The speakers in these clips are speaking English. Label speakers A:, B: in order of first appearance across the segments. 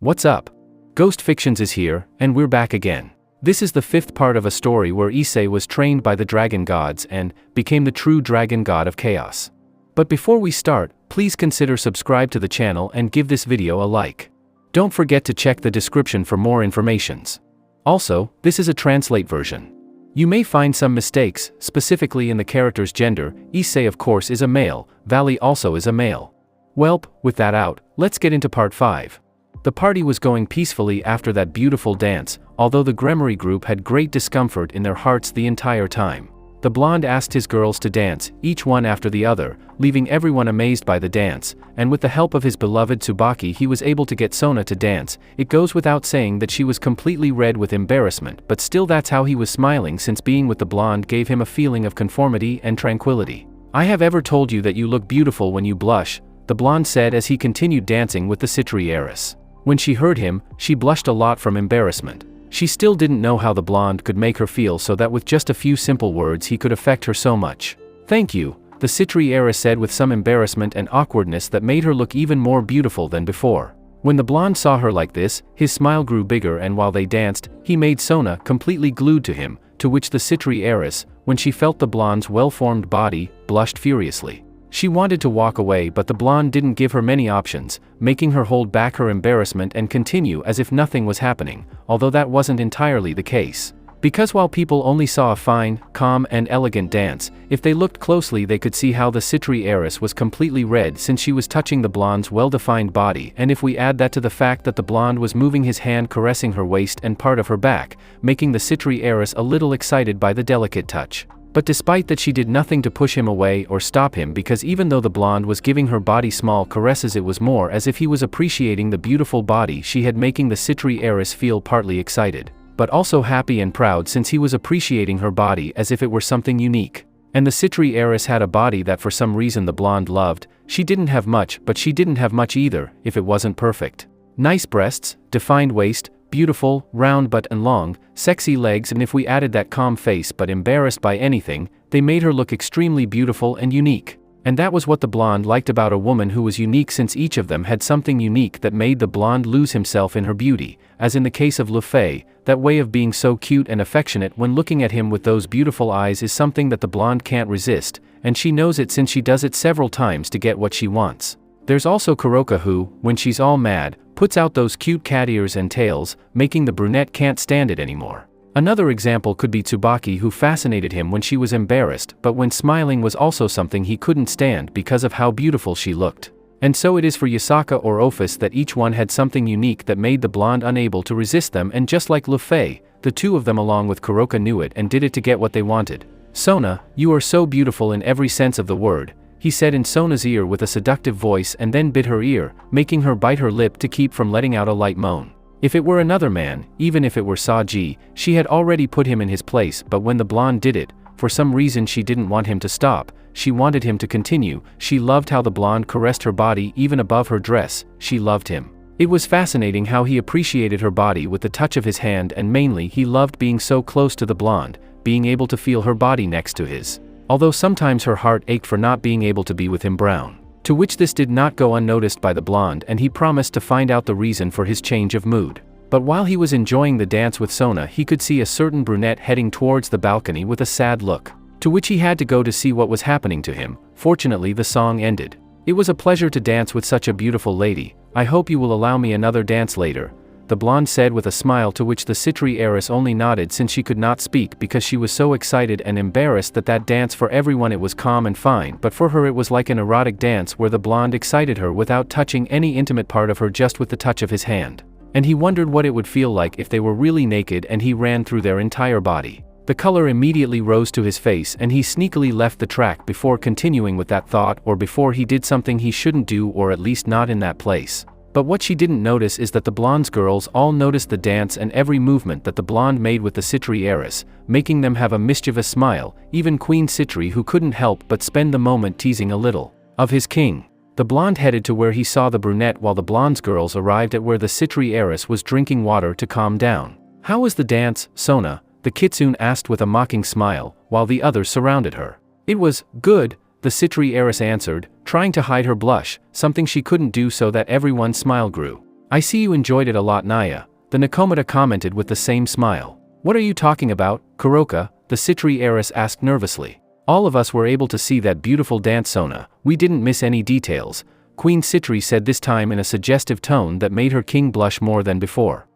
A: What's up? Ghost Fictions is here, and we're back again. This is the fifth part of a story where Issei was trained by the dragon gods and became the true dragon god of chaos. But before we start, please consider subscribe to the channel and give this video a like. Don't forget to check the description for more informations. Also, this is a translate version. You may find some mistakes, specifically in the character's gender. Issei of course is a male, Valley also is a male. Welp, with that out, let's get into part 5. The party was going peacefully after that beautiful dance, although the Gremory group had great discomfort in their hearts the entire time. The blonde asked his girls to dance, each one after the other, leaving everyone amazed by the dance, and with the help of his beloved Tsubaki he was able to get Sona to dance. It goes without saying that she was completely red with embarrassment, but still that's how he was smiling, since being with the blonde gave him a feeling of conformity and tranquility. "I have ever told you that you look beautiful when you blush," the blonde said as he continued dancing with the Citri heiress. When she heard him, she blushed a lot from embarrassment. She still didn't know how the blonde could make her feel so that with just a few simple words he could affect her so much. "Thank you," the Citri heiress said with some embarrassment and awkwardness that made her look even more beautiful than before. When the blonde saw her like this, his smile grew bigger, and while they danced, he made Sona completely glued to him, to which the Citri heiress, when she felt the blonde's well-formed body, blushed furiously. She wanted to walk away, but the blonde didn't give her many options, making her hold back her embarrassment and continue as if nothing was happening, although that wasn't entirely the case. Because while people only saw a fine, calm and elegant dance, if they looked closely they could see how the Citri heiress was completely red since she was touching the blonde's well-defined body, and if we add that to the fact that the blonde was moving his hand caressing her waist and part of her back, making the Citri heiress a little excited by the delicate touch. But despite that she did nothing to push him away or stop him, because even though the blonde was giving her body small caresses it was more as if he was appreciating the beautiful body she had, making the Citri heiress feel partly excited, but also happy and proud since he was appreciating her body as if it were something unique. And the Citri heiress had a body that for some reason the blonde loved. She didn't have much, but she didn't have much either, if it wasn't perfect. Nice breasts, defined waist, beautiful, round butt and long, sexy legs, and if we added that calm face but embarrassed by anything, they made her look extremely beautiful and unique. And that was what the blonde liked about a woman who was unique, since each of them had something unique that made the blonde lose himself in her beauty, as in the case of Luffy, that way of being so cute and affectionate when looking at him with those beautiful eyes is something that the blonde can't resist, and she knows it since she does it several times to get what she wants. There's also Kuroka who, when she's all mad, puts out those cute cat ears and tails, making the brunette can't stand it anymore. Another example could be Tsubaki, who fascinated him when she was embarrassed, but when smiling was also something he couldn't stand because of how beautiful she looked. And so it is for Yasaka or Office, that each one had something unique that made the blonde unable to resist them, and just like Luffy, the two of them along with Kuroka knew it and did it to get what they wanted. "Sona, you are so beautiful in every sense of the word," he said in Sona's ear with a seductive voice, and then bit her ear, making her bite her lip to keep from letting out a light moan. If it were another man, even if it were Saji, she had already put him in his place, but when the blonde did it, for some reason she didn't want him to stop, she wanted him to continue. She loved how the blonde caressed her body even above her dress, she loved him. It was fascinating how he appreciated her body with the touch of his hand, and mainly he loved being so close to the blonde, being able to feel her body next to his. Although sometimes her heart ached for not being able to be with him brown. To which this did not go unnoticed by the blonde, and he promised to find out the reason for his change of mood. But while he was enjoying the dance with Sona he could see a certain brunette heading towards the balcony with a sad look, to which he had to go to see what was happening to him. Fortunately the song ended. "It was a pleasure to dance with such a beautiful lady. I hope you will allow me another dance later," the blonde said with a smile, to which the Citri heiress only nodded since she could not speak because she was so excited and embarrassed that dance for everyone it was calm and fine, but for her it was like an erotic dance where the blonde excited her without touching any intimate part of her, just with the touch of his hand. And he wondered what it would feel like if they were really naked and he ran through their entire body. The color immediately rose to his face and he sneakily left the track before continuing with that thought, or before he did something he shouldn't do, or at least not in that place. But what she didn't notice is that the blonde's girls all noticed the dance and every movement that the blonde made with the Citri heiress, making them have a mischievous smile, even Queen Citri, who couldn't help but spend the moment teasing a little of his king. The blonde headed to where he saw the brunette while the blonde's girls arrived at where the Citri heiress was drinking water to calm down. "How was the dance, Sona?" the kitsune asked with a mocking smile, while the others surrounded her. "It was good," the Citri heiress answered, trying to hide her blush, something she couldn't do so that everyone's smile grew. I see you enjoyed it a lot, Naya, the Nakomata commented with the same smile. What are you talking about, Kuroka? The Citri heiress asked nervously. All of us were able to see that beautiful dance, Sona. We didn't miss any details, Queen Citri said, this time in a suggestive tone that made her king blush more than before.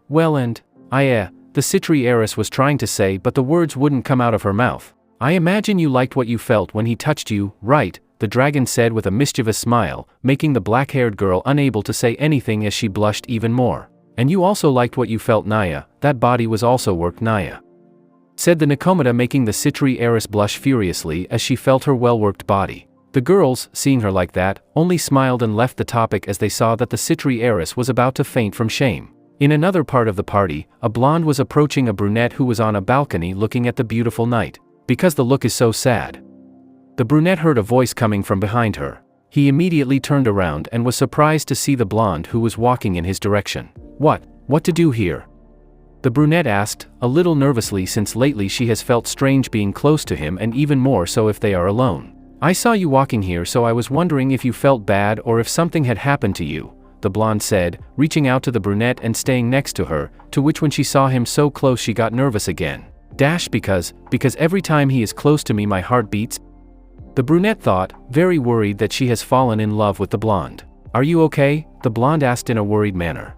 A: Well, and the Citri heiress was trying to say, but the words wouldn't come out of her mouth. I imagine you liked what you felt when he touched you, right? The dragon said with a mischievous smile, making the black-haired girl unable to say anything as she blushed even more. And you also liked what you felt, Naya. That body was also worked, Naya, said the Nakomata, making the Citri heiress blush furiously as she felt her well-worked body. The girls, seeing her like that, only smiled and left the topic as they saw that the Citri heiress was about to faint from shame. In another part of the party, a blonde was approaching a brunette who was on a balcony looking at the beautiful night. Because the look is so sad. The brunette heard a voice coming from behind her. He immediately turned around and was surprised to see the blonde who was walking in his direction. What to do here? The brunette asked, a little nervously, since lately she has felt strange being close to him, and even more so if they are alone. I saw you walking here, so I was wondering if you felt bad or if something had happened to you, the blonde said, reaching out to the brunette and staying next to her, to which when she saw him so close she got nervous again. Because every time he is close to me my heart beats? The brunette thought, very worried that she has fallen in love with the blonde. Are you okay? The blonde asked in a worried manner.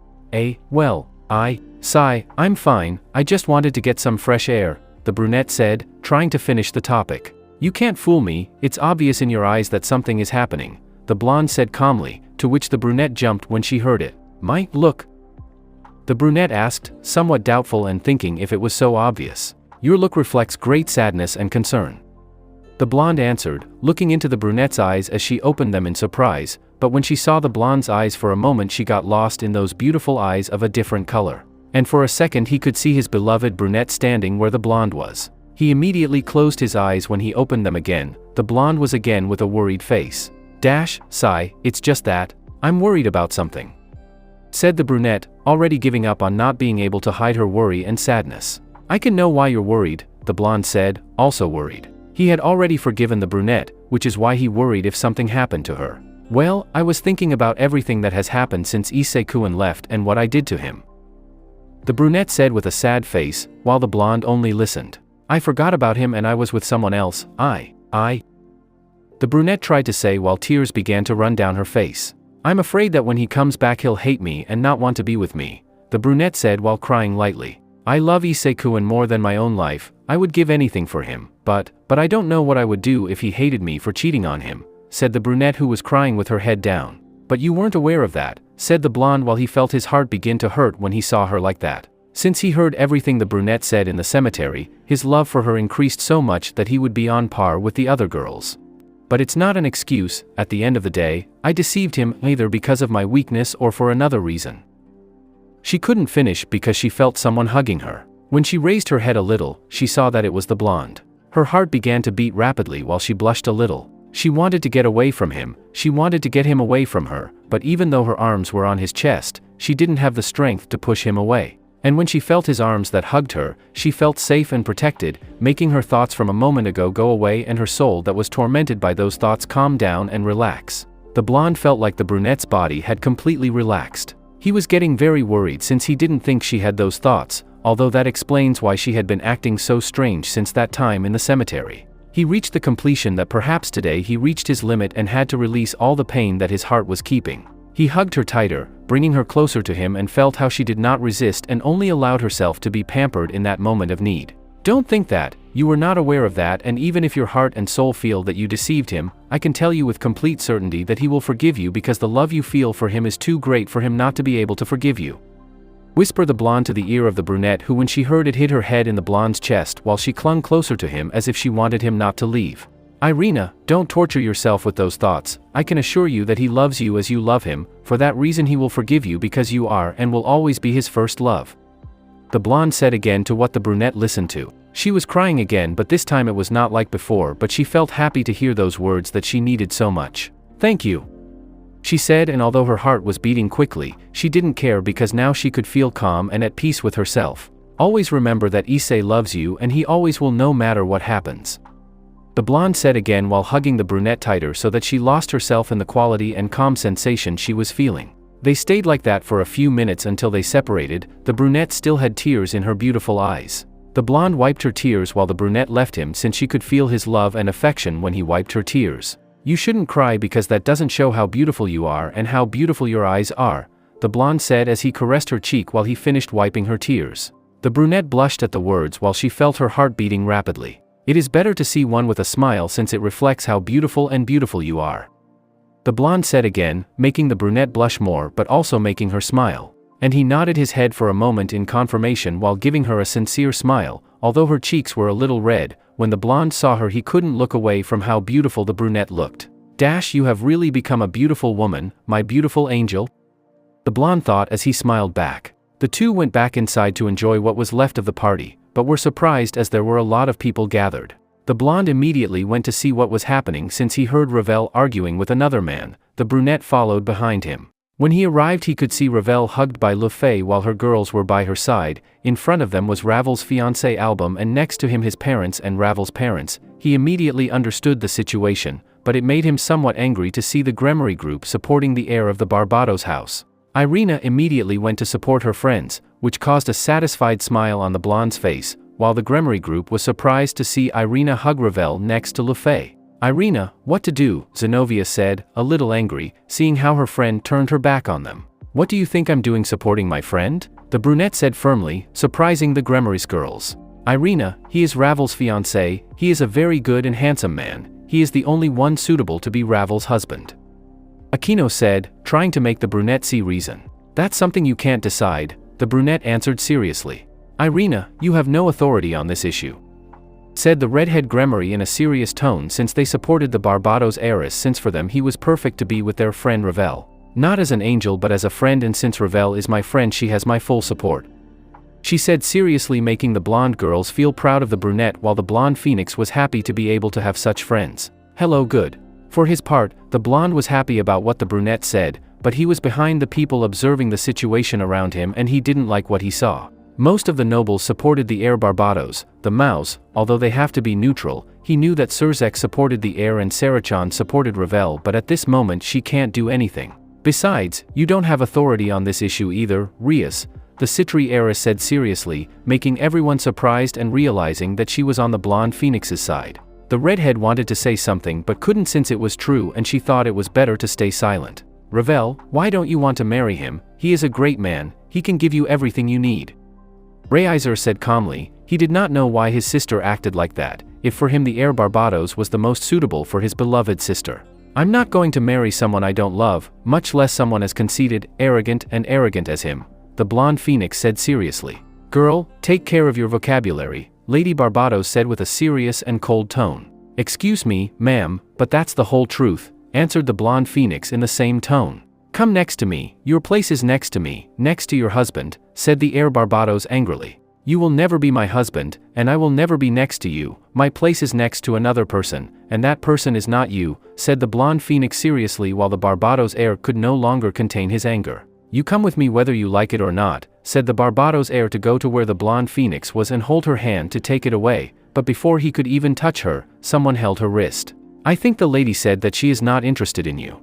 A: Sigh, I'm fine, I just wanted to get some fresh air, the brunette said, trying to finish the topic. You can't fool me, it's obvious in your eyes that something is happening, the blonde said calmly, to which the brunette jumped when she heard it. Look? The brunette asked, somewhat doubtful and thinking if it was so obvious. Your look reflects great sadness and concern. The blonde answered, looking into the brunette's eyes as she opened them in surprise, but when she saw the blonde's eyes for a moment she got lost in those beautiful eyes of a different color. And for a second he could see his beloved brunette standing where the blonde was. He immediately closed his eyes when he opened them again. The blonde was again with a worried face. Sigh, it's just that, I'm worried about something, said the brunette, already giving up on not being able to hide her worry and sadness. I can know why you're worried, the blonde said, also worried. He had already forgiven the brunette, which is why he worried if something happened to her. Well, I was thinking about everything that has happened since Issei-kun left and what I did to him, the brunette said with a sad face, while the blonde only listened. I forgot about him and I was with someone else, the brunette tried to say while tears began to run down her face. I'm afraid that when he comes back he'll hate me and not want to be with me, the brunette said while crying lightly. I love Issei-kun more than my own life, I would give anything for him, but I don't know what I would do if he hated me for cheating on him, said the brunette who was crying with her head down. But you weren't aware of that, said the blonde while he felt his heart begin to hurt when he saw her like that. Since he heard everything the brunette said in the cemetery, his love for her increased so much that he would be on par with the other girls. But it's not an excuse, at the end of the day, I deceived him either because of my weakness or for another reason. She couldn't finish because she felt someone hugging her. When she raised her head a little, she saw that it was the blonde. Her heart began to beat rapidly while she blushed a little. She wanted to get away from him, she wanted to get him away from her, but even though her arms were on his chest, she didn't have the strength to push him away. And when she felt his arms that hugged her, she felt safe and protected, making her thoughts from a moment ago go away and her soul that was tormented by those thoughts calm down and relax. The blonde felt like the brunette's body had completely relaxed. He was getting very worried since he didn't think she had those thoughts, although that explains why she had been acting so strange since that time in the cemetery. He reached the completion that perhaps today he reached his limit and had to release all the pain that his heart was keeping. He hugged her tighter, bringing her closer to him, and felt how she did not resist and only allowed herself to be pampered in that moment of need. Don't think that, you were not aware of that, and even if your heart and soul feel that you deceived him, I can tell you with complete certainty that he will forgive you because the love you feel for him is too great for him not to be able to forgive you. Whispered the blonde to the ear of the brunette, who when she heard it hid her head in the blonde's chest while she clung closer to him as if she wanted him not to leave. Irina, don't torture yourself with those thoughts, I can assure you that he loves you as you love him, for that reason he will forgive you because you are and will always be his first love. The blonde said again to what the brunette listened to. She was crying again, but this time it was not like before, but she felt happy to hear those words that she needed so much. Thank you, she said, and although her heart was beating quickly, she didn't care because now she could feel calm and at peace with herself. Always remember that Issei loves you and he always will no matter what happens, the blonde said again while hugging the brunette tighter so that she lost herself in the quality and calm sensation she was feeling. They stayed like that for a few minutes until they separated. The brunette still had tears in her beautiful eyes. The blonde wiped her tears while the brunette left him, since she could feel his love and affection when he wiped her tears. "You shouldn't cry because that doesn't show how beautiful you are and how beautiful your eyes are," the blonde said as he caressed her cheek while he finished wiping her tears. The brunette blushed at the words while she felt her heart beating rapidly. "It is better to see one with a smile since it reflects how beautiful you are," the blonde said again, making the brunette blush more but also making her smile. And he nodded his head for a moment in confirmation while giving her a sincere smile, although her cheeks were a little red. When the blonde saw her, he couldn't look away from how beautiful the brunette looked. "You have really become a beautiful woman, my beautiful angel," the blonde thought as he smiled back. The two went back inside to enjoy what was left of the party, but were surprised as there were a lot of people gathered. The blonde immediately went to see what was happening since he heard Ravel arguing with another man. The brunette followed behind him. When he arrived, he could see Ravel hugged by Lefay while her girls were by her side. In front of them was Ravel's fiancé Album and next to him his parents and Ravel's parents. He immediately understood the situation, but it made him somewhat angry to see the Gremery group supporting the heir of the Barbados house. Irina immediately went to support her friends, which caused a satisfied smile on the blonde's face, while the Gremery group was surprised to see Irina hug Ravel next to Lefay. "Irina, what to do?" Zenobia said, a little angry, seeing how her friend turned her back on them. "What do you think I'm doing supporting my friend?" the brunette said firmly, surprising the Gremery's girls. "Irina, he is Ravel's fiancé, he is a very good and handsome man, he is the only one suitable to be Ravel's husband," Aquino said, trying to make the brunette see reason. "That's something you can't decide," the brunette answered seriously. "Irina, you have no authority on this issue," said the redhead Gremery in a serious tone, since they supported the Barbados heiress, since for them he was perfect to be with their friend Ravel. "Not as an angel but as a friend, and since Ravel is my friend she has my full support," she said seriously, making the blonde girls feel proud of the brunette while the blonde phoenix was happy to be able to have such friends. "Hello, good." For his part, the blonde was happy about what the brunette said, but he was behind the people observing the situation around him and he didn't like what he saw. Most of the nobles supported the heir Barbados, the Maus, although they have to be neutral. He knew that Surzek supported the heir and Sarachan supported Ravel, but at this moment she can't do anything. "Besides, you don't have authority on this issue either, Rias," the Citri heiress said seriously, making everyone surprised and realizing that she was on the blonde phoenix's side. The redhead wanted to say something but couldn't since it was true, and she thought it was better to stay silent. "Ravel, why don't you want to marry him? He is a great man, he can give you everything you need," Reiser said calmly. He did not know why his sister acted like that, if for him the heir Barbados was the most suitable for his beloved sister. "I'm not going to marry someone I don't love, much less someone as conceited, arrogant as him," the blonde phoenix said seriously. "Girl, take care of your vocabulary," Lady Barbados said with a serious and cold tone. "Excuse me, ma'am, but that's the whole truth," answered the blonde phoenix in the same tone. "Come next to me, your place is next to me, next to your husband," said the heir Barbados angrily. "You will never be my husband, and I will never be next to you, my place is next to another person, and that person is not you," said the blonde phoenix seriously while the Barbados heir could no longer contain his anger. "You come with me whether you like it or not," said the Barbados heir to go to where the blonde phoenix was and hold her hand to take it away, but before he could even touch her, someone held her wrist. "I think the lady said that she is not interested in you,"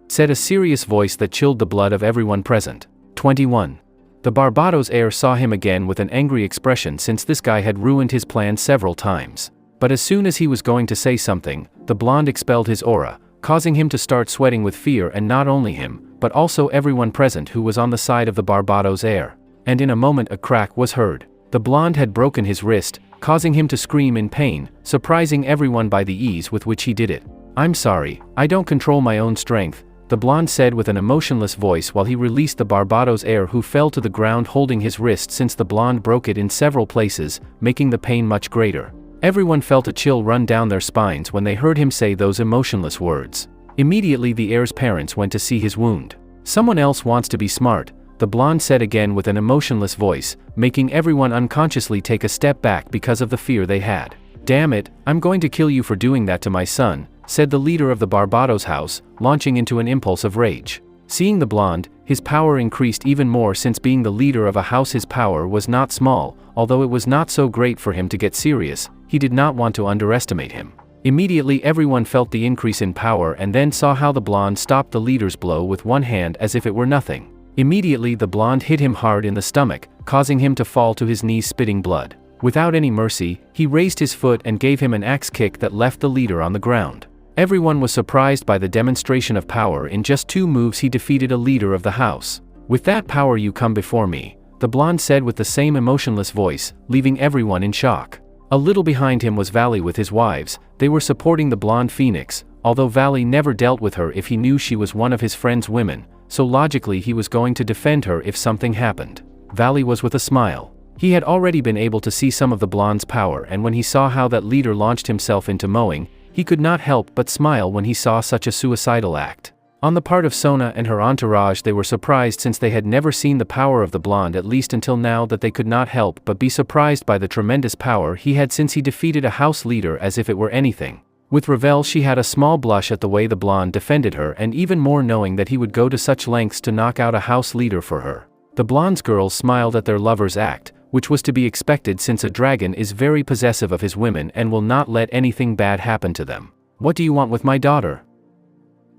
A: said a serious voice that chilled the blood of everyone present. 21. The Barbados heir saw him again with an angry expression, since this guy had ruined his plan several times. But as soon as he was going to say something, the blonde expelled his aura, causing him to start sweating with fear, and not only him, but also everyone present who was on the side of the Barbados heir. And in a moment a crack was heard. The blonde had broken his wrist, causing him to scream in pain, surprising everyone by the ease with which he did it. "I'm sorry, I don't control my own strength," the blonde said with an emotionless voice while he released the Barbados heir, who fell to the ground holding his wrist, since the blonde broke it in several places, making the pain much greater. Everyone felt a chill run down their spines when they heard him say those emotionless words. Immediately the heir's parents went to see his wound. "Someone else wants to be smart," the blonde said again with an emotionless voice, making everyone unconsciously take a step back because of the fear they had. "Damn it, I'm going to kill you for doing that to my son," said the leader of the Barbados house, launching into an impulse of rage. Seeing the blonde, his power increased even more, since being the leader of a house his power was not small, although it was not so great for him to get serious. He did not want to underestimate him. Immediately everyone felt the increase in power and then saw how the blonde stopped the leader's blow with one hand as if it were nothing. Immediately the blonde hit him hard in the stomach, causing him to fall to his knees spitting blood. Without any mercy, he raised his foot and gave him an axe kick that left the leader on the ground. Everyone was surprised by the demonstration of power. In just 2 moves he defeated a leader of the house. "With that power you come before me," the blonde said with the same emotionless voice, leaving everyone in shock. A little behind him was Valley with his wives. They were supporting the blonde phoenix, although Valley never dealt with her if he knew she was one of his friend's women, so logically he was going to defend her if something happened. Valley was with a smile. He had already been able to see some of the blonde's power, and when he saw how that leader launched himself into mowing, he could not help but smile when he saw such a suicidal act. On the part of Sona and her entourage, they were surprised since they had never seen the power of the blonde, at least until now, that they could not help but be surprised by the tremendous power he had since he defeated a house leader as if it were anything. With Ravel, she had a small blush at the way the blonde defended her, and even more knowing that he would go to such lengths to knock out a house leader for her. The blonde's girls smiled at their lover's act, which was to be expected since a dragon is very possessive of his women and will not let anything bad happen to them. "What do you want with my daughter?"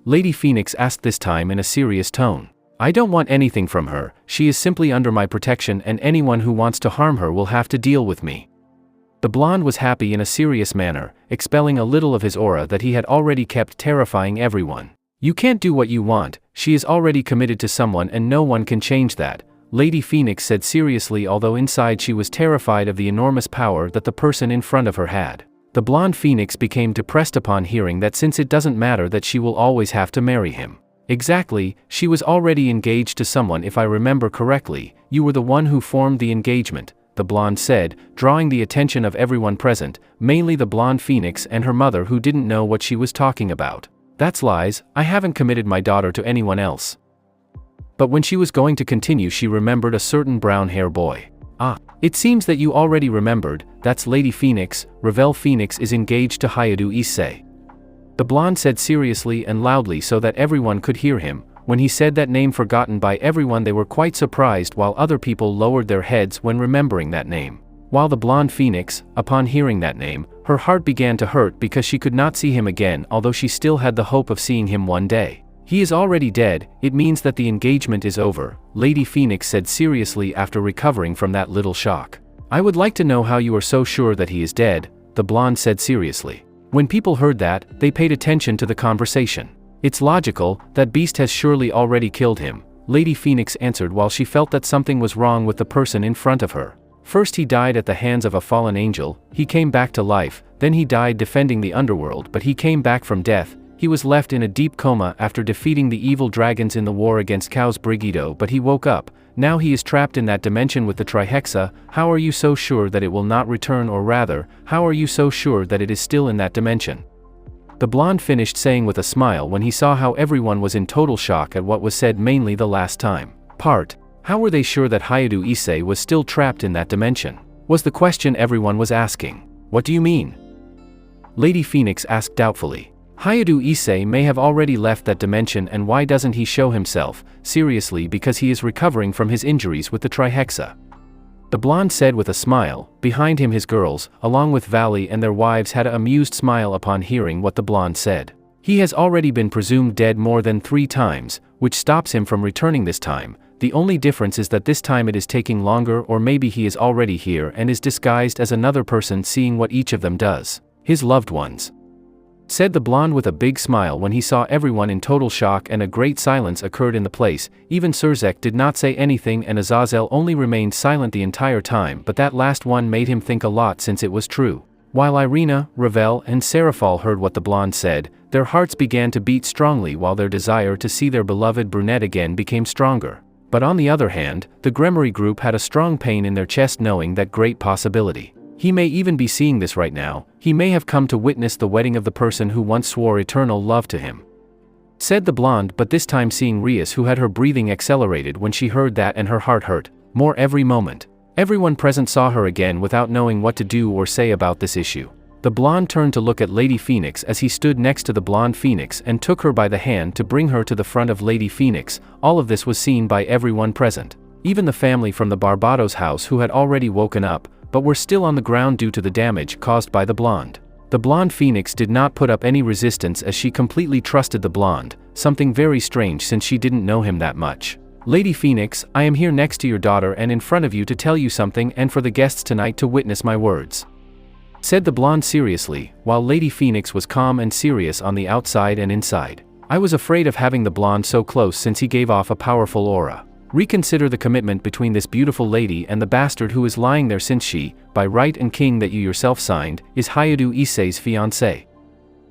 A: Lady Phoenix asked, this time in a serious tone. "I don't want anything from her, she is simply under my protection, and anyone who wants to harm her will have to deal with me." The blonde was happy in a serious manner, expelling a little of his aura that he had already kept terrifying everyone. "You can't do what you want, she is already committed to someone and no one can change that," Lady Phoenix said seriously, although inside she was terrified of the enormous power that the person in front of her had. The blonde phoenix became depressed upon hearing that, since it doesn't matter that she will always have to marry him. "Exactly, she was already engaged to someone if I remember correctly, you were the one who formed the engagement," the blonde said, drawing the attention of everyone present, mainly the blonde phoenix and her mother, who didn't know what she was talking about. "That's lies, I haven't committed my daughter to anyone else." But when she was going to continue, she remembered a certain brown-haired boy. "Ah, it seems that you already remembered, that's Lady Phoenix. Ravel Phoenix is engaged to Hayadu Issei," the blonde said seriously and loudly so that everyone could hear him. When he said that name forgotten by everyone, they were quite surprised, while other people lowered their heads when remembering that name. While the blonde phoenix, upon hearing that name, her heart began to hurt because she could not see him again, although she still had the hope of seeing him one day. "He is already dead, it means that the engagement is over," Lady Phoenix said seriously after recovering from that little shock. "I would like to know how you are so sure that he is dead," the blonde said seriously. When people heard that, they paid attention to the conversation. "It's logical, that beast has surely already killed him," Lady Phoenix answered while she felt that something was wrong with the person in front of her. "First he died at the hands of a fallen angel, he came back to life, then he died defending the underworld, but he came back from death. He was left in a deep coma after defeating the evil dragons in the war against Chaos Brigido, but he woke up. Now he is trapped in that dimension with the Trihexa. How are you so sure that it will not return, or rather, how are you so sure that it is still in that dimension?" The blonde finished saying with a smile when he saw how everyone was in total shock at what was said, mainly the last time part. How were they sure that Hayadu Issei was still trapped in that dimension? Was the question everyone was asking. "What do you mean?" Lady Phoenix asked doubtfully. "Hayadu Issei may have already left that dimension, and why doesn't he show himself?" "Seriously, because he is recovering from his injuries with the Trihexa," the blonde said with a smile. Behind him his girls, along with Valley and their wives, had an amused smile upon hearing what the blonde said. "He has already been presumed dead more than 3 times, which stops him from returning this time. The only difference is that this time it is taking longer, or maybe he is already here and is disguised as another person, seeing what each of them does. His loved ones," said the blonde with a big smile when he saw everyone in total shock and a great silence occurred in the place. Even Surzek did not say anything and Azazel only remained silent the entire time, but that last one made him think a lot since it was true. While Irina, Ravel, and Seraphal heard what the blonde said, their hearts began to beat strongly, while their desire to see their beloved brunette again became stronger. But on the other hand, the Gremory group had a strong pain in their chest knowing that great possibility. He may even be seeing this right now. He may have come to witness the wedding of the person who once swore eternal love to him, said the blonde, but this time seeing Rias, who had her breathing accelerated when she heard that, and her heart hurt more every moment. Everyone present saw her again without knowing what to do or say about this issue. The blonde turned to look at Lady Phoenix as he stood next to the blonde phoenix and took her by the hand to bring her to the front of Lady Phoenix. All of this was seen by everyone present. Even the family from the Barbados house, who had already woken up, but were still on the ground due to the damage caused by the blonde. The blonde phoenix did not put up any resistance as she completely trusted the blonde, something very strange since she didn't know him that much. Lady Phoenix, I am here next to your daughter and in front of you to tell you something and for the guests tonight to witness my words," said the blonde seriously, while Lady Phoenix was calm and serious on the outside and inside. I was afraid of having the blonde so close since he gave off a powerful aura. Reconsider the commitment between this beautiful lady and the bastard who is lying there since she, by right and king that you yourself signed, is Hayadu Issei's fiancé.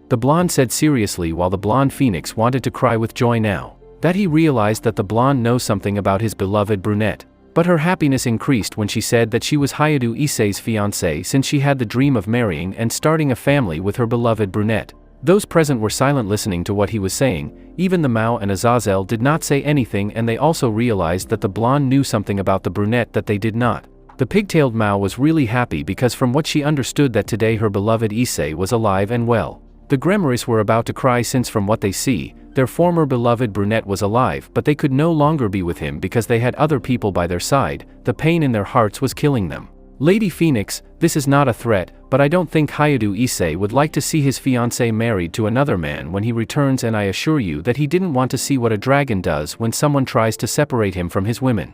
A: The blonde said seriously while the blonde phoenix wanted to cry with joy now that he realized that the blonde knows something about his beloved brunette. But her happiness increased when she said that she was Hayadu Issei's fiancé since she had the dream of marrying and starting a family with her beloved brunette. Those present were silent listening to what he was saying. Even the Mao and Azazel did not say anything, and they also realized that the blonde knew something about the brunette that they did not. The pigtailed Mao was really happy because from what she understood that today her beloved Issei was alive and well. The Gremorous were about to cry since from what they see, their former beloved brunette was alive, but they could no longer be with him because they had other people by their side. The pain in their hearts was killing them. Lady Phoenix, this is not a threat, but I don't think Hayadu Issei would like to see his fiancée married to another man when he returns, and I assure you that he didn't want to see what a dragon does when someone tries to separate him from his women.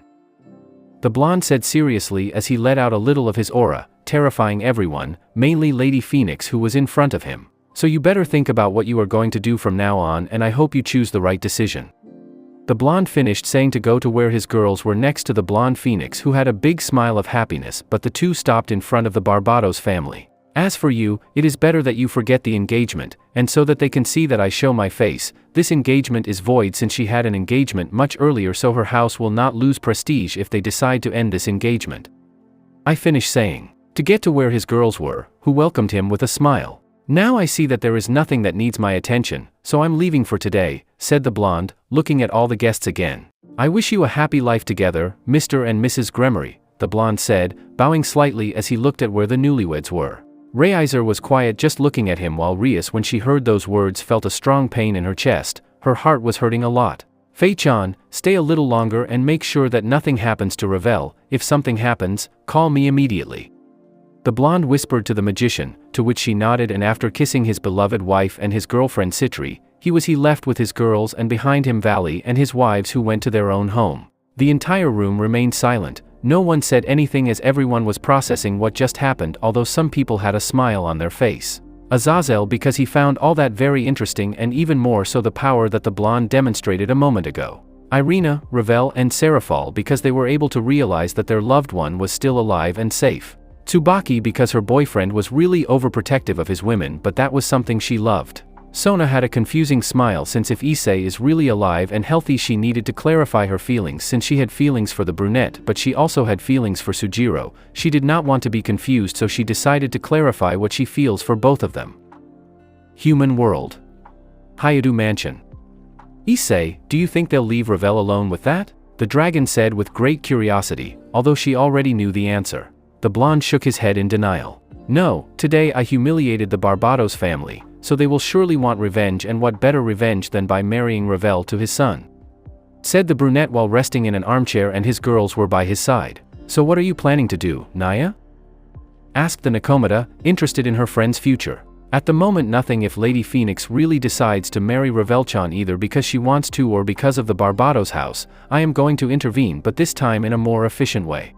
A: The blonde said seriously as he let out a little of his aura, terrifying everyone, mainly Lady Phoenix who was in front of him. So you better think about what you are going to do from now on, and I hope you choose the right decision. The blonde finished saying to go to where his girls were next to the blonde phoenix who had a big smile of happiness, but the two stopped in front of the Barbados family. As for you, it is better that you forget the engagement, and so that they can see that I show my face, this engagement is void since she had an engagement much earlier, so her house will not lose prestige if they decide to end this engagement. I finished saying, to get to where his girls were, who welcomed him with a smile. Now I see that there is nothing that needs my attention, so I'm leaving for today, said the blonde, looking at all the guests again. I wish you a happy life together, Mr. and Mrs. Gremory, the blonde said, bowing slightly as he looked at where the newlyweds were. Reiser was quiet just looking at him, while Rias, when she heard those words, felt a strong pain in her chest. Her heart was hurting a lot. Fei-chan, stay a little longer and make sure that nothing happens to Ravel. If something happens, call me immediately. The blonde whispered to the magician, to which she nodded, and after kissing his beloved wife and his girlfriend Citri, he left with his girls, and behind him Valley and his wives who went to their own home. The entire room remained silent. No one said anything as everyone was processing what just happened, although some people had a smile on their face. Azazel, because he found all that very interesting, and even more so the power that the blonde demonstrated a moment ago. Irina, Ravel and Seraphal, because they were able to realize that their loved one was still alive and safe. Tsubaki, because her boyfriend was really overprotective of his women, but that was something she loved. Sona had a confusing smile since if Issei is really alive and healthy, she needed to clarify her feelings since she had feelings for the brunette, but she also had feelings for Sujiro. She did not want to be confused, so she decided to clarify what she feels for both of them. Human world. Hayadu Mansion. Issei, do you think they'll leave Ravel alone with that? The dragon said with great curiosity, although she already knew the answer. The blonde shook his head in denial. No, today I humiliated the Barbados family, so they will surely want revenge, and what better revenge than by marrying Ravel to his son? Said the brunette while resting in an armchair and his girls were by his side. So what are you planning to do, Naya? Asked the Nakomata, interested in her friend's future. At the moment nothing. If Lady Phoenix really decides to marry Ravel-chan either because she wants to or because of the Barbados house, I am going to intervene, but this time in a more efficient way.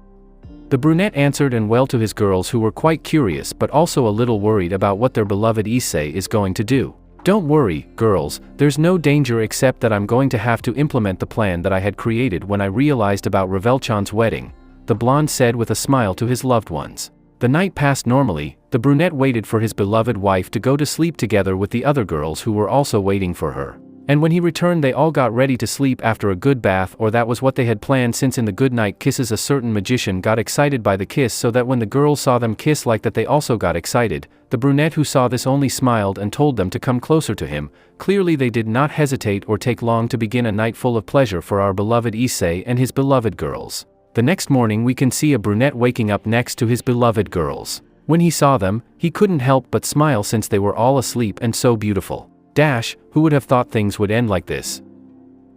A: The brunette answered, and well to his girls who were quite curious but also a little worried about what their beloved Issei is going to do. Don't worry, girls, there's no danger except that I'm going to have to implement the plan that I had created when I realized about Ravel-chan's wedding, the blonde said with a smile to his loved ones. The night passed normally. The brunette waited for his beloved wife to go to sleep together with the other girls who were also waiting for her. And when he returned they all got ready to sleep after a good bath, or that was what they had planned, since in the goodnight kisses a certain magician got excited by the kiss, so that when the girls saw them kiss like that they also got excited. The brunette who saw this only smiled and told them to come closer to him. Clearly they did not hesitate or take long to begin a night full of pleasure for our beloved Issei and his beloved girls. The next morning we can see a brunette waking up next to his beloved girls. When he saw them, he couldn't help but smile since they were all asleep and so beautiful. Who would have thought things would end like this?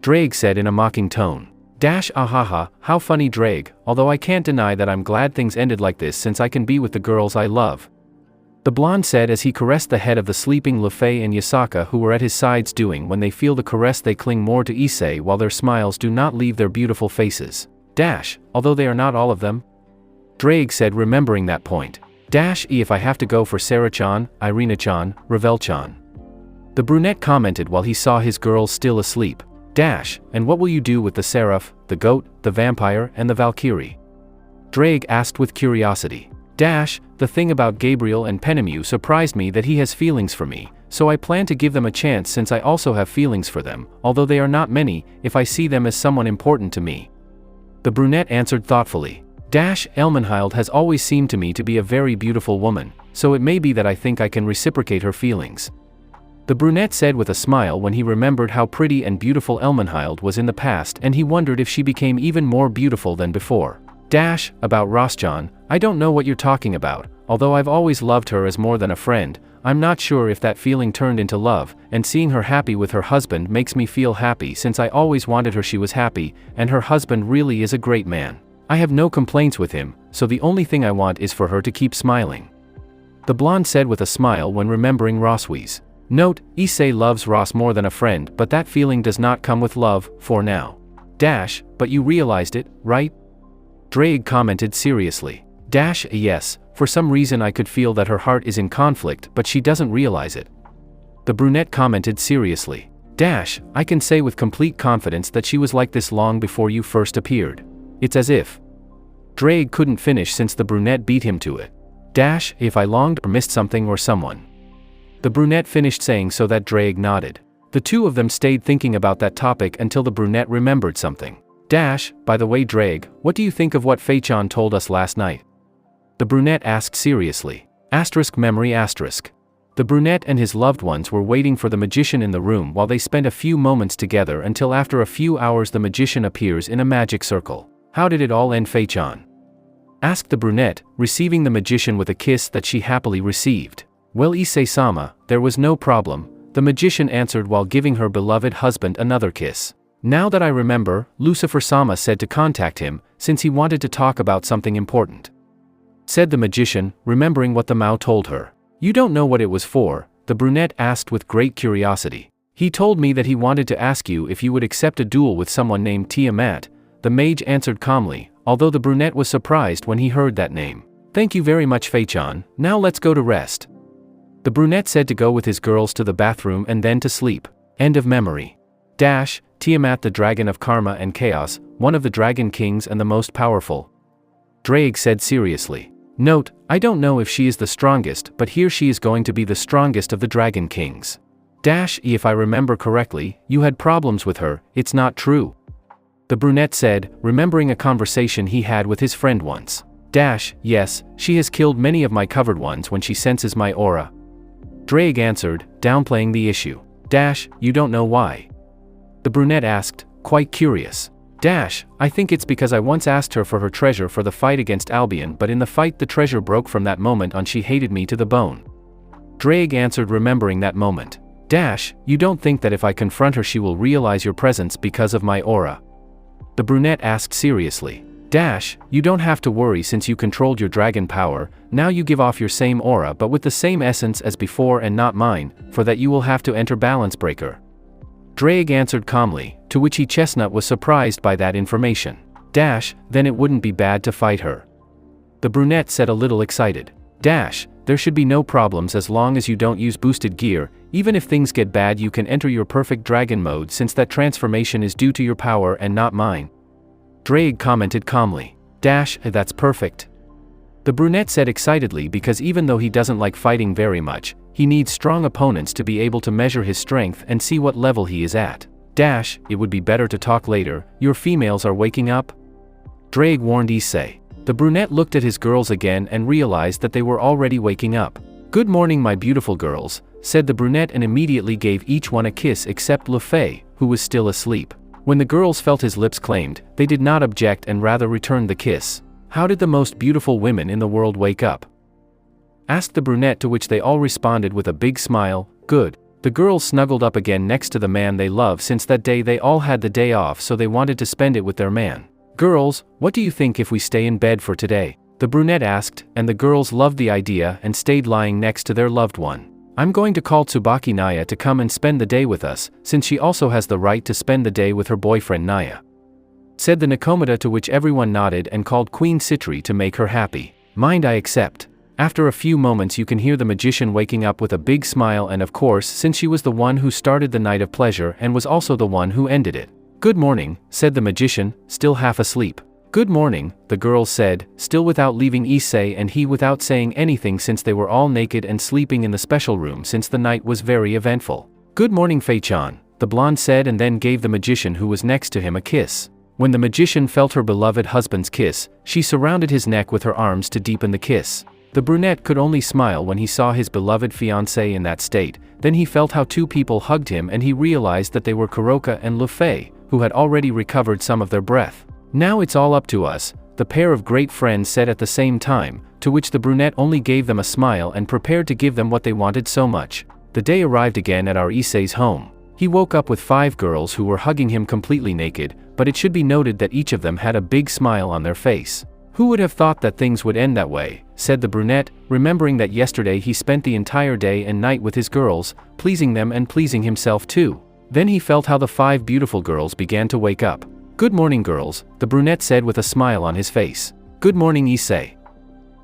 A: Drake said in a mocking tone. Ahaha, how funny, Drake, although I can't deny that I'm glad things ended like this since I can be with the girls I love. the blonde said as he caressed the head of the sleeping Lufei and Yasaka who were at his sides doing when they feel the caress they cling more to Issei while their smiles do not leave their beautiful faces. Although they are not all of them? Drake said remembering that point. If I have to go for Sarah-chan, Irina-chan, Ravel-chan. The brunette commented while he saw his girls still asleep. And what will you do with the seraph, the goat, the vampire, and the Valkyrie? Drake asked with curiosity. The thing about Gabriel and Penemu surprised me that he has feelings for me, so I plan to give them a chance since I also have feelings for them, although they are not many, if I see them as someone important to me. The brunette answered thoughtfully. Elmenhild has always seemed to me to be a very beautiful woman, so it may be that I think I can reciprocate her feelings. The brunette said with a smile when he remembered how pretty and beautiful Elmenhild was in the past and he wondered if she became even more beautiful than before. About Rosjan, I don't know what you're talking about, although I've always loved her as more than a friend, I'm not sure if that feeling turned into love, and seeing her happy with her husband makes me feel happy since I always wanted her she was happy, and her husband really is a great man. I have no complaints with him, so the only thing I want is for her to keep smiling. The blonde said with a smile when remembering Roswi's. Note, Issei loves Ross more than a friend but that feeling does not come with love, for now. But you realized it, right? Drake commented seriously. Yes, for some reason I could feel that her heart is in conflict but she doesn't realize it. The brunette commented seriously. I can say with complete confidence that she was like this long before you first appeared. It's as if. Drake couldn't finish since the brunette beat him to it. If I longed or missed something or someone. The brunette finished saying so that Drake nodded. The two of them stayed thinking about that topic until the brunette remembered something. By the way Drake, what do you think of what Fei-chan told us last night? The brunette asked seriously. Memory. The brunette and his loved ones were waiting for the magician in the room while they spent a few moments together until after a few hours the magician appears in a magic circle. How did it all end, Fei-chan? Asked the brunette, receiving the magician with a kiss that she happily received. Well, Issei-sama, there was no problem, the magician answered while giving her beloved husband another kiss. Now that I remember, Lucifer-sama said to contact him, since he wanted to talk about something important. Said the magician, remembering what the Mao told her. You don't know what it was for, the brunette asked with great curiosity. He told me that he wanted to ask you if you would accept a duel with someone named Tiamat, the mage answered calmly, although the brunette was surprised when he heard that name. Thank you very much Fei-chan, now let's go to rest. The brunette said to go with his girls to the bathroom and then to sleep. End of memory. Tiamat the dragon of karma and chaos, one of the dragon kings and the most powerful. Drake said seriously. Note, I don't know if she is the strongest but here she is going to be the strongest of the dragon kings. If I remember correctly, you had problems with her, it's not true. The brunette said, remembering a conversation he had with his friend once. Yes, she has killed many of my covered ones when she senses my aura. Drake answered, downplaying the issue. You don't know why? The brunette asked, quite curious. I think it's because I once asked her for her treasure for the fight against Albion but in the fight the treasure broke from that moment on she hated me to the bone. Drake answered remembering that moment. You don't think that if I confront her she will realize your presence because of my aura? The brunette asked seriously. You don't have to worry since you controlled your dragon power, now you give off your same aura but with the same essence as before and not mine, for that you will have to enter Balance Breaker. Drake answered calmly, to which he Chestnut was surprised by that information. Then it wouldn't be bad to fight her. The brunette said a little excited. There should be no problems as long as you don't use boosted gear, even if things get bad you can enter your perfect dragon mode since that transformation is due to your power and not mine. Drake commented calmly. That's perfect. The brunette said excitedly because even though he doesn't like fighting very much, he needs strong opponents to be able to measure his strength and see what level he is at. It would be better to talk later, your females are waking up? Drake warned Issei. The brunette looked at his girls again and realized that they were already waking up. Good morning my beautiful girls, said the brunette and immediately gave each one a kiss except Lufei, who was still asleep. When the girls felt his lips claimed, they did not object and rather returned the kiss. How did the most beautiful women in the world wake up? Asked the brunette, to which they all responded with a big smile. Good. The girls snuggled up again next to the man they love since that day they all had the day off so they wanted to spend it with their man. Girls, what do you think if we stay in bed for today? The brunette asked, and the girls loved the idea and stayed lying next to their loved one. I'm going to call Tsubaki Naya to come and spend the day with us, since she also has the right to spend the day with her boyfriend Naya, said the Nakomata, to which everyone nodded and called Queen Citri to make her happy. Mind, I accept. After a few moments you can hear the magician waking up with a big smile, and of course, since she was the one who started the night of pleasure and was also the one who ended it. Good morning, said the magician, still half asleep. Good morning, the girls said, still without leaving Issei and he without saying anything, since they were all naked and sleeping in the special room since the night was very eventful. Good morning, Fei-chan, the blonde said, and then gave the magician who was next to him a kiss. When the magician felt her beloved husband's kiss, she surrounded his neck with her arms to deepen the kiss. The brunette could only smile when he saw his beloved fiancée in that state. Then he felt how two people hugged him and he realized that they were Kuroka and Lufei, who had already recovered some of their breath. Now it's all up to us, the pair of great friends said at the same time, to which the brunette only gave them a smile and prepared to give them what they wanted so much. The day arrived again at our Issei's home. He woke up with 5 girls who were hugging him completely naked, but it should be noted that each of them had a big smile on their face. Who would have thought that things would end that way, said the brunette, remembering that yesterday he spent the entire day and night with his girls, pleasing them and pleasing himself too. Then he felt how the 5 beautiful girls began to wake up. Good morning, girls, the brunette said with a smile on his face. Good morning, Issei,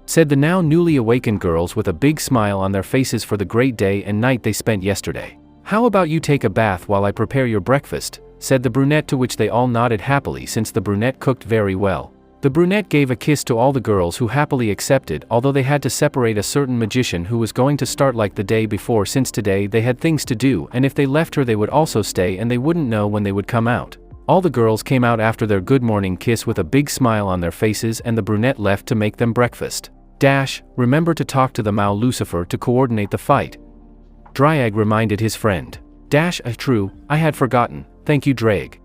A: said the now newly awakened girls with a big smile on their faces for the great day and night they spent yesterday. How about you take a bath while I prepare your breakfast, said the brunette, to which they all nodded happily since the brunette cooked very well. The brunette gave a kiss to all the girls who happily accepted, although they had to separate a certain magician who was going to start like the day before, since today they had things to do, and if they left her they would also stay and they wouldn't know when they would come out. All the girls came out after their good morning kiss with a big smile on their faces, and the brunette left to make them breakfast. Remember to talk to the Mao Lucifer to coordinate the fight, Drag reminded his friend. True, I had forgotten, thank you, Drag.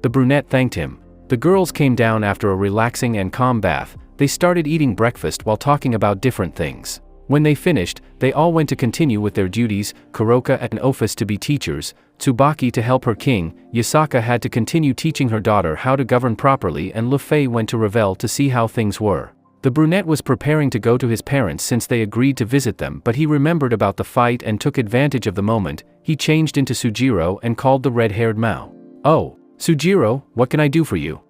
A: The brunette thanked him. The girls came down after a relaxing and calm bath. They started eating breakfast while talking about different things. When they finished, they all went to continue with their duties, Kuroka and Office to be teachers, Tsubaki to help her king, Yasaka had to continue teaching her daughter how to govern properly, and Lufei went to Revel to see how things were. The brunette was preparing to go to his parents since they agreed to visit them, but he remembered about the fight and took advantage of the moment. He changed into Sujiro and called the red-haired Mao. Oh, Sujiro, what can I do for you?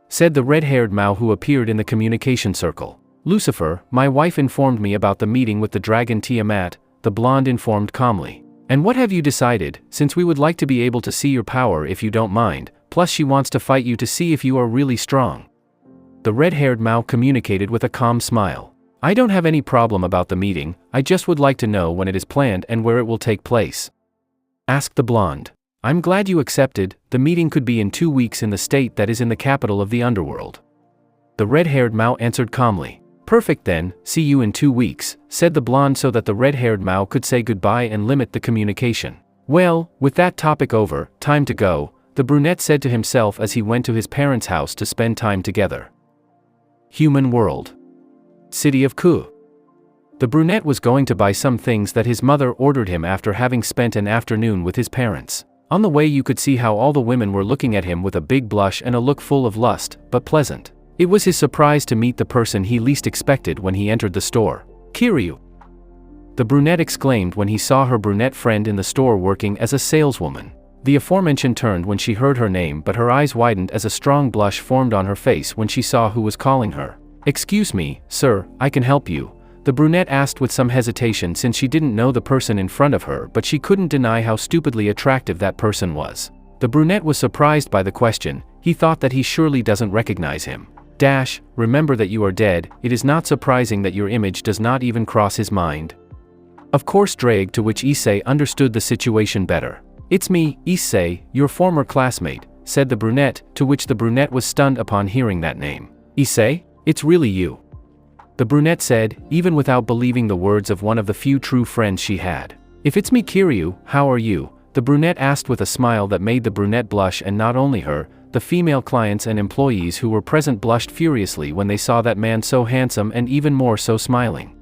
A: Said the red-haired Mao, who appeared in the communication circle. Lucifer, my wife informed me about the meeting with the dragon Tiamat, the blonde informed calmly. And what have you decided, since we would like to be able to see your power if you don't mind, plus she wants to fight you to see if you are really strong. The red-haired Mao communicated with a calm smile. I don't have any problem about the meeting, I just would like to know when it is planned and where it will take place. Asked the blonde. I'm glad you accepted, the meeting could be in 2 weeks in the state that is in the capital of the underworld. The red-haired Mao answered calmly. Perfect then, see you in 2 weeks, said the blonde so that the red-haired Mao could say goodbye and limit the communication. Well, with that topic over, time to go, the brunette said to himself as he went to his parents' house to spend time together. Human world. City of Ku. The brunette was going to buy some things that his mother ordered him after having spent an afternoon with his parents. On the way you could see how all the women were looking at him with a big blush and a look full of lust, but pleasant. It was his surprise to meet the person he least expected when he entered the store. Kiryu! The brunette exclaimed when he saw her brunette friend in the store working as a saleswoman. The aforementioned turned when she heard her name, but her eyes widened as a strong blush formed on her face when she saw who was calling her. Excuse me, sir, I can help you, the brunette asked with some hesitation since she didn't know the person in front of her, but she couldn't deny how stupidly attractive that person was. The brunette was surprised by the question. He thought that he surely doesn't recognize him. Remember that you are dead, it is not surprising that your image does not even cross his mind. Of course, Drag, to which Issei understood the situation better. It's me, Issei, your former classmate, said the brunette, to which the brunette was stunned upon hearing that name. Issei? It's really you. The brunette said, even without believing the words of one of the few true friends she had. If it's me, Kiryu, how are you? The brunette asked with a smile that made the brunette blush, and not only her, the female clients and employees who were present blushed furiously when they saw that man so handsome and even more so smiling.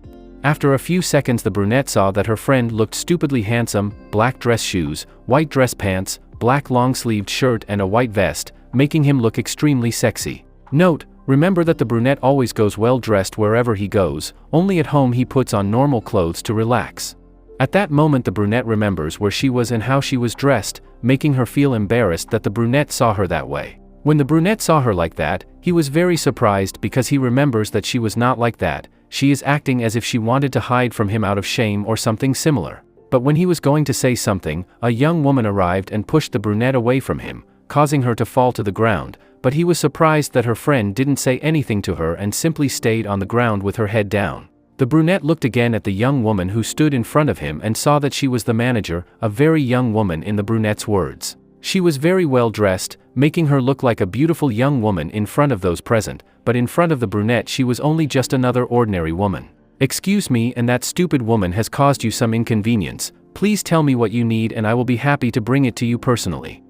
A: After a few seconds the brunette saw that her friend looked stupidly handsome, black dress shoes, white dress pants, black long-sleeved shirt and a white vest, making him look extremely sexy. Note, Remember that the brunette always goes well dressed wherever he goes, only at home he puts on normal clothes to relax. At that moment the brunette remembers where she was and how she was dressed, making her feel embarrassed that the brunette saw her that way. When the brunette saw her like that, he was very surprised because he remembers that she was not like that. She is acting as if she wanted to hide from him out of shame or something similar. But when he was going to say something, a young woman arrived and pushed the brunette away from him, causing her to fall to the ground, but he was surprised that her friend didn't say anything to her and simply stayed on the ground with her head down. The brunette looked again at the young woman who stood in front of him and saw that she was the manager, a very young woman in the brunette's words. She was very well dressed, making her look like a beautiful young woman in front of those present, but in front of the brunette she was only just another ordinary woman. "Excuse me, and that stupid woman has caused you some inconvenience. Please tell me what you need and I will be happy to bring it to you personally,"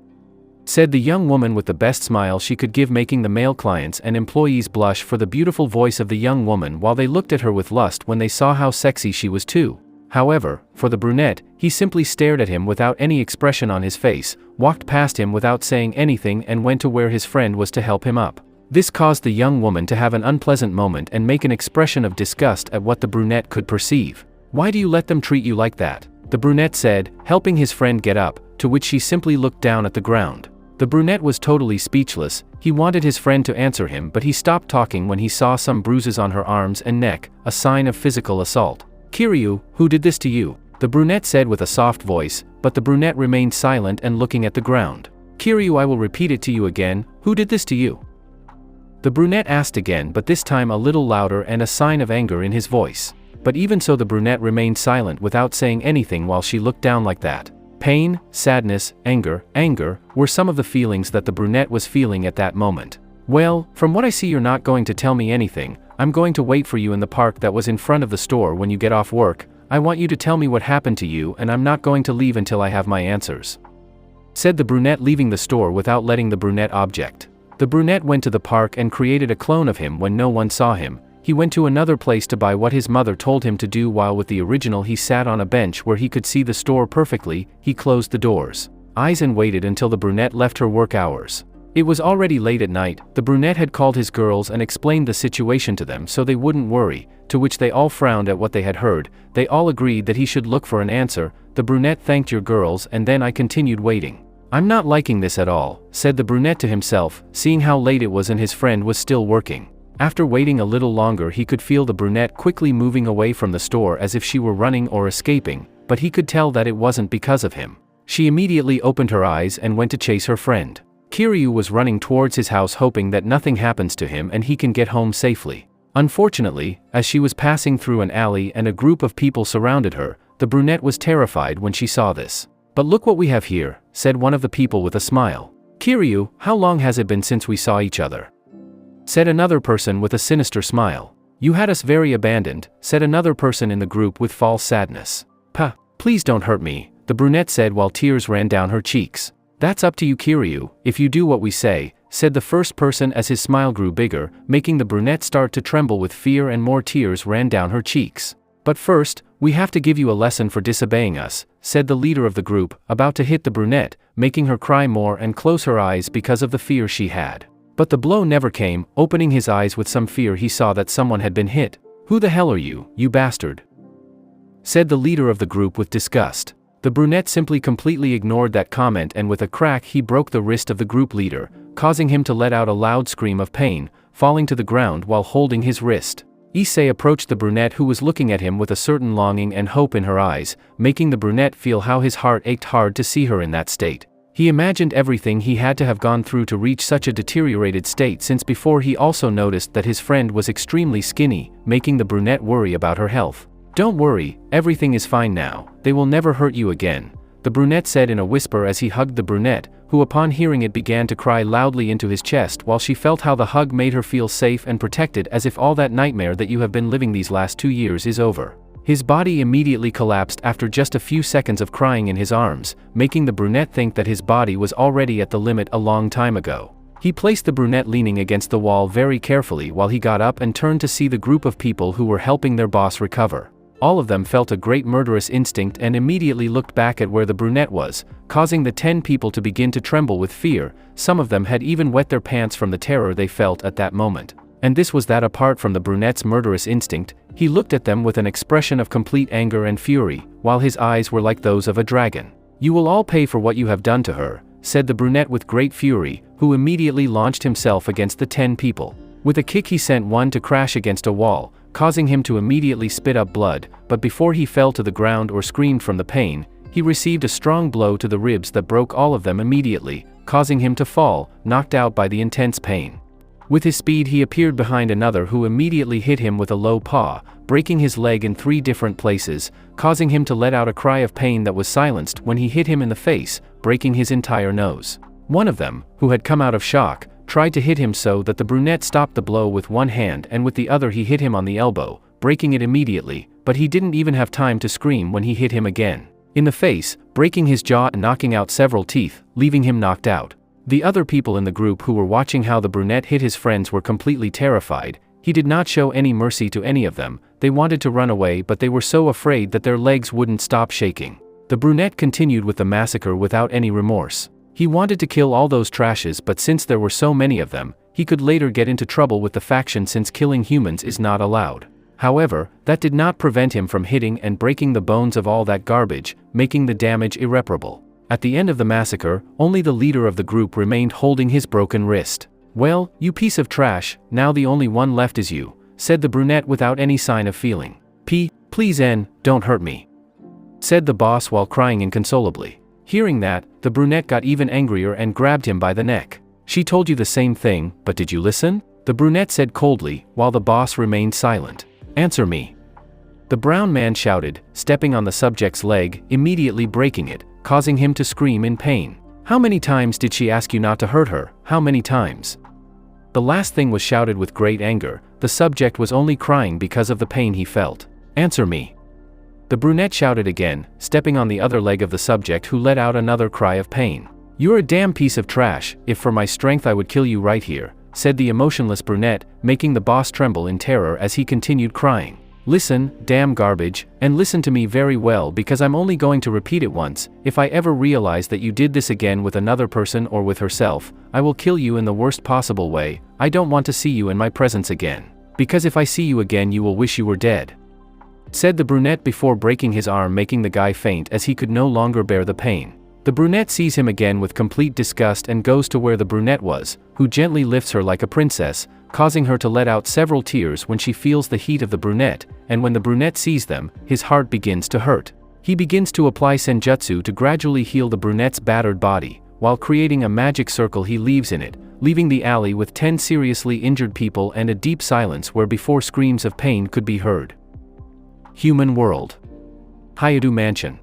A: said the young woman with the best smile she could give, making the male clients and employees blush for the beautiful voice of the young woman while they looked at her with lust when they saw how sexy she was too. However, for the brunette, he simply stared at him without any expression on his face, walked past him without saying anything and went to where his friend was to help him up. This caused the young woman to have an unpleasant moment and make an expression of disgust at what the brunette could perceive. "Why do you let them treat you like that?" the brunette said, helping his friend get up, to which she simply looked down at the ground. The brunette was totally speechless. He wanted his friend to answer him, but he stopped talking when he saw some bruises on her arms and neck, a sign of physical assault. "Kiryu, who did this to you?" the brunette said with a soft voice, but the brunette remained silent and looking at the ground. "Kiryu, I will repeat it to you again, who did this to you?" the brunette asked again, but this time a little louder and a sign of anger in his voice. But even so the brunette remained silent without saying anything while she looked down like that. Pain, sadness, anger were some of the feelings that the brunette was feeling at that moment. "Well, from what I see you're not going to tell me anything. I'm going to wait for you in the park that was in front of the store when you get off work. I want you to tell me what happened to you and I'm not going to leave until I have my answers," said the brunette, leaving the store without letting the brunette object. The brunette went to the park and created a clone of him when no one saw him. He went to another place to buy what his mother told him to do, while with the original he sat on a bench where he could see the store perfectly. He closed the doors, eyes and waited until the brunette left her work hours. It was already late at night. The brunette had called his girls and explained the situation to them so they wouldn't worry, to which they all frowned at what they had heard. They all agreed that he should look for an answer. The brunette thanked your girls and then I continued waiting. "I'm not liking this at all," said the brunette to himself, seeing how late it was and his friend was still working. After waiting a little longer he could feel the brunette quickly moving away from the store as if she were running or escaping, but he could tell that it wasn't because of him. She immediately opened her eyes and went to chase her friend. Kiryu was running towards his house hoping that nothing happens to him and he can get home safely. Unfortunately, as she was passing through an alley and a group of people surrounded her, the brunette was terrified when she saw this. "But look what we have here," said one of the people with a smile. "Kiryu, how long has it been since we saw each other?" said another person with a sinister smile. "You had us very abandoned," said another person in the group with false sadness. "Pah, please don't hurt me," the brunette said while tears ran down her cheeks. "That's up to you, Kiryu, if you do what we say," said the first person as his smile grew bigger, making the brunette start to tremble with fear and more tears ran down her cheeks. "But first, we have to give you a lesson for disobeying us," said the leader of the group, about to hit the brunette, making her cry more and close her eyes because of the fear she had. But the blow never came. Opening his eyes with some fear he saw that someone had been hit. "Who the hell are you, you bastard?" said the leader of the group with disgust. The brunette simply completely ignored that comment and with a crack he broke the wrist of the group leader, causing him to let out a loud scream of pain, falling to the ground while holding his wrist. Issei approached the brunette who was looking at him with a certain longing and hope in her eyes, making the brunette feel how his heart ached hard to see her in that state. He imagined everything he had to have gone through to reach such a deteriorated state, since before he also noticed that his friend was extremely skinny, making the brunette worry about her health. "Don't worry, everything is fine now, they will never hurt you again," the brunette said in a whisper as he hugged the brunette, who upon hearing it began to cry loudly into his chest while she felt how the hug made her feel safe and protected, as if all that nightmare that you have been living these last 2 years is over. His body immediately collapsed after just a few seconds of crying in his arms, making the brunette think that his body was already at the limit a long time ago. He placed the brunette leaning against the wall very carefully while he got up and turned to see the group of people who were helping their boss recover. All of them felt a great murderous instinct and immediately looked back at where the brunette was, causing the 10 people to begin to tremble with fear. Some of them had even wet their pants from the terror they felt at that moment. And this was that apart from the brunette's murderous instinct, he looked at them with an expression of complete anger and fury, while his eyes were like those of a dragon. "You will all pay for what you have done to her," said the brunette with great fury, who immediately launched himself against the 10 people. With a kick he sent one to crash against a wall, causing him to immediately spit up blood, but before he fell to the ground or screamed from the pain, he received a strong blow to the ribs that broke all of them immediately, causing him to fall, knocked out by the intense pain. With his speed he appeared behind another who immediately hit him with a low paw, breaking his leg in 3 different places, causing him to let out a cry of pain that was silenced when he hit him in the face, breaking his entire nose. One of them, who had come out of shock, tried to hit him so that the brunette stopped the blow with one hand and with the other he hit him on the elbow, breaking it immediately, but he didn't even have time to scream when he hit him again in the face, breaking his jaw and knocking out several teeth, leaving him knocked out. The other people in the group who were watching how the brunette hit his friends were completely terrified. He did not show any mercy to any of them. They wanted to run away, but they were so afraid that their legs wouldn't stop shaking. The brunette continued with the massacre without any remorse. He wanted to kill all those trashes, but since there were so many of them, he could later get into trouble with the faction since killing humans is not allowed. However, that did not prevent him from hitting and breaking the bones of all that garbage, making the damage irreparable. At the end of the massacre, only the leader of the group remained holding his broken wrist. "Well, you piece of trash, now the only one left is you," said the brunette without any sign of feeling. Please don't hurt me," said the boss while crying inconsolably. Hearing that, the brunette got even angrier and grabbed him by the neck. "She told you the same thing, but did you listen?" the brunette said coldly, while the boss remained silent. "Answer me," the brown man shouted, stepping on the subject's leg, immediately breaking it, causing him to scream in pain. "How many times did she ask you not to hurt her? How many times?" The last thing was shouted with great anger. The subject was only crying because of the pain he felt. "Answer me," the brunette shouted again, stepping on the other leg of the subject, who let out another cry of pain. "You're a damn piece of trash. If for my strength I would kill you right here," said the emotionless brunette, making the boss tremble in terror as he continued crying. "Listen, damn garbage, and listen to me very well, because I'm only going to repeat it once. If I ever realize that you did this again with another person or with herself, I will kill you in the worst possible way. I don't want to see you in my presence again. Because if I see you again you will wish you were dead," said the brunette before breaking his arm, making the guy faint as he could no longer bear the pain. The brunette sees him again with complete disgust and goes to where the brunette was, who gently lifts her like a princess, causing her to let out several tears when she feels the heat of the brunette, and when the brunette sees them, his heart begins to hurt. He begins to apply senjutsu to gradually heal the brunette's battered body, while creating a magic circle he leaves in it, leaving the alley with 10 seriously injured people and a deep silence where before screams of pain could be heard. Human world. Hayadu Mansion.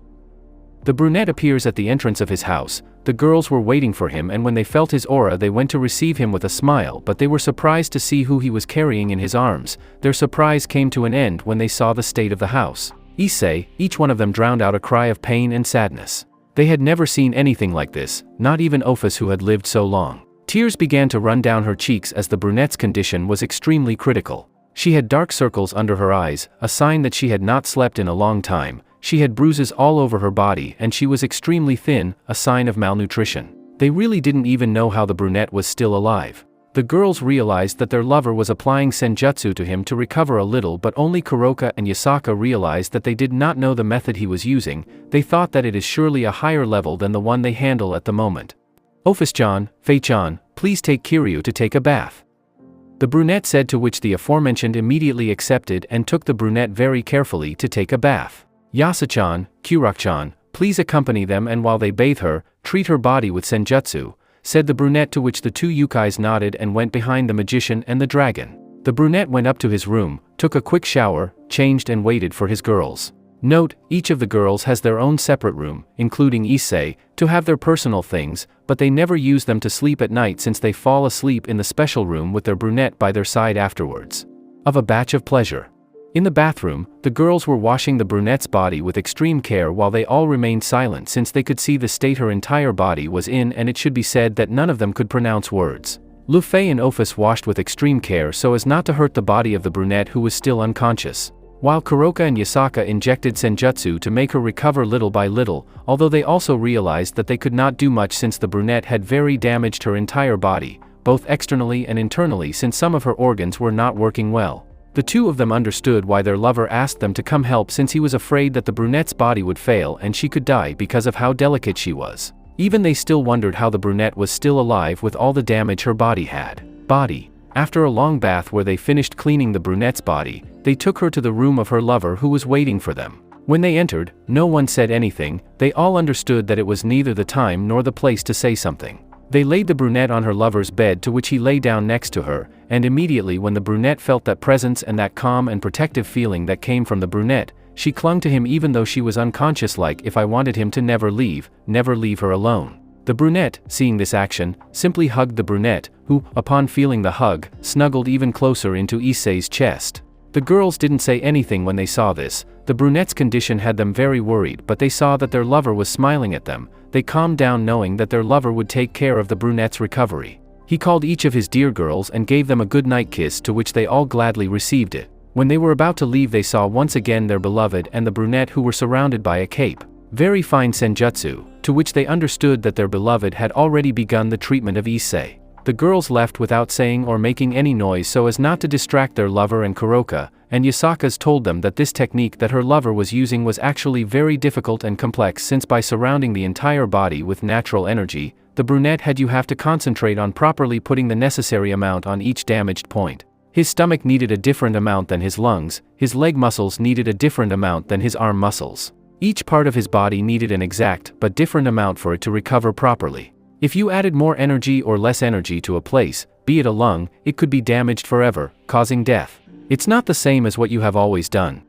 A: The brunette appears at the entrance of his house. The girls were waiting for him, and when they felt his aura they went to receive him with a smile, but they were surprised to see who he was carrying in his arms. Their surprise came to an end when they saw the state of the house. Issei, each one of them drowned out a cry of pain and sadness. They had never seen anything like this, not even Ophis, who had lived so long. Tears began to run down her cheeks as the brunette's condition was extremely critical. She had dark circles under her eyes, a sign that she had not slept in a long time. She had bruises all over her body and she was extremely thin, a sign of malnutrition. They really didn't even know how the brunette was still alive. The girls realized that their lover was applying senjutsu to him to recover a little, but only Kuroka and Yasaka realized that they did not know the method he was using. They thought that it is surely a higher level than the one they handle at the moment. "Ophis-chan, Fei-chan, please take Kiryu to take a bath," the brunette said, to which the aforementioned immediately accepted and took the brunette very carefully to take a bath. "Yasa-chan, Kurok-chan, please accompany them, and while they bathe her, treat her body with senjutsu," said the brunette, to which the 2 yukais nodded and went behind the magician and the dragon. The brunette went up to his room, took a quick shower, changed and waited for his girls. Note, each of the girls has their own separate room, including Issei, to have their personal things, but they never use them to sleep at night since they fall asleep in the special room with their brunette by their side afterwards. Of a batch of pleasure. In the bathroom, the girls were washing the brunette's body with extreme care while they all remained silent since they could see the state her entire body was in, and it should be said that none of them could pronounce words. Lu Fei and Ophis washed with extreme care so as not to hurt the body of the brunette, who was still unconscious, while Kuroka and Yasaka injected senjutsu to make her recover little by little, although they also realized that they could not do much since the brunette had very damaged her entire body. both externally and internally, since some of her organs were not working well. The two of them understood why their lover asked them to come help, since he was afraid that the brunette's body would fail and she could die because of how delicate she was. Even they still wondered how the brunette was still alive with all the damage her body had. After a long bath where they finished cleaning the brunette's body, they took her to the room of her lover who was waiting for them. When they entered, no one said anything. They all understood that it was neither the time nor the place to say something. They laid the brunette on her lover's bed, to which he lay down next to her, and immediately when the brunette felt that presence and that calm and protective feeling that came from the brunette, she clung to him even though she was unconscious, like if I wanted him to never leave her alone. The brunette, seeing this action, simply hugged the brunette, who, upon feeling the hug, snuggled even closer into Issei's chest. The girls didn't say anything when they saw this. The brunette's condition had them very worried, but they saw that their lover was smiling at them. They calmed down knowing that their lover would take care of the brunette's recovery. He called each of his dear girls and gave them a good night kiss, to which they all gladly received it. When they were about to leave, they saw once again their beloved and the brunette, who were surrounded by a cape. Very fine senjutsu, to which they understood that their beloved had already begun the treatment of Issei. The girls left without saying or making any noise so as not to distract their lover, and Kuroka and Yasaka's told them that this technique that her lover was using was actually very difficult and complex, since by surrounding the entire body with natural energy, the brunette had you have to concentrate on properly putting the necessary amount on each damaged point. His stomach needed a different amount than his lungs, his leg muscles needed a different amount than his arm muscles. Each part of his body needed an exact but different amount for it to recover properly. If you added more energy or less energy to a place, be it a lung, it could be damaged forever, causing death. It's not the same as what you have always done.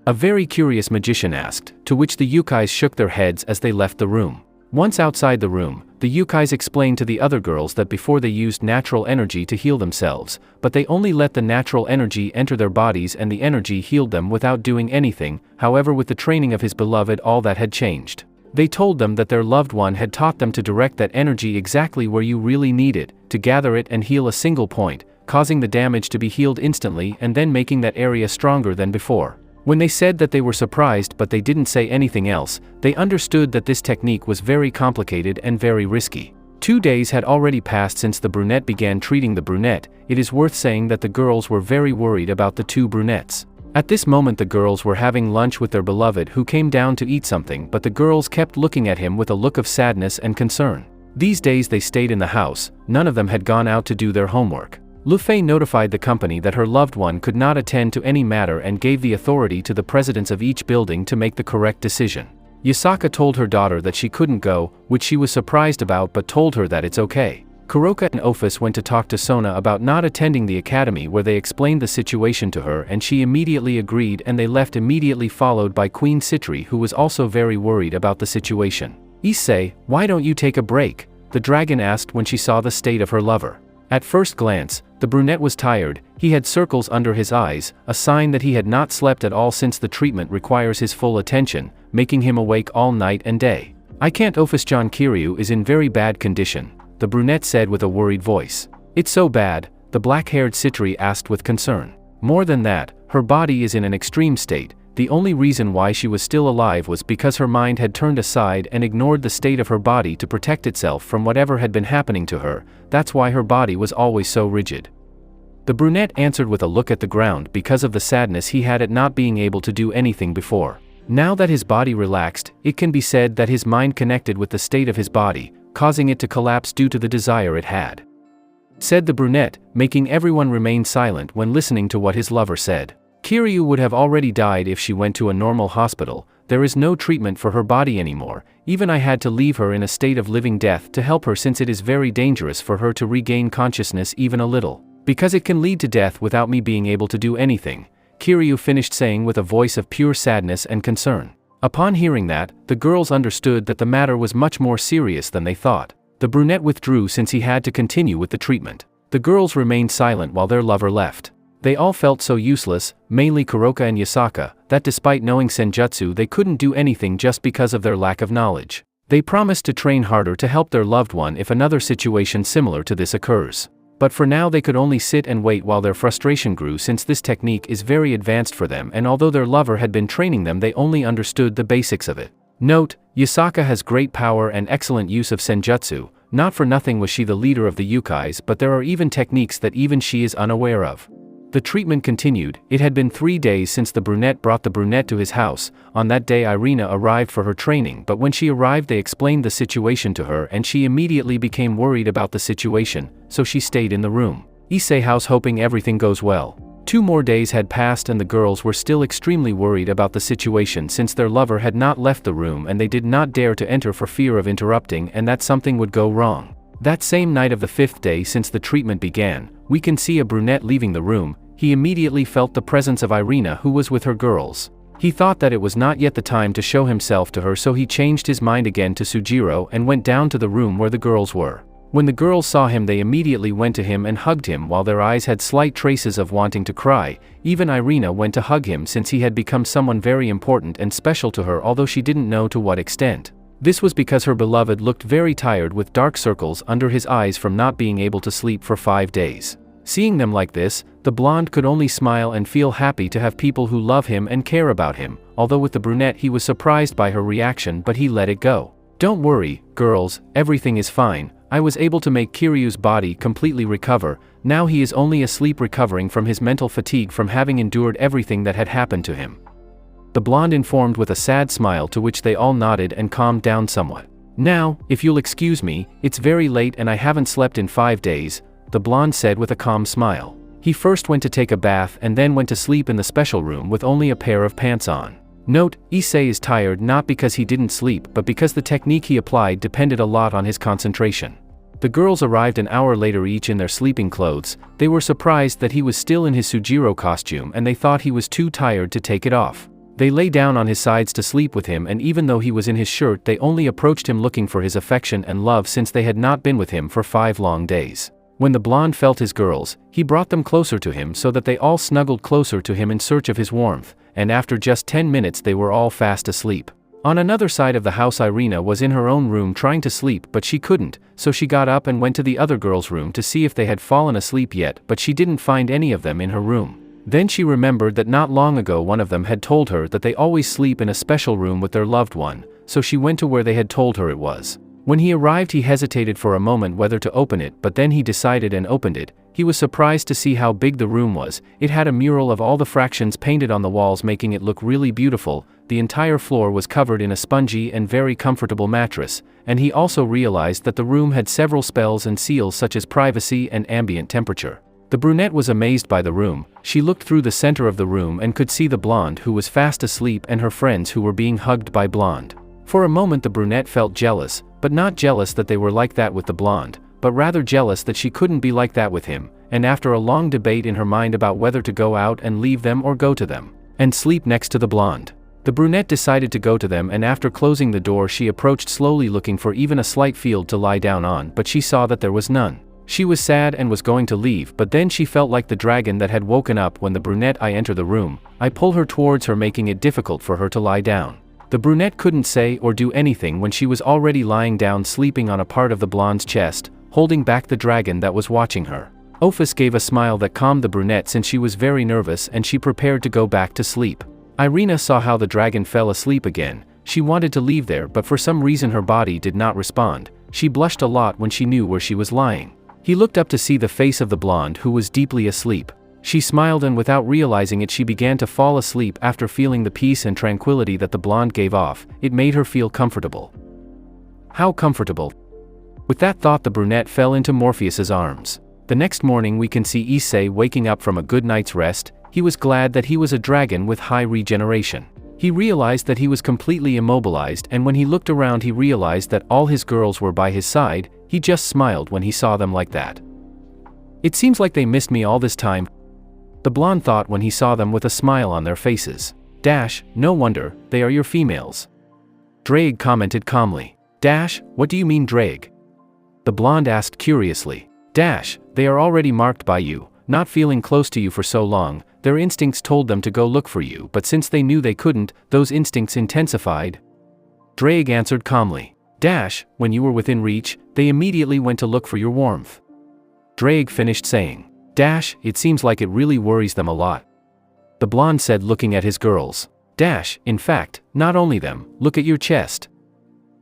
A: A very curious magician asked, to which the yukais shook their heads as they left the room. Once outside the room, the yukais explained to the other girls that before they used natural energy to heal themselves, but they only let the natural energy enter their bodies and the energy healed them without doing anything. However, with the training of his beloved, all that had changed. They told them that their loved one had taught them to direct that energy exactly where you really need it, to gather it and heal a single point, causing the damage to be healed instantly and then making that area stronger than before. When they said that they were surprised but they didn't say anything else, they understood that this technique was very complicated and very risky. 2 days had already passed since the brunette began treating the brunette. It is worth saying that the girls were very worried about the two brunettes. At this moment the girls were having lunch with their beloved, who came down to eat something, but the girls kept looking at him with a look of sadness and concern. These days they stayed in the house, none of them had gone out to do their homework. Lu Fei notified the company that her loved one could not attend to any matter and gave the authority to the presidents of each building to make the correct decision. Yasaka told her daughter that she couldn't go, which she was surprised about, but told her that it's okay. Kuroka and Office went to talk to Sona about not attending the academy, where they explained the situation to her and she immediately agreed, and they left immediately, followed by Queen Citri, who was also very worried about the situation. "Issei, why don't you take a break?" the dragon asked when she saw the state of her lover. At first glance, the brunette was tired. He had circles under his eyes, a sign that he had not slept at all since the treatment requires his full attention, making him awake all night and day. "I can't. Office-John Kiryu is in very bad condition," the brunette said with a worried voice. "It's so bad?" the black-haired Citri asked with concern. "More than that, her body is in an extreme state. The only reason why she was still alive was because her mind had turned aside and ignored the state of her body to protect itself from whatever had been happening to her. That's why her body was always so rigid." The brunette answered with a look at the ground because of the sadness he had at not being able to do anything before. Now that his body relaxed, it can be said that his mind connected with the state of his body, causing it to collapse due to the desire it had. Said the brunette, making everyone remain silent when listening to what his lover said. "Kiryu would have already died if she went to a normal hospital. There is no treatment for her body anymore. Even I had to leave her in a state of living death to help her, since it is very dangerous for her to regain consciousness even a little, because it can lead to death without me being able to do anything," Kiryu finished saying with a voice of pure sadness and concern. Upon hearing that, the girls understood that the matter was much more serious than they thought. The brunette withdrew since he had to continue with the treatment. The girls remained silent while their lover left. They all felt so useless, mainly Kuroka and Yasaka, that despite knowing senjutsu they couldn't do anything just because of their lack of knowledge. They promised to train harder to help their loved one if another situation similar to this occurs. But for now they could only sit and wait while their frustration grew, since this technique is very advanced for them, and although their lover had been training them, they only understood the basics of it. Note: Yasaka has great power and excellent use of senjutsu. Not for nothing was she the leader of the yukais, but there are even techniques that even she is unaware of. The treatment continued. It had been 3 days since the brunette brought the brunette to his house. On that day Irina arrived for her training, but when she arrived they explained the situation to her and she immediately became worried about the situation, so she stayed in the room. Issei house hoping everything goes well. 2 more days had passed and the girls were still extremely worried about the situation since their lover had not left the room and they did not dare to enter for fear of interrupting and that something would go wrong. That same night of the 5th day since the treatment began, we can see a brunette leaving the room. He immediately felt the presence of Irina who was with her girls. He thought that it was not yet the time to show himself to her, so he changed his mind again to Sujiro and went down to the room where the girls were. When the girls saw him they immediately went to him and hugged him while their eyes had slight traces of wanting to cry. Even Irina went to hug him since he had become someone very important and special to her, although she didn't know to what extent. This was because her beloved looked very tired with dark circles under his eyes from not being able to sleep for 5 days. Seeing them like this, the blonde could only smile and feel happy to have people who love him and care about him, although with the brunette he was surprised by her reaction but he let it go. Don't worry, girls, everything is fine. I was able to make Kiryu's body completely recover. Now he is only asleep recovering from his mental fatigue from having endured everything that had happened to him. The blonde informed with a sad smile, to which they all nodded and calmed down somewhat. Now, if you'll excuse me, it's very late and I haven't slept in 5 days, the blonde said with a calm smile. He first went to take a bath and then went to sleep in the special room with only a pair of pants on. Note, Issei is tired not because he didn't sleep but because the technique he applied depended a lot on his concentration. The girls arrived an hour later each in their sleeping clothes. They were surprised that he was still in his Sujiro costume and they thought he was too tired to take it off. They lay down on his sides to sleep with him, and even though he was in his shirt they only approached him looking for his affection and love since they had not been with him for 5 long days. When the blonde felt his girls, he brought them closer to him so that they all snuggled closer to him in search of his warmth, and after just 10 minutes they were all fast asleep. On another side of the house Irina was in her own room trying to sleep but she couldn't, so she got up and went to the other girls' room to see if they had fallen asleep yet, but she didn't find any of them in her room. Then she remembered that not long ago one of them had told her that they always sleep in a special room with their loved one, so she went to where they had told her it was. When he arrived he hesitated for a moment whether to open it, but then he decided and opened it. He was surprised to see how big the room was. It had a mural of all the fractions painted on the walls making it look really beautiful. The entire floor was covered in a spongy and very comfortable mattress, and he also realized that the room had several spells and seals such as privacy and ambient temperature. The brunette was amazed by the room. She looked through the center of the room and could see the blonde who was fast asleep and her friends who were being hugged by blonde. For a moment the brunette felt jealous, but not jealous that they were like that with the blonde, but rather jealous that she couldn't be like that with him, and after a long debate in her mind about whether to go out and leave them or go to them and sleep next to the blonde, the brunette decided to go to them, and after closing the door she approached slowly looking for even a slight field to lie down on, but she saw that there was none. She was sad and was going to leave, but then she felt like the dragon that had woken up when the brunette I enter the room. I pull her towards her, making it difficult for her to lie down. The brunette couldn't say or do anything when she was already lying down sleeping on a part of the blonde's chest, holding back the dragon that was watching her. Ophis gave a smile that calmed the brunette since she was very nervous and she prepared to go back to sleep. Irina saw how the dragon fell asleep again. She wanted to leave there but for some reason her body did not respond. She blushed a lot when she knew where she was lying. He looked up to see the face of the blonde who was deeply asleep. She smiled and without realizing it she began to fall asleep after feeling the peace and tranquility that the blonde gave off. It made her feel comfortable. How comfortable. With that thought the brunette fell into Morpheus's arms. The next morning we can see Issei waking up from a good night's rest. He was glad that he was a dragon with high regeneration. He realized that he was completely immobilized, and when he looked around he realized that all his girls were by his side. He just smiled when he saw them like that. It seems like they missed me all this time, the blonde thought when he saw them with a smile on their faces. No wonder, they are your females. Drake commented calmly. What do you mean Drake? The blonde asked curiously. They are already marked by you, not feeling close to you for so long. Their instincts told them to go look for you, but since they knew they couldn't, those instincts intensified. Drake answered calmly. When you were within reach, they immediately went to look for your warmth. Drake finished saying. It seems like it really worries them a lot. The blonde said looking at his girls. In fact, not only them, look at your chest.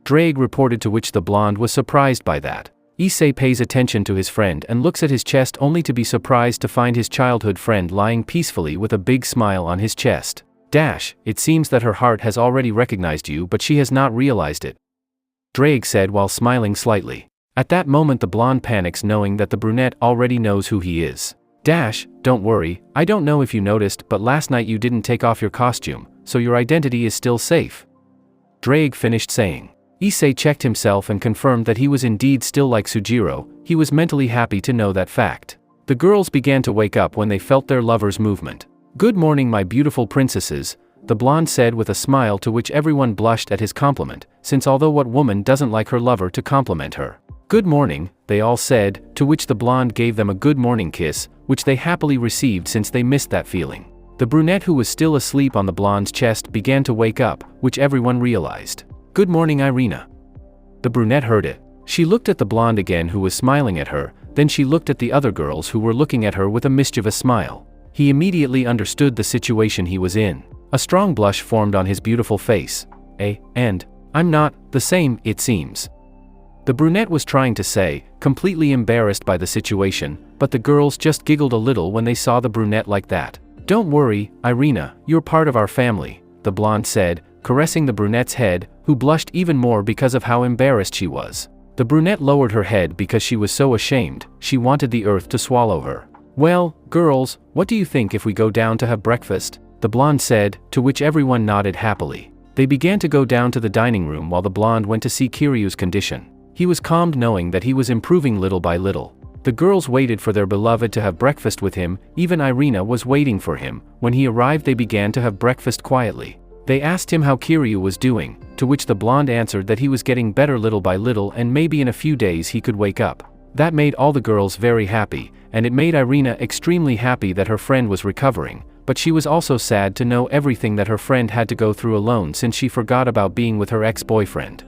A: Drake reported, to which the blonde was surprised by that. Issei pays attention to his friend and looks at his chest only to be surprised to find his childhood friend lying peacefully with a big smile on his chest. It seems that her heart has already recognized you but she has not realized it. Drake said while smiling slightly. At that moment the blonde panics knowing that the brunette already knows who he is. Don't worry, I don't know if you noticed but last night you didn't take off your costume, so your identity is still safe. Drake finished saying. Issei checked himself and confirmed that he was indeed still like Sujiro. He was mentally happy to know that fact. The girls began to wake up when they felt their lover's movement. "Good morning my beautiful princesses," the blonde said with a smile to which everyone blushed at his compliment, since although what woman doesn't like her lover to compliment her. "Good morning," they all said, to which the blonde gave them a good morning kiss, which they happily received since they missed that feeling. The brunette who was still asleep on the blonde's chest began to wake up, which everyone realized. "Good morning Irina." The brunette heard it. She looked at the blonde again who was smiling at her, then she looked at the other girls who were looking at her with a mischievous smile. He immediately understood the situation he was in. A strong blush formed on his beautiful face. And I'm not the same, it seems. The brunette was trying to say, completely embarrassed by the situation, but the girls just giggled a little when they saw the brunette like that. "Don't worry, Irina, you're part of our family," the blonde said, caressing the brunette's head, who blushed even more because of how embarrassed she was. The brunette lowered her head because she was so ashamed, she wanted the earth to swallow her. "Well, girls, what do you think if we go down to have breakfast?" the blonde said, to which everyone nodded happily. They began to go down to the dining room while the blonde went to see Kiryu's condition. He was calmed knowing that he was improving little by little. The girls waited for their beloved to have breakfast with him, even Irina was waiting for him. When he arrived they began to have breakfast quietly. They asked him how Kiryu was doing, to which the blonde answered that he was getting better little by little and maybe in a few days he could wake up. That made all the girls very happy, and it made Irina extremely happy that her friend was recovering, but she was also sad to know everything that her friend had to go through alone since she forgot about being with her ex-boyfriend.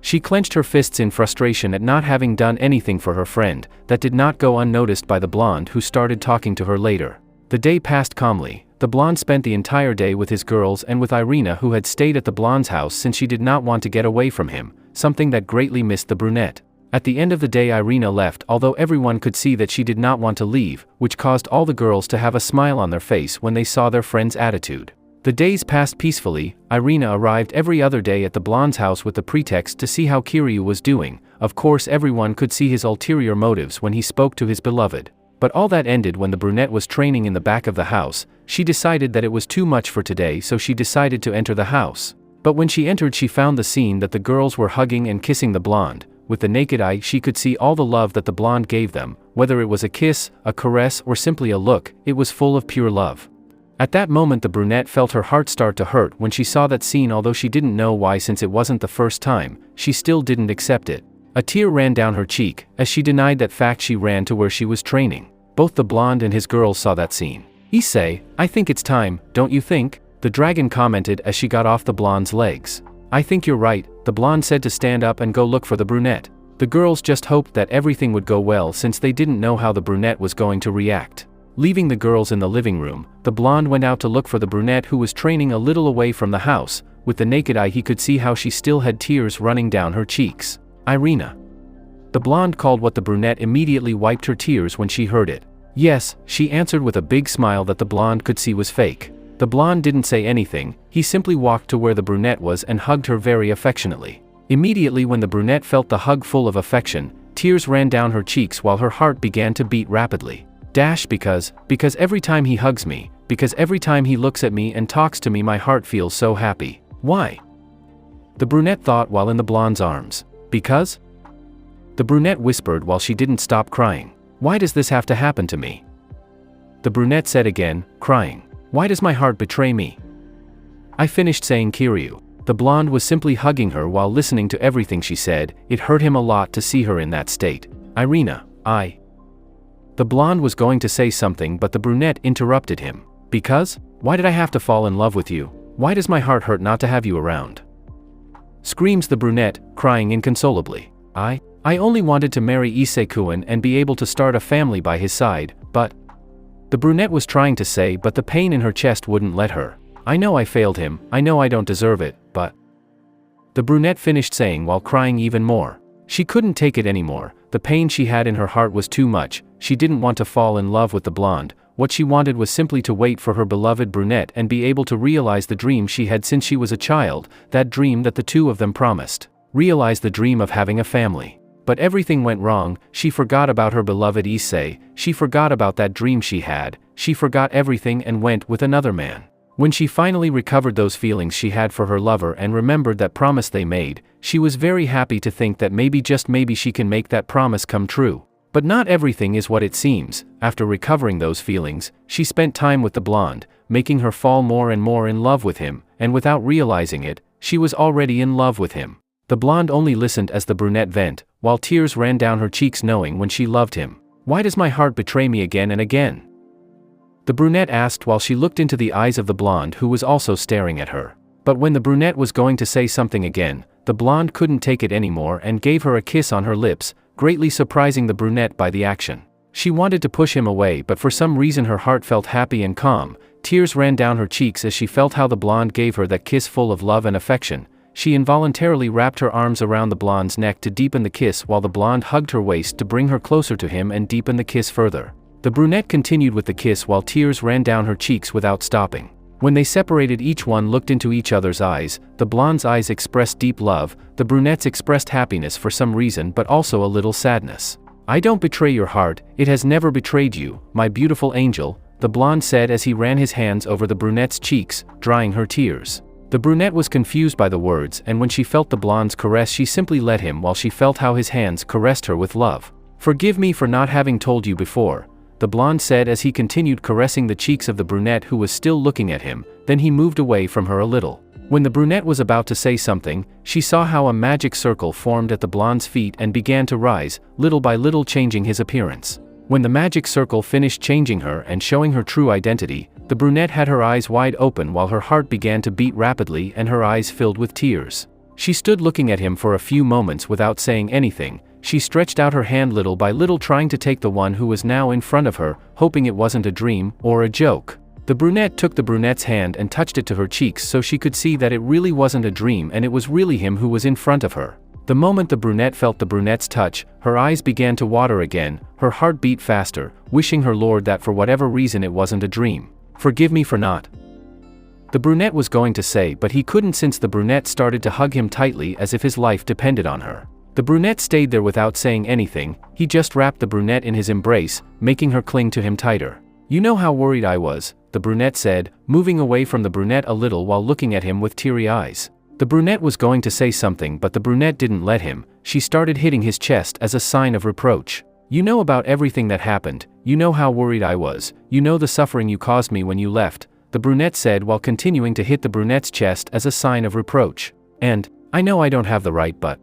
A: She clenched her fists in frustration at not having done anything for her friend. That did not go unnoticed by the blonde who started talking to her later. The day passed calmly. The blonde spent the entire day with his girls and with Irina who had stayed at the blonde's house since she did not want to get away from him, something that greatly missed the brunette. At the end of the day Irina left although everyone could see that she did not want to leave, which caused all the girls to have a smile on their face when they saw their friend's attitude. The days passed peacefully. Irina arrived every other day at the blonde's house with the pretext to see how Kiryu was doing. Of course everyone could see his ulterior motives when he spoke to his beloved. But all that ended when the brunette was training in the back of the house. She decided that it was too much for today so she decided to enter the house. But when she entered she found the scene that the girls were hugging and kissing the blonde. With the naked eye she could see all the love that the blonde gave them, whether it was a kiss, a caress or simply a look, it was full of pure love. At that moment the brunette felt her heart start to hurt when she saw that scene although she didn't know why since it wasn't the first time, she still didn't accept it. A tear ran down her cheek, as she denied that fact she ran to where she was training. Both the blonde and his girls saw that scene. "Issei, I think it's time, don't you think?" the dragon commented as she got off the blonde's legs. "I think you're right," the blonde said to stand up and go look for the brunette. The girls just hoped that everything would go well since they didn't know how the brunette was going to react. Leaving the girls in the living room, the blonde went out to look for the brunette who was training a little away from the house. With the naked eye he could see how she still had tears running down her cheeks. "Irina." The blonde called what the brunette immediately wiped her tears when she heard it. "Yes," she answered with a big smile that the blonde could see was fake. The blonde didn't say anything, he simply walked to where the brunette was and hugged her very affectionately. Immediately when the brunette felt the hug full of affection, tears ran down her cheeks while her heart began to beat rapidly. Because every time he hugs me, because every time he looks at me and talks to me my heart feels so happy. Why? The brunette thought while in the blonde's arms. Because? The brunette whispered while she didn't stop crying. Why does this have to happen to me? The brunette said again, crying. Why does my heart betray me? I finished saying Kiryu. The blonde was simply hugging her while listening to everything she said. It hurt him a lot to see her in that state. Irina, The blonde was going to say something but the brunette interrupted him. Because? Why did I have to fall in love with you? Why does my heart hurt not to have you around? Screams the brunette, crying inconsolably. I only wanted to marry Issei-kun and be able to start a family by his side, but... The brunette was trying to say but the pain in her chest wouldn't let her. I know I failed him, I know I don't deserve it, but... The brunette finished saying while crying even more. She couldn't take it anymore. The pain she had in her heart was too much. She didn't want to fall in love with the blonde. What she wanted was simply to wait for her beloved brunette and be able to realize the dream she had since she was a child, that dream that the two of them promised. Realize the dream of having a family. But everything went wrong. She forgot about her beloved Issei. She forgot about that dream she had. She forgot everything and went with another man. When she finally recovered those feelings she had for her lover and remembered that promise they made, she was very happy to think that maybe, just maybe, she can make that promise come true. But not everything is what it seems. After recovering those feelings, she spent time with the blonde, making her fall more and more in love with him, and without realizing it, she was already in love with him. The blonde only listened as the brunette vent, while tears ran down her cheeks knowing when she loved him. "Why does my heart betray me again and again?" the brunette asked while she looked into the eyes of the blonde who was also staring at her. But when the brunette was going to say something again, the blonde couldn't take it anymore and gave her a kiss on her lips, greatly surprising the brunette by the action. She wanted to push him away, but for some reason her heart felt happy and calm. Tears ran down her cheeks as she felt how the blonde gave her that kiss full of love and affection. She involuntarily wrapped her arms around the blonde's neck to deepen the kiss while the blonde hugged her waist to bring her closer to him and deepen the kiss further. The brunette continued with the kiss while tears ran down her cheeks without stopping. When they separated, each one looked into each other's eyes. The blonde's eyes expressed deep love, the brunette's expressed happiness for some reason, but also a little sadness. "I don't betray your heart, it has never betrayed you, my beautiful angel," the blonde said as he ran his hands over the brunette's cheeks, drying her tears. The brunette was confused by the words, and when she felt the blonde's caress she simply let him while she felt how his hands caressed her with love. "Forgive me for not having told you before," the blonde said as he continued caressing the cheeks of the brunette who was still looking at him. Then he moved away from her a little. When the brunette was about to say something, she saw how a magic circle formed at the blonde's feet and began to rise, little by little changing his appearance. When the magic circle finished changing her and showing her true identity, the brunette had her eyes wide open while her heart began to beat rapidly and her eyes filled with tears. She stood looking at him for a few moments without saying anything. She stretched out her hand little by little, trying to take the one who was now in front of her, hoping it wasn't a dream or a joke. The brunette took the brunette's hand and touched it to her cheeks so she could see that it really wasn't a dream and it was really him who was in front of her. The moment the brunette felt the brunette's touch, her eyes began to water again, her heart beat faster, wishing her lord that for whatever reason it wasn't a dream. "Forgive me for not," the brunette was going to say, but he couldn't since the brunette started to hug him tightly as if his life depended on her. The brunette stayed there without saying anything. He just wrapped the brunette in his embrace, making her cling to him tighter. "You know how worried I was," the brunette said, moving away from the brunette a little while looking at him with teary eyes. The brunette was going to say something, but the brunette didn't let him. She started hitting his chest as a sign of reproach. "You know about everything that happened, you know how worried I was, you know the suffering you caused me when you left," the brunette said while continuing to hit the brunette's chest as a sign of reproach. "And I know I don't have the right, but,"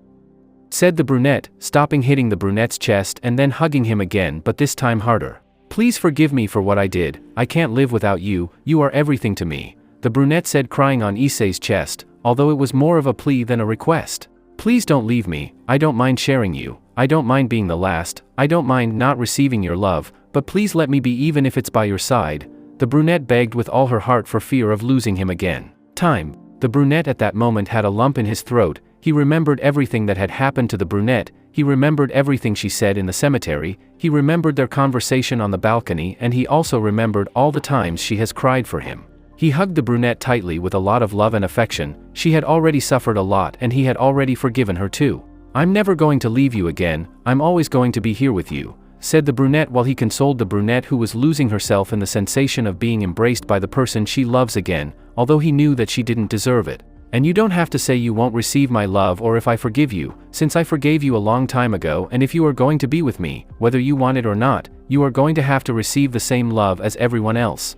A: said the brunette, stopping hitting the brunette's chest and then hugging him again, but this time harder. "Please forgive me for what I did, I can't live without you, you are everything to me," the brunette said, crying on Issei's chest, although it was more of a plea than a request. "Please don't leave me, I don't mind sharing you, I don't mind being the last, I don't mind not receiving your love, but please let me be even if it's by your side," the brunette begged with all her heart for fear of losing him again. Time. The brunette at that moment had a lump in his throat. He remembered everything that had happened to the brunette, he remembered everything she said in the cemetery, he remembered their conversation on the balcony, and he also remembered all the times she has cried for him. He hugged the brunette tightly with a lot of love and affection. She had already suffered a lot and he had already forgiven her too. "I'm never going to leave you again, I'm always going to be here with you," said the brunette while he consoled the brunette who was losing herself in the sensation of being embraced by the person she loves again, although he knew that she didn't deserve it. "And you don't have to say you won't receive my love or if I forgive you, since I forgave you a long time ago, and if you are going to be with me, whether you want it or not, you are going to have to receive the same love as everyone else,"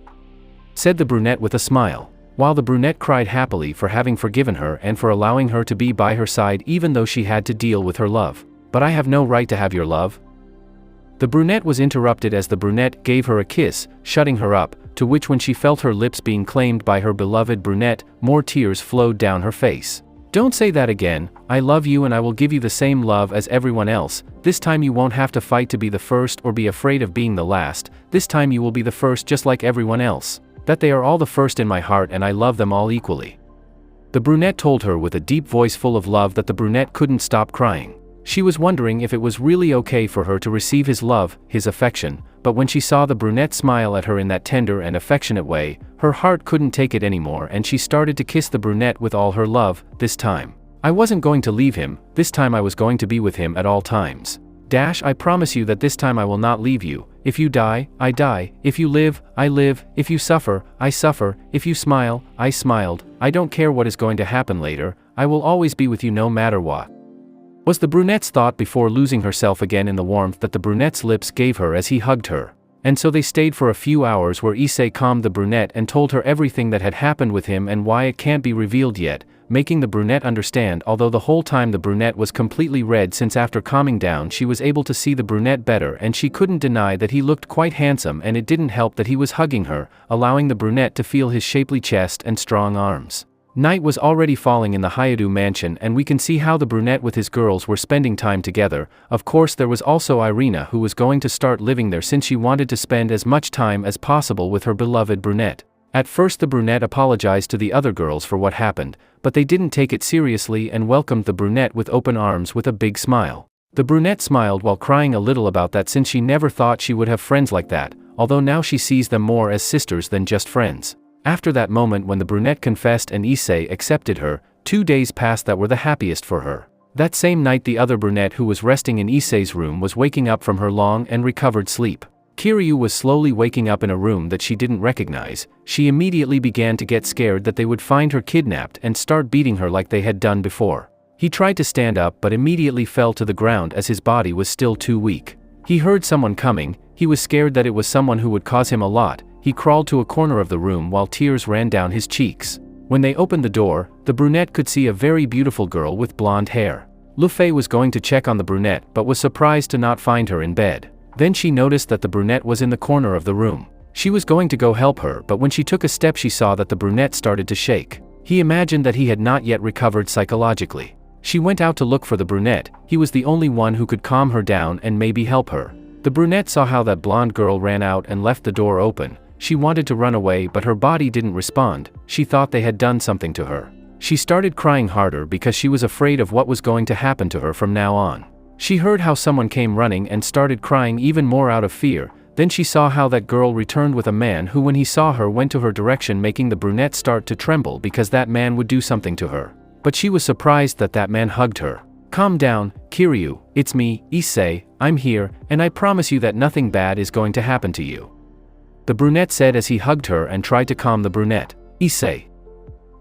A: said the brunette with a smile. While the brunette cried happily for having forgiven her and for allowing her to be by her side even though she had to deal with her love. "But I have no right to have your love?" The brunette was interrupted as the brunette gave her a kiss, shutting her up, to which when she felt her lips being claimed by her beloved brunette, more tears flowed down her face. "Don't say that again, I love you and I will give you the same love as everyone else. This time you won't have to fight to be the first or be afraid of being the last, this time you will be the first just like everyone else. That they are all the first in my heart and I love them all equally," the brunette told her with a deep voice full of love that the brunette couldn't stop crying. She was wondering if it was really okay for her to receive his love, his affection, but when she saw the brunette smile at her in that tender and affectionate way, her heart couldn't take it anymore and she started to kiss the brunette with all her love. This time, I wasn't going to leave him, this time I was going to be with him at all times. I promise you that this time I will not leave you. If you die, I die. If you live, I live. If you suffer, I suffer. If you smile, I smiled. I don't care what is going to happen later, I will always be with you no matter what. Was the brunette's thought before losing herself again in the warmth that the brunette's lips gave her as he hugged her. And so they stayed for a few hours where Issei calmed the brunette and told her everything that had happened with him and why it can't be revealed yet, making the brunette understand, although the whole time the brunette was completely red since after calming down she was able to see the brunette better and she couldn't deny that he looked quite handsome and it didn't help that he was hugging her, allowing the brunette to feel his shapely chest and strong arms. Night was already falling in the Hayadu mansion and we can see how the brunette with his girls were spending time together. Of course there was also Irina who was going to start living there since she wanted to spend as much time as possible with her beloved brunette. At first the brunette apologized to the other girls for what happened, but they didn't take it seriously and welcomed the brunette with open arms with a big smile. The brunette smiled while crying a little about that since she never thought she would have friends like that, although now she sees them more as sisters than just friends. After that moment when the brunette confessed and Issei accepted her, 2 days passed that were the happiest for her. That same night the other brunette who was resting in Issei's room was waking up from her long and recovered sleep. Kiryu was slowly waking up in a room that she didn't recognize. She immediately began to get scared that they would find her kidnapped and start beating her like they had done before. He tried to stand up but immediately fell to the ground as his body was still too weak. He heard someone coming, he was scared that it was someone who would cause him a lot. He crawled to a corner of the room while tears ran down his cheeks. When they opened the door, the brunette could see a very beautiful girl with blonde hair. Lu Fei was going to check on the brunette but was surprised to not find her in bed. Then she noticed that the brunette was in the corner of the room. She was going to go help her but when she took a step she saw that the brunette started to shake. He imagined that he had not yet recovered psychologically. She went out to look for the brunette, he was the only one who could calm her down and maybe help her. The brunette saw how that blonde girl ran out and left the door open. She wanted to run away but her body didn't respond, she thought they had done something to her. She started crying harder because she was afraid of what was going to happen to her from now on. She heard how someone came running and started crying even more out of fear, then she saw how that girl returned with a man who when he saw her went to her direction making the brunette start to tremble because that man would do something to her. But she was surprised that that man hugged her. Calm down, Kiryu, it's me, Issei, I'm here, and I promise you that nothing bad is going to happen to you. The brunette said as he hugged her and tried to calm the brunette. Issei.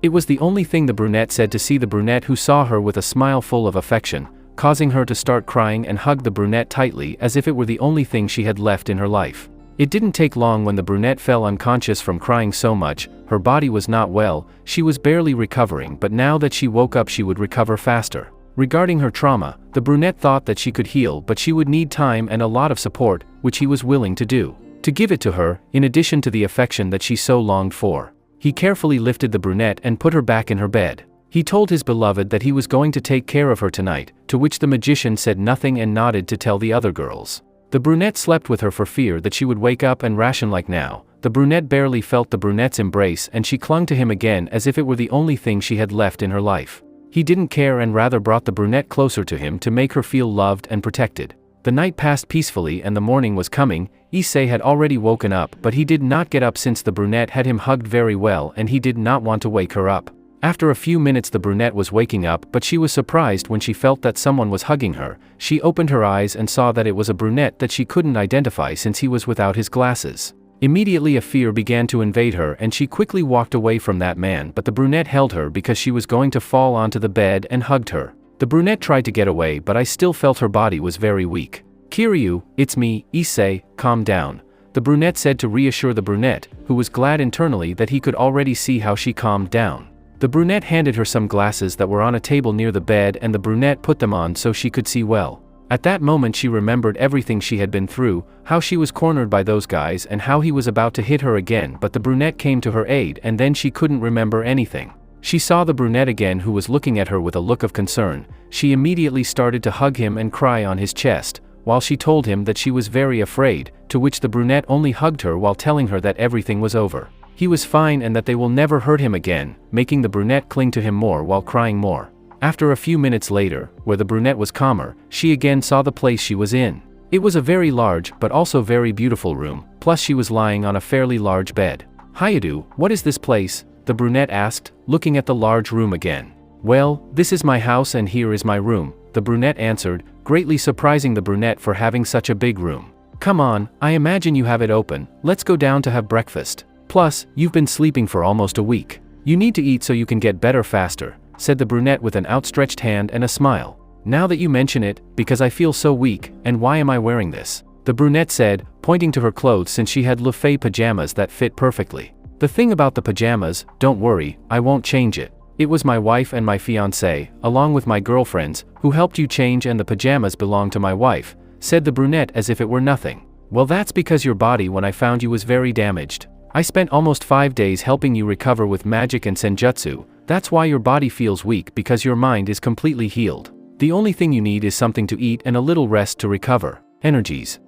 A: It was the only thing the brunette said to see the brunette who saw her with a smile full of affection, causing her to start crying and hug the brunette tightly as if it were the only thing she had left in her life. It didn't take long when the brunette fell unconscious from crying so much, her body was not well, she was barely recovering but now that she woke up she would recover faster. Regarding her trauma, the brunette thought that she could heal but she would need time and a lot of support, which he was willing to do. To give it to her, in addition to the affection that she so longed for. He carefully lifted the brunette and put her back in her bed. He told his beloved that he was going to take care of her tonight, to which the magician said nothing and nodded to tell the other girls. The brunette slept with her for fear that she would wake up and ration like now. The brunette barely felt the brunette's embrace and she clung to him again as if it were the only thing she had left in her life. He didn't care and rather brought the brunette closer to him to make her feel loved and protected. The night passed peacefully and the morning was coming. Issei had already woken up but he did not get up since the brunette had him hugged very well and he did not want to wake her up. After a few minutes the brunette was waking up but she was surprised when she felt that someone was hugging her. She opened her eyes and saw that it was a brunette that she couldn't identify since he was without his glasses. Immediately a fear began to invade her and she quickly walked away from that man but the brunette held her because she was going to fall onto the bed and hugged her. The brunette tried to get away but I still felt her body was very weak. Kiryu, it's me, Issei, calm down. The brunette said to reassure the brunette, who was glad internally that he could already see how she calmed down. The brunette handed her some glasses that were on a table near the bed and the brunette put them on so she could see well. At that moment she remembered everything she had been through, how she was cornered by those guys and how he was about to hit her again but the brunette came to her aid and then she couldn't remember anything. She saw the brunette again who was looking at her with a look of concern. She immediately started to hug him and cry on his chest, while she told him that she was very afraid, to which the brunette only hugged her while telling her that everything was over. He was fine and that they will never hurt him again, making the brunette cling to him more while crying more. After a few minutes later, where the brunette was calmer, she again saw the place she was in. It was a very large but also very beautiful room, plus she was lying on a fairly large bed. "Hayadu, what is this place?" the brunette asked, looking at the large room again. "Well, this is my house and here is my room," the brunette answered, greatly surprising the brunette for having such a big room. "Come on, I imagine you have it open, let's go down to have breakfast. Plus, you've been sleeping for almost a week. You need to eat so you can get better faster," said the brunette with an outstretched hand and a smile. "Now that you mention it, because I feel so weak, and why am I wearing this?" the brunette said, pointing to her clothes since she had Luffy pajamas that fit perfectly. "The thing about the pajamas, don't worry, I won't change it. It was my wife and my fiancé, along with my girlfriends, who helped you change and the pajamas belong to my wife," said the brunette as if it were nothing. "Well, that's because your body when I found you was very damaged. I spent almost 5 days helping you recover with magic and senjutsu, that's why your body feels weak because your mind is completely healed. The only thing you need is something to eat and a little rest to recover energies,"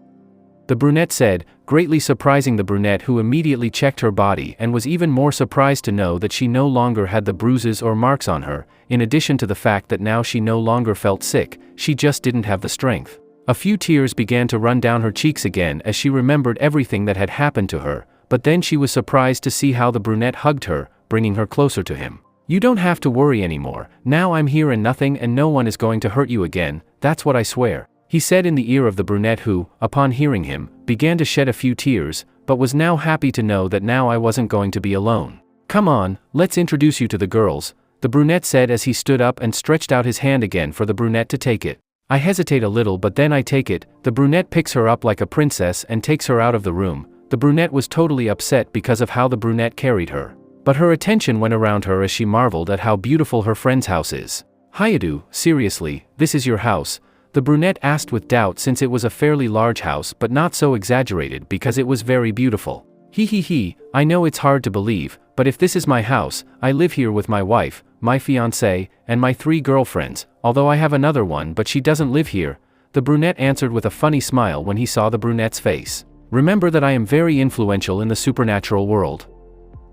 A: the brunette said, greatly surprising the brunette, who immediately checked her body and was even more surprised to know that she no longer had the bruises or marks on her. In addition to the fact that now she no longer felt sick, she just didn't have the strength. A few tears began to run down her cheeks again as she remembered everything that had happened to her, but then she was surprised to see how the brunette hugged her, bringing her closer to him. "You don't have to worry anymore, now I'm here and nothing and no one is going to hurt you again, that's what I swear," he said in the ear of the brunette, who, upon hearing him, began to shed a few tears, but was now happy to know that now I wasn't going to be alone. "Come on, let's introduce you to the girls," the brunette said as he stood up and stretched out his hand again for the brunette to take it. I hesitate a little but then I take it. The brunette picks her up like a princess and takes her out of the room. The brunette was totally upset because of how the brunette carried her. But her attention went around her as she marveled at how beautiful her friend's house is. "Hayadu, seriously, this is your house?" the brunette asked with doubt since it was a fairly large house but not so exaggerated because it was very beautiful. He, I know it's hard to believe, but if this is my house, I live here with my wife, my fiancé, and my 3 girlfriends, although I have another one but she doesn't live here," the brunette answered with a funny smile when he saw the brunette's face. "Remember that I am very influential in the supernatural world,"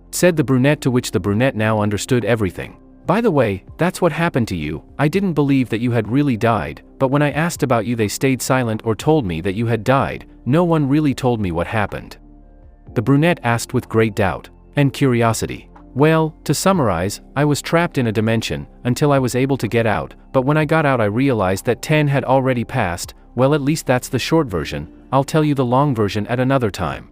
A: said the brunette, to which the brunette now understood everything. "By the way, that's what happened to you. I didn't believe that you had really died, but when I asked about you they stayed silent or told me that you had died. No one really told me what happened," the brunette asked with great doubt and curiosity. "Well, to summarize, I was trapped in a dimension until I was able to get out, but when I got out I realized that 10 had already passed. Well, at least that's the short version. I'll tell you the long version at another time,"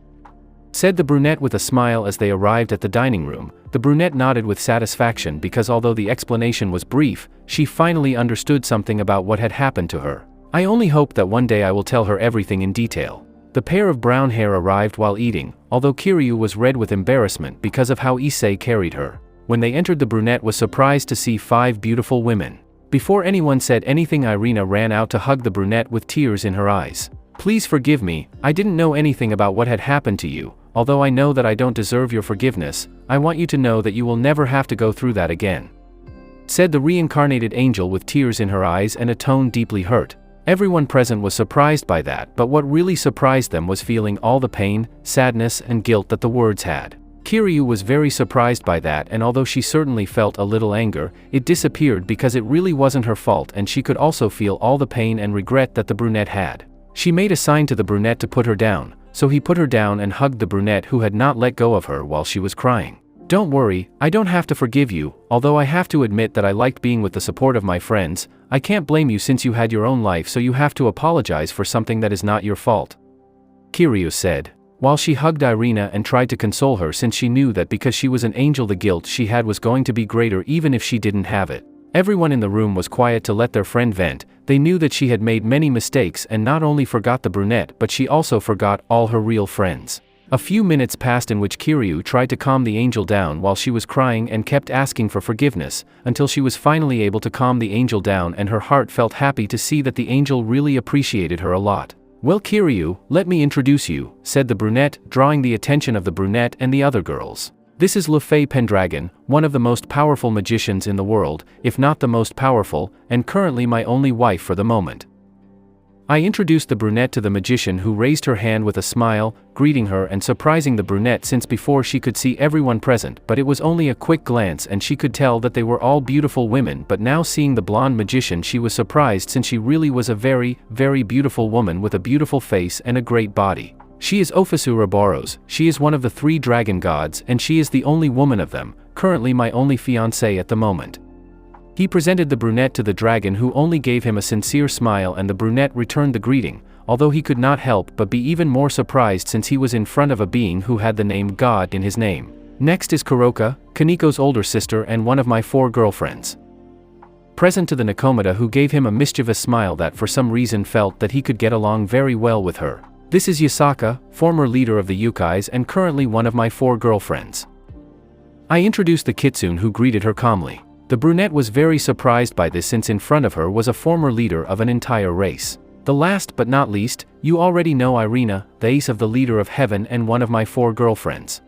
A: said the brunette with a smile as they arrived at the dining room. The brunette nodded with satisfaction because although the explanation was brief, she finally understood something about what had happened to her. "I only hope that one day I will tell her everything in detail." The pair of brown hair arrived while eating, although Kiryu was red with embarrassment because of how Issei carried her. When they entered, the brunette was surprised to see 5 beautiful women. Before anyone said anything, Irina ran out to hug the brunette with tears in her eyes. "Please forgive me, I didn't know anything about what had happened to you. Although I know that I don't deserve your forgiveness, I want you to know that you will never have to go through that again," said the reincarnated angel with tears in her eyes and a tone deeply hurt. Everyone present was surprised by that, but what really surprised them was feeling all the pain, sadness, and guilt that the words had. Kiryu was very surprised by that, and although she certainly felt a little anger, it disappeared because it really wasn't her fault, and she could also feel all the pain and regret that the brunette had. She made a sign to the brunette to put her down, so he put her down and hugged the brunette, who had not let go of her while she was crying. "Don't worry, I don't have to forgive you, although I have to admit that I liked being with the support of my friends. I can't blame you since you had your own life, so you have to apologize for something that is not your fault," Kiryu said, while she hugged Irina and tried to console her since she knew that because she was an angel the guilt she had was going to be greater even if she didn't have it. Everyone in the room was quiet to let their friend vent. They knew that she had made many mistakes and not only forgot the brunette but she also forgot all her real friends. A few minutes passed in which Kiryu tried to calm the angel down while she was crying and kept asking for forgiveness, until she was finally able to calm the angel down and her heart felt happy to see that the angel really appreciated her a lot. "Well, Kiryu, let me introduce you," said the brunette, drawing the attention of the brunette and the other girls. "This is Luffy Pendragon, one of the most powerful magicians in the world, if not the most powerful, and currently my only wife for the moment." I introduced the brunette to the magician, who raised her hand with a smile, greeting her and surprising the brunette, since before she could see everyone present, but it was only a quick glance and she could tell that they were all beautiful women, but now seeing the blonde magician she was surprised, since she really was a very, very beautiful woman with a beautiful face and a great body. She is Ofisu Raboros, she is one of the 3 dragon gods and she is the only woman of them, currently my only fiancée at the moment. He presented the brunette to the dragon, who only gave him a sincere smile, and the brunette returned the greeting, although he could not help but be even more surprised since he was in front of a being who had the name God in his name. Next is Kuroka, Kaniko's older sister and one of my 4 girlfriends. Present to the Nakomata, who gave him a mischievous smile that for some reason felt that he could get along very well with her. This is Yasaka, former leader of the Yukais and currently one of my 4 girlfriends. I introduced the Kitsune, who greeted her calmly. The brunette was very surprised by this, since in front of her was a former leader of an entire race. The last but not least, you already know Irina, the ace of the leader of heaven and one of my 4 girlfriends.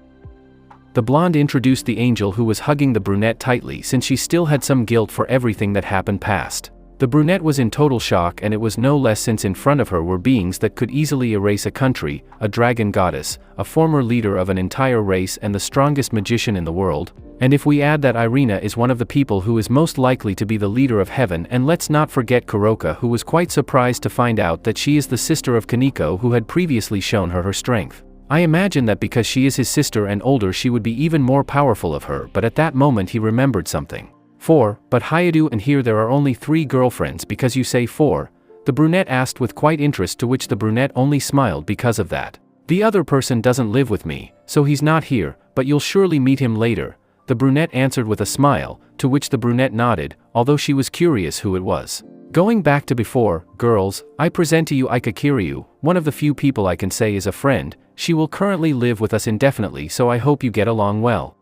A: The blonde introduced the angel, who was hugging the brunette tightly since she still had some guilt for everything that happened past. The brunette was in total shock, and it was no less since in front of her were beings that could easily erase a country, a dragon goddess, a former leader of an entire race and the strongest magician in the world. And if we add that Irina is one of the people who is most likely to be the leader of heaven, and let's not forget Kuroka, who was quite surprised to find out that she is the sister of Kaniko, who had previously shown her strength. I imagine that because she is his sister and older she would be even more powerful of her, but at that moment he remembered something. 4, but Hayadu, and here there are only 3 girlfriends because you say 4, the brunette asked with quite interest, to which the brunette only smiled because of that. The other person doesn't live with me, so he's not here, but you'll surely meet him later, the brunette answered with a smile, to which the brunette nodded, although she was curious who it was. Going back to before, girls, I present to you Aika Kiryu, one of the few people I can say is a friend. She will currently live with us indefinitely, so I hope you get along well,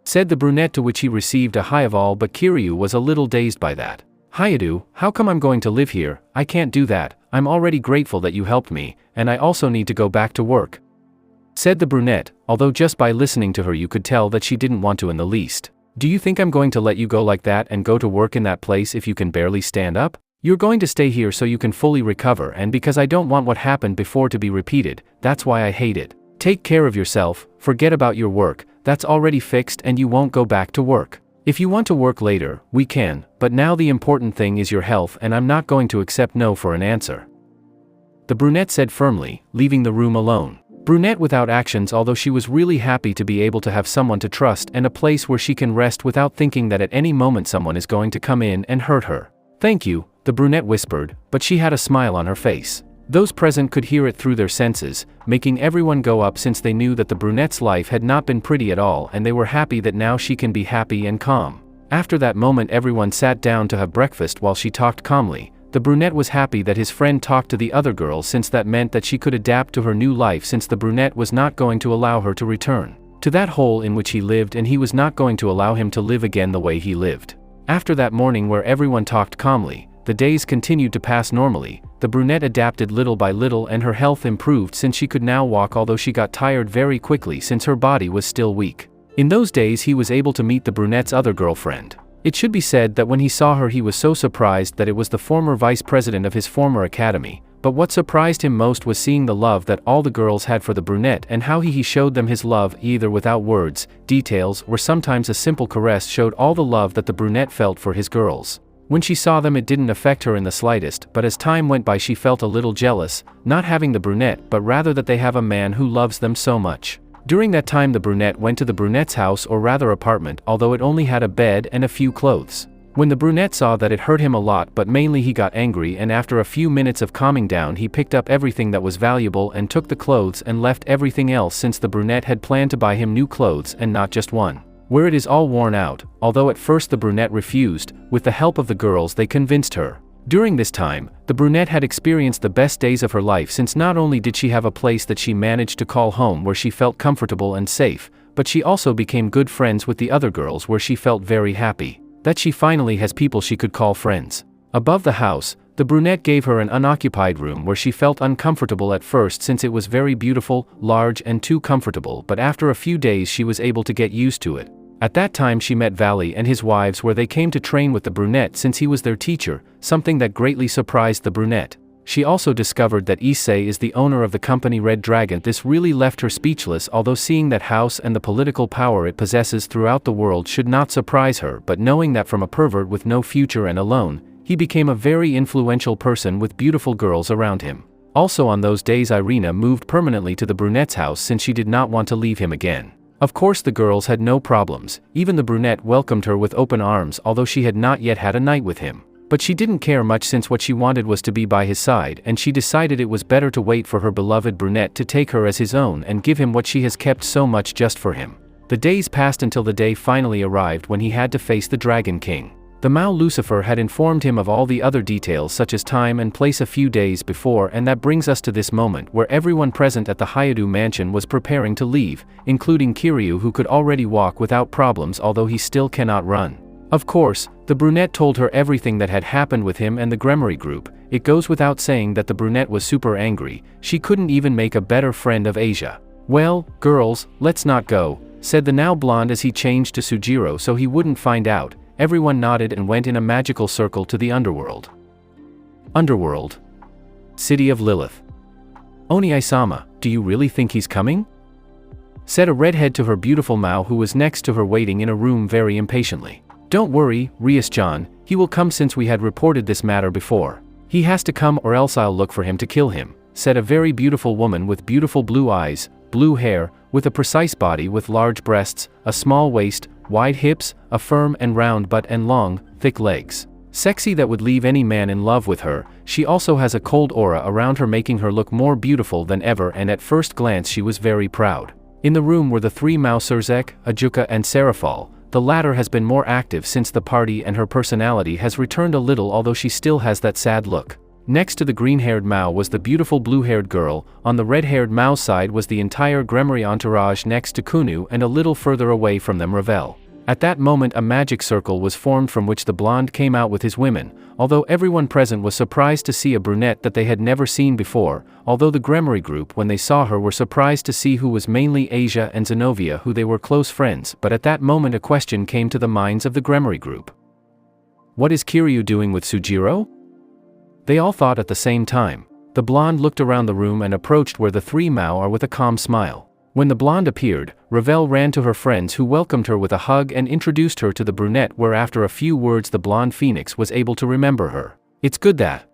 A: said the brunette, to which he received a hi of all, but Kiryu was a little dazed by that. Hayadu, how come I'm going to live here? I can't do that, I'm already grateful that you helped me, and I also need to go back to work, said the brunette, although just by listening to her you could tell that she didn't want to in the least. Do you think I'm going to let you go like that and go to work in that place if you can barely stand up? You're going to stay here so you can fully recover, and because I don't want what happened before to be repeated, that's why I hate it. Take care of yourself, forget about your work, that's already fixed and you won't go back to work. If you want to work later, we can, but now the important thing is your health, and I'm not going to accept no for an answer, the brunette said firmly, leaving the room alone. Brunette without actions, although she was really happy to be able to have someone to trust and a place where she can rest without thinking that at any moment someone is going to come in and hurt her. Thank you, the brunette whispered, but she had a smile on her face. Those present could hear it through their senses, making everyone go up since they knew that the brunette's life had not been pretty at all, and they were happy that now she can be happy and calm. After that moment everyone sat down to have breakfast while she talked calmly. The brunette was happy that his friend talked to the other girls, since that meant that she could adapt to her new life, since the brunette was not going to allow her to return to that hole in which he lived, and he was not going to allow him to live again the way he lived. After that morning where everyone talked calmly, the days continued to pass normally. The brunette adapted little by little and her health improved since she could now walk, although she got tired very quickly since her body was still weak. In those days he was able to meet the brunette's other girlfriend. It should be said that when he saw her he was so surprised that it was the former vice president of his former academy, but what surprised him most was seeing the love that all the girls had for the brunette, and how he showed them his love either without words, details, or sometimes a simple caress showed all the love that the brunette felt for his girls. When she saw them it didn't affect her in the slightest, but as time went by she felt a little jealous, not having the brunette but rather that they have a man who loves them so much. During that time the brunette went to the brunette's house, or rather apartment, although it only had a bed and a few clothes. When the brunette saw that it hurt him a lot, but mainly he got angry, and after a few minutes of calming down he picked up everything that was valuable and took the clothes and left everything else, since the brunette had planned to buy him new clothes and not just one, where it is all worn out, although at first the brunette refused. With the help of the girls they convinced her. During this time, the brunette had experienced the best days of her life, since not only did she have a place that she managed to call home where she felt comfortable and safe, but she also became good friends with the other girls, where she felt very happy that she finally has people she could call friends. Above the house, the brunette gave her an unoccupied room where she felt uncomfortable at first since it was very beautiful, large and too comfortable, but after a few days she was able to get used to it. At that time she met Valley and his wives, where they came to train with the brunette since he was their teacher, something that greatly surprised the brunette. she also discovered that Issei is the owner of the company Red Dragon. This really left her speechless, although seeing that house and the political power it possesses throughout the world should not surprise her, but knowing that from a pervert with no future and alone, he became a very influential person with beautiful girls around him. Also on those days Irina moved permanently to the brunette's house since she did not want to leave him again. Of course the girls had no problems, even the brunette welcomed her with open arms although she had not yet had a night with him. But she didn't care much since what she wanted was to be by his side, and she decided it was better to wait for her beloved brunette to take her as his own and give him what she has kept so much just for him. The days passed until the day finally arrived when he had to face the Dragon King. The Mao Lucifer had informed him of all the other details such as time and place a few days before, and that brings us to this moment where everyone present at the Hayadu mansion was preparing to leave, including Kiryu, who could already walk without problems although he still cannot run. Of course, the brunette told her everything that had happened with him and the Gremory group. It goes without saying that the brunette was super angry. She couldn't even make a better friend of Asia. "Well, girls, let's not go," said the now blonde as he changed to Sujiro so he wouldn't find out. Everyone nodded and went in a magical circle to the underworld. Underworld. City of Lilith. "Oni-sama, do you really think he's coming?" said a redhead to her beautiful Mao, who was next to her waiting in a room very impatiently. "Don't worry, Rias-chan, he will come since we had reported this matter before. He has to come or else I'll look for him to kill him," said a very beautiful woman with beautiful blue eyes, blue hair, with a precise body with large breasts, a small waist, wide hips, a firm and round butt and long, thick legs. Sexy that would leave any man in love with her. She also has a cold aura around her making her look more beautiful than ever, and at first glance she was very proud. In the room were the three Mao, Surzek, Ajuka and Serafal. The latter has been more active since the party and her personality has returned a little although she still has that sad look. Next to the green-haired Mao was the beautiful blue-haired girl. On the red-haired Mao's side was the entire Gremory entourage next to Kunu, and a little further away from them Ravel. At that moment a magic circle was formed from which the blonde came out with his women, although everyone present was surprised to see a brunette that they had never seen before, although the Gremory group when they saw her were surprised to see who was mainly Asia and Zenobia, who they were close friends, but at that moment a question came to the minds of the Gremory group. "What is Kiryu doing with Sujiro?" They all thought at the same time. The blonde looked around the room and approached where the three Mao are with a calm smile. When the blonde appeared, Ravel ran to her friends who welcomed her with a hug and introduced her to the brunette, where after a few words the blonde phoenix was able to remember her. "It's good that."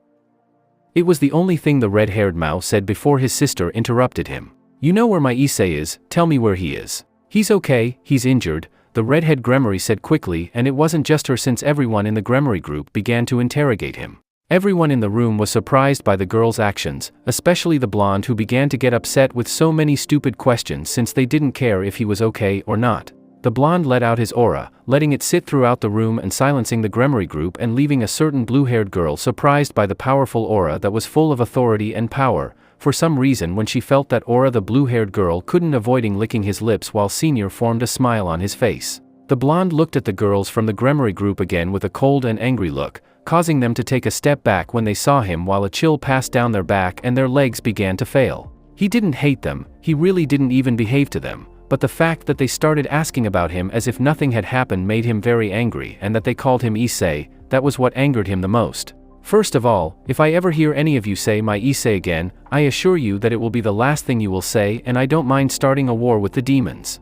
A: It was the only thing the red-haired Mao said before his sister interrupted him. "You know where my Issei is, tell me where he is." "He's okay, he's injured," the redhead Gremory said quickly, and it wasn't just her since everyone in the Gremory group began to interrogate him. Everyone in the room was surprised by the girl's actions, especially the blonde, who began to get upset with so many stupid questions since they didn't care if he was okay or not. The blonde let out his aura, letting it sit throughout the room and silencing the Gremory group and leaving a certain blue-haired girl surprised by the powerful aura that was full of authority and power. For some reason when she felt that aura the blue-haired girl couldn't avoiding licking his lips while Senior formed a smile on his face. The blonde looked at the girls from the Gremory group again with a cold and angry look, causing them to take a step back when they saw him, while a chill passed down their back and their legs began to fail. He didn't hate them, he really didn't even behave to them, but the fact that they started asking about him as if nothing had happened made him very angry, and that they called him Issei, that was what angered him the most. "First of all, if I ever hear any of you say my Issei again, I assure you that it will be the last thing you will say, and I don't mind starting a war with the demons,"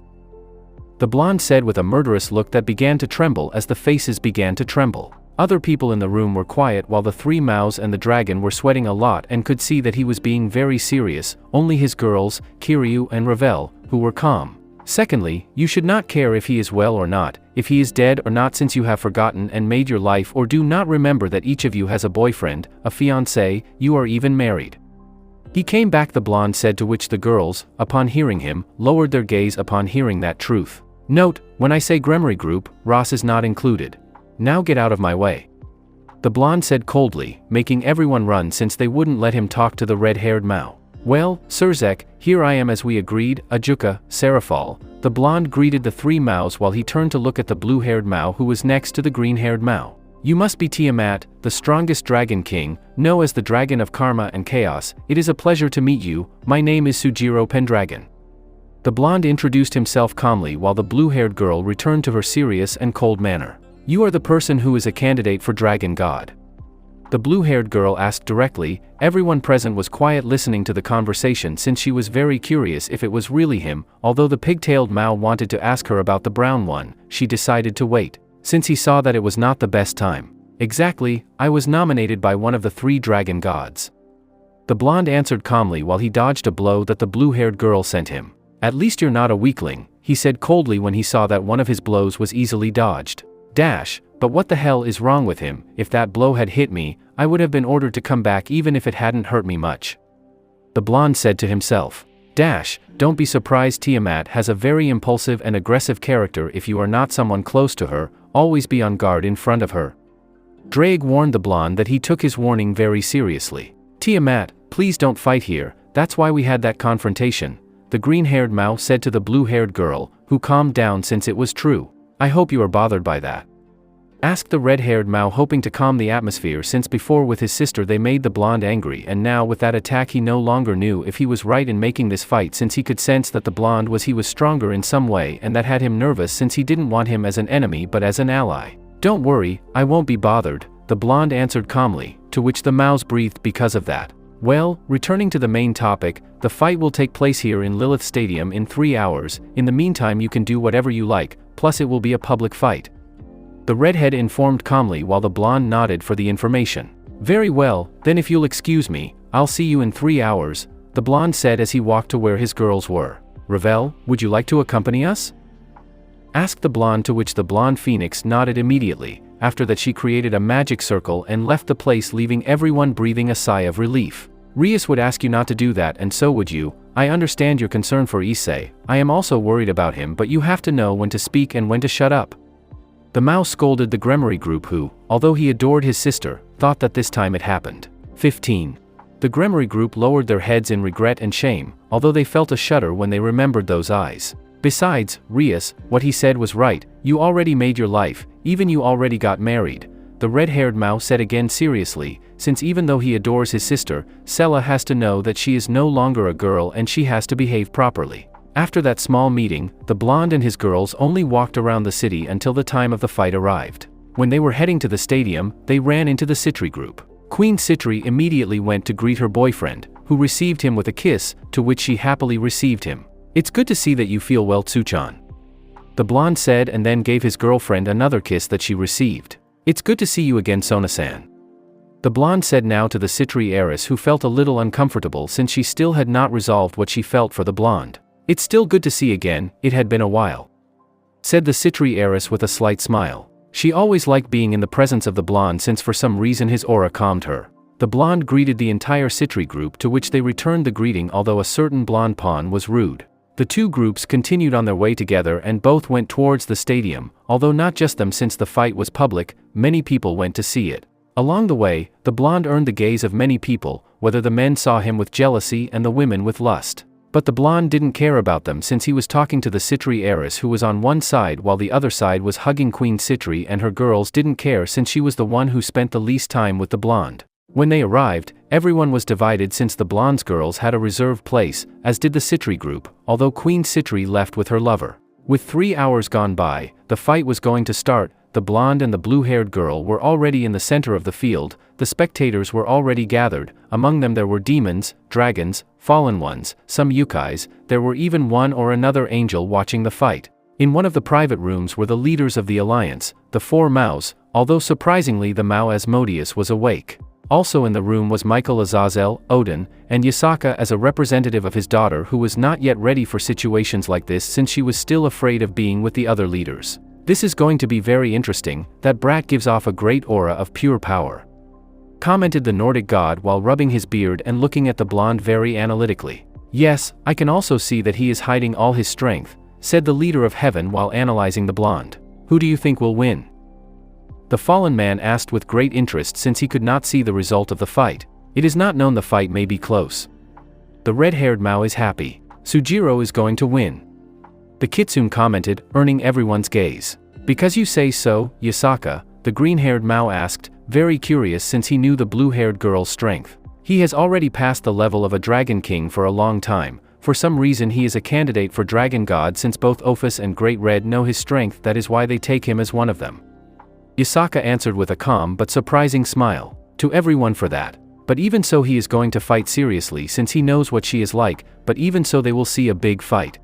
A: the blonde said with a murderous look that began to tremble as the faces began to tremble. Other people in the room were quiet while the three Maos and the dragon were sweating a lot and could see that he was being very serious. Only his girls, Kiryu and Ravel, who were calm. "Secondly, you should not care if he is well or not, if he is dead or not, since you have forgotten and made your life, or do not remember that each of you has a boyfriend, a fiancé, you are even married." He came back, the blonde said, to which the girls, upon hearing him, lowered their gaze upon hearing that truth. "Note, when I say Gremory group, Ross is not included. Now get out of my way," the blonde said coldly, making everyone run since they wouldn't let him talk to the red-haired Mao. "Well, Surzek, here I am as we agreed, Ajuka, Serafal," the blonde greeted the three Maos while he turned to look at the blue-haired Mao who was next to the green-haired Mao. "You must be Tiamat, the strongest dragon king, known as the Dragon of Karma and Chaos. It is a pleasure to meet you, my name is Sujiro Pendragon." The blonde introduced himself calmly while the blue-haired girl returned to her serious and cold manner. "You are the person who is a candidate for Dragon God," The blue-haired girl asked directly. Everyone present was quiet, listening to the conversation since she was very curious if it was really him. Although the pig-tailed Mao wanted to ask her about the brown one, she decided to wait, since he saw that it was not the best time. Exactly, I was nominated by one of the 3 dragon gods. The blonde answered calmly while he dodged a blow that the blue-haired girl sent him. At least you're not a weakling, he said coldly when he saw that one of his blows was easily dodged. But what the hell is wrong with him? If that blow had hit me, I would have been ordered to come back even if it hadn't hurt me much. The blonde said to himself. Don't be surprised, Tiamat has a very impulsive and aggressive character. If you are not someone close to her, always be on guard in front of her. Drake warned the blonde that he took his warning very seriously. Tiamat, please don't fight here, that's why we had that confrontation, the green-haired Mao said to the blue-haired girl, who calmed down since it was true. I hope you are bothered by that. Asked the red-haired Mao, hoping to calm the atmosphere since before with his sister they made the blonde angry, and now with that attack he no longer knew if he was right in making this fight since he could sense that the blonde was stronger in some way, and that had him nervous since he didn't want him as an enemy but as an ally. Don't worry, I won't be bothered, the blonde answered calmly, to which the Maos breathed because of that. Well, returning to the main topic, the fight will take place here in Lilith Stadium in 3 hours. In the meantime you can do whatever you like, plus it will be a public fight. The redhead informed calmly while the blonde nodded for the information. Very well, then if you'll excuse me, I'll see you in 3 hours, the blonde said as he walked to where his girls were. Ravel, would you like to accompany us? Asked the blonde, to which the blonde phoenix nodded immediately. After that she created a magic circle and left the place, leaving everyone breathing a sigh of relief. Rias would ask you not to do that, and so would you. I understand your concern for Issei. I am also worried about him, but you have to know when to speak and when to shut up. The Mao scolded the Gremory group who, although he adored his sister, thought that this time it happened. 15. The Gremory group lowered their heads in regret and shame, although they felt a shudder when they remembered those eyes. Besides, Rias, what he said was right, you already made your life, even you already got married. The red-haired Mao said again seriously, since even though he adores his sister, Sela has to know that she is no longer a girl and she has to behave properly. After that small meeting, the blonde and his girls only walked around the city until the time of the fight arrived. When they were heading to the stadium, they ran into the Citri group. Queen Citri immediately went to greet her boyfriend, who received him with a kiss, to which she happily received him. It's good to see that you feel well, Tsuchan. The blonde said, and then gave his girlfriend another kiss that she received. It's good to see you again, Sona-san. The blonde said now to the Citri heiress, who felt a little uncomfortable since she still had not resolved what she felt for the blonde. It's still good to see again, it had been a while, said the Citri heiress with a slight smile. She always liked being in the presence of the blonde since for some reason his aura calmed her. The blonde greeted the entire Citri group, to which they returned the greeting, although a certain blonde pawn was rude. The two groups continued on their way together and both went towards the stadium, although not just them since the fight was public, many people went to see it. Along the way, the blonde earned the gaze of many people, whether the men saw him with jealousy and the women with lust. But the blonde didn't care about them since he was talking to the Citri heiress, who was on one side while the other side was hugging Queen Citri, and her girls didn't care since she was the one who spent the least time with the blonde. When they arrived, everyone was divided since the blonde's girls had a reserved place, as did the Citri group, although Queen Citri left with her lover. With 3 hours gone by, the fight was going to start. The blonde and the blue-haired girl were already in the center of the field. The spectators were already gathered. Among them there were demons, dragons, fallen ones, some yukais. There were even one or another angel watching the fight. In one of the private rooms were the leaders of the alliance, the 4 Maos, although surprisingly the Mao Asmodeus was awake. Also in the room was Michael Azazel, Odin, and Yasaka as a representative of his daughter, who was not yet ready for situations like this since she was still afraid of being with the other leaders. This is going to be very interesting. That brat gives off a great aura of pure power, commented the Nordic god while rubbing his beard and looking at the blonde very analytically. Yes, I can also see that he is hiding all his strength, said the leader of heaven while analyzing the blonde. Who do you think will win? The fallen man asked with great interest since he could not see the result of the fight. It is not known, the fight may be close. The red-haired Mao is happy. Sujiro is going to win, the kitsune commented, earning everyone's gaze. Because you say so, Yasaka, the green-haired Mao asked, very curious since he knew the blue-haired girl's strength. He has already passed the level of a Dragon King for a long time. For some reason he is a candidate for Dragon God since both Ophis and Great Red know his strength, that is why they take him as one of them. Yasaka answered with a calm but surprising smile. to everyone for that. But even so he is going to fight seriously since he knows what she is like, but even so they will see a big fight.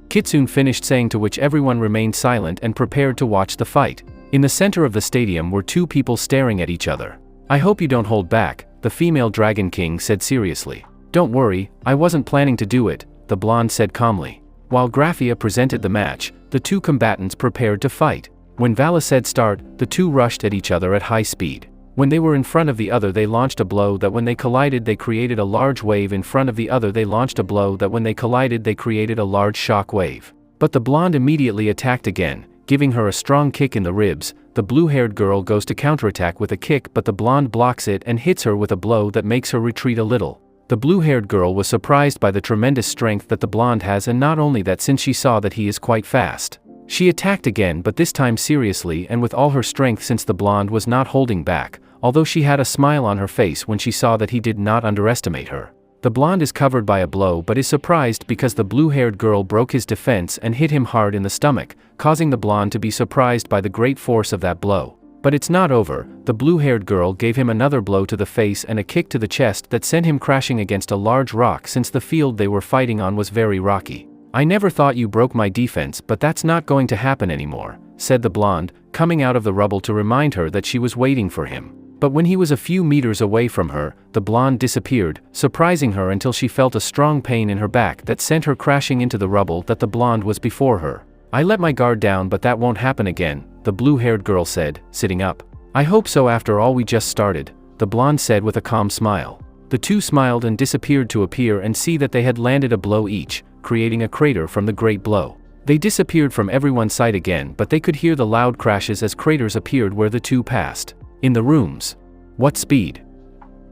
A: Kitsune finished saying, to which everyone remained silent and prepared to watch the fight. In the center of the stadium were two people staring at each other. I hope you don't hold back, the female Dragon King said seriously. Don't worry, I wasn't planning to do it, the blonde said calmly. While Graphia presented the match, the two combatants prepared to fight. When Vala said start, the two rushed at each other at high speed. When they were in front of the other they launched a blow that when they collided they created a large wave. In front of the other they launched a blow that when they collided they created a large shock wave. But the blonde immediately attacked again, giving her a strong kick in the ribs. The blue-haired girl goes to counterattack with a kick, but the blonde blocks it and hits her with a blow that makes her retreat a little. The blue-haired girl was surprised by the tremendous strength that the blonde has, and not only that, since she saw that he is quite fast. She attacked again, but this time seriously and with all her strength, since the blonde was not holding back, although she had a smile on her face when she saw that he did not underestimate her. The blonde is covered by a blow but is surprised because the blue-haired girl broke his defense and hit him hard in the stomach, causing the blonde to be surprised by the great force of that blow. But it's not over. The blue-haired girl gave him another blow to the face and a kick to the chest that sent him crashing against a large rock, since the field they were fighting on was very rocky. I never thought you broke my defense, but that's not going to happen anymore, said the blonde, coming out of the rubble to remind her that she was waiting for him. But when he was a few meters away from her, the blonde disappeared, surprising her until she felt a strong pain in her back that sent her crashing into the rubble that the blonde was before her. I let my guard down, but that won't happen again, the blue-haired girl said, sitting up. I hope so, after all we just started, the blonde said with a calm smile. The two smiled and disappeared to appear and see that they had landed a blow each, creating a crater from the great blow. They disappeared from everyone's sight again, but they could hear the loud crashes as craters appeared where the two passed. In the rooms. What speed?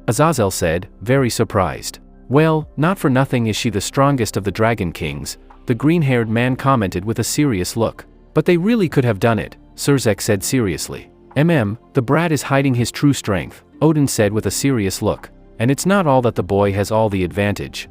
A: Azazel said, very surprised. Well, not for nothing is she the strongest of the Dragon Kings, the green-haired man commented with a serious look. But they really could have done it, Surzek said seriously. The brat is hiding his true strength, Odin said with a serious look. And it's not all that the boy has all the advantage.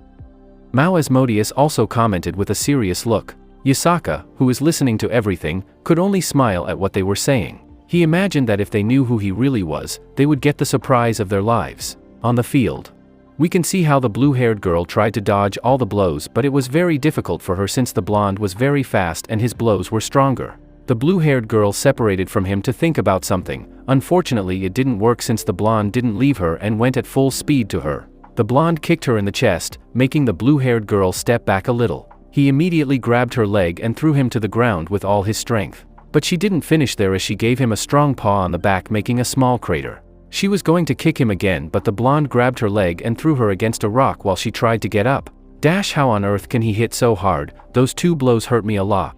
A: Mao Asmodeus also commented with a serious look. Yasaka, who was listening to everything, could only smile at what they were saying. He imagined that if they knew who he really was, they would get the surprise of their lives. On the field, we can see how the blue-haired girl tried to dodge all the blows, but it was very difficult for her since the blonde was very fast and his blows were stronger. The blue-haired girl separated from him to think about something. Unfortunately, it didn't work since the blonde didn't leave her and went at full speed to her. The blonde kicked her in the chest, making the blue-haired girl step back a little. He immediately grabbed her leg and threw him to the ground with all his strength. But she didn't finish there, as she gave him a strong paw on the back, making a small crater. She was going to kick him again, but the blonde grabbed her leg and threw her against a rock while she tried to get up. How on earth can he hit so hard? Those two blows hurt me a lot,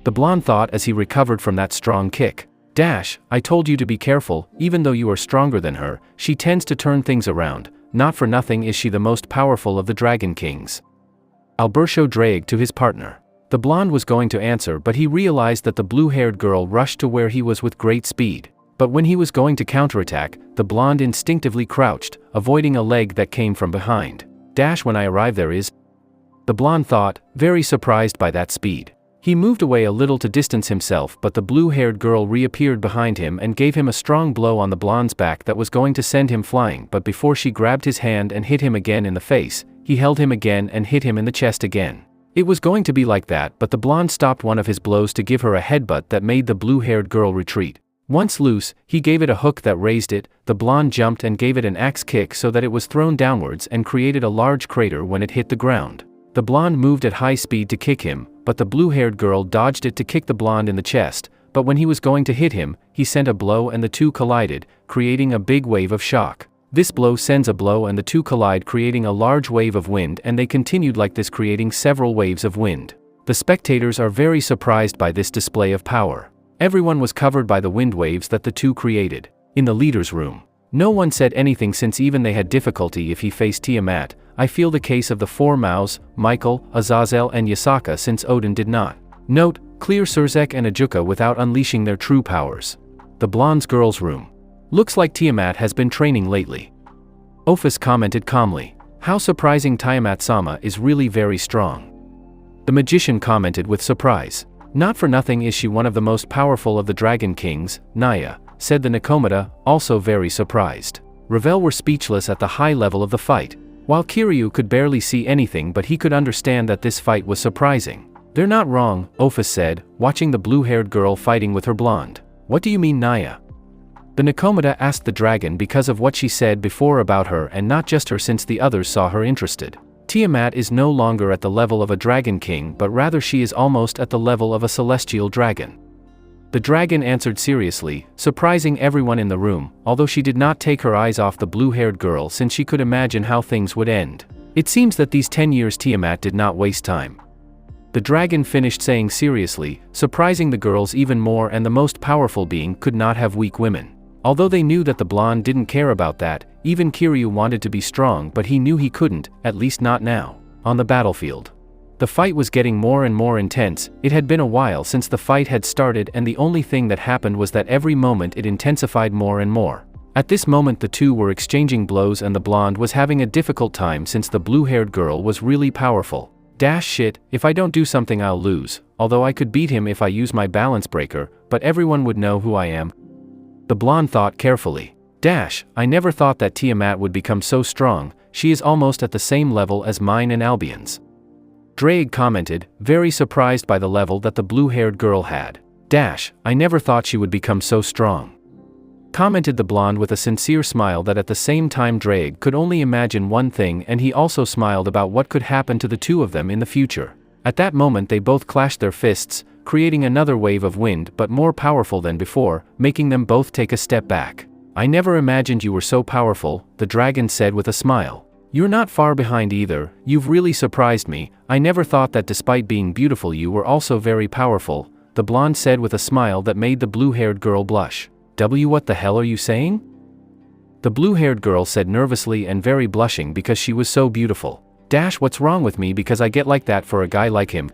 A: the blonde thought as he recovered from that strong kick. I told you to be careful. Even though you are stronger than her, she tends to turn things around. Not for nothing is she the most powerful of the Dragon Kings. Alberto dragged to his partner. The blonde was going to answer, but he realized that the blue-haired girl rushed to where he was with great speed. But when he was going to counterattack, the blonde instinctively crouched, avoiding a leg that came from behind. When I arrive there is, the blonde thought, very surprised by that speed. He moved away a little to distance himself, but the blue-haired girl reappeared behind him and gave him a strong blow on the blonde's back that was going to send him flying, but before she grabbed his hand and hit him again in the face, he held him again and hit him in the chest again. It was going to be like that, but the blonde stopped one of his blows to give her a headbutt that made the blue-haired girl retreat. Once loose, he gave it a hook that raised it. The blonde jumped and gave it an axe kick so that it was thrown downwards and created a large crater when it hit the ground. The blonde moved at high speed to kick him, but the blue-haired girl dodged it to kick the blonde in the chest, but when he was going to hit him, he sent a blow and the two collided, creating a big wave of shock. This blow sends a blow and the two collide, creating a large wave of wind, and they continued like this, creating several waves of wind. The spectators are very surprised by this display of power. Everyone was covered by the wind waves that the two created. In the leader's room, no one said anything since even they had difficulty if he faced Tiamat. I feel the case of the four Maos, Michael, Azazel and Yasaka, since Odin did not clear Surzek and Ajuka without unleashing their true powers. The blonde girl's room. Looks like Tiamat has been training lately. Ophis commented calmly. How surprising, Tiamat-sama is really very strong. The magician commented with surprise. Not for nothing is she one of the most powerful of the Dragon Kings, Naya, said the Nikomata, also very surprised. Revel were speechless at the high level of the fight. While Kiryu could barely see anything, but he could understand that this fight was surprising. "They're not wrong," Opha said, watching the blue-haired girl fighting with her blonde. "What do you mean, Naya?" The Nikomata asked the dragon because of what she said before about her, and not just her, since the others saw her interested. Tiamat is no longer at the level of a dragon king, but rather she is almost at the level of a celestial dragon. The dragon answered seriously, surprising everyone in the room, although she did not take her eyes off the blue-haired girl since she could imagine how things would end. It seems that these 10 years Tiamat did not waste time. The dragon finished saying seriously, surprising the girls even more, and the most powerful being could not have weak women. Although they knew that the blonde didn't care about that, even Kiryu wanted to be strong, but he knew he couldn't, at least not now. On the battlefield, the fight was getting more and more intense. It had been a while since the fight had started, and the only thing that happened was that every moment it intensified more and more. At this moment the two were exchanging blows, and the blonde was having a difficult time since the blue-haired girl was really powerful. Shit, if I don't do something I'll lose, although I could beat him if I use my balance breaker, but everyone would know who I am. The blonde thought carefully. I never thought that Tiamat would become so strong. She is almost at the same level as mine and Albion's. Drake commented, very surprised by the level that the blue-haired girl had. I never thought she would become so strong. Commented the blonde with a sincere smile that at the same time Drake could only imagine one thing, and he also smiled about what could happen to the two of them in the future. At that moment they both clashed their fists, creating another wave of wind, but more powerful than before, making them both take a step back. "I never imagined you were so powerful," the dragon said with a smile. "You're not far behind either. You've really surprised me. I never thought that despite being beautiful you were also very powerful," the blonde said with a smile that made the blue-haired girl blush. What the hell are you saying?" the blue-haired girl said nervously and very blushing because she was so beautiful. What's wrong with me because I get like that for a guy like him?"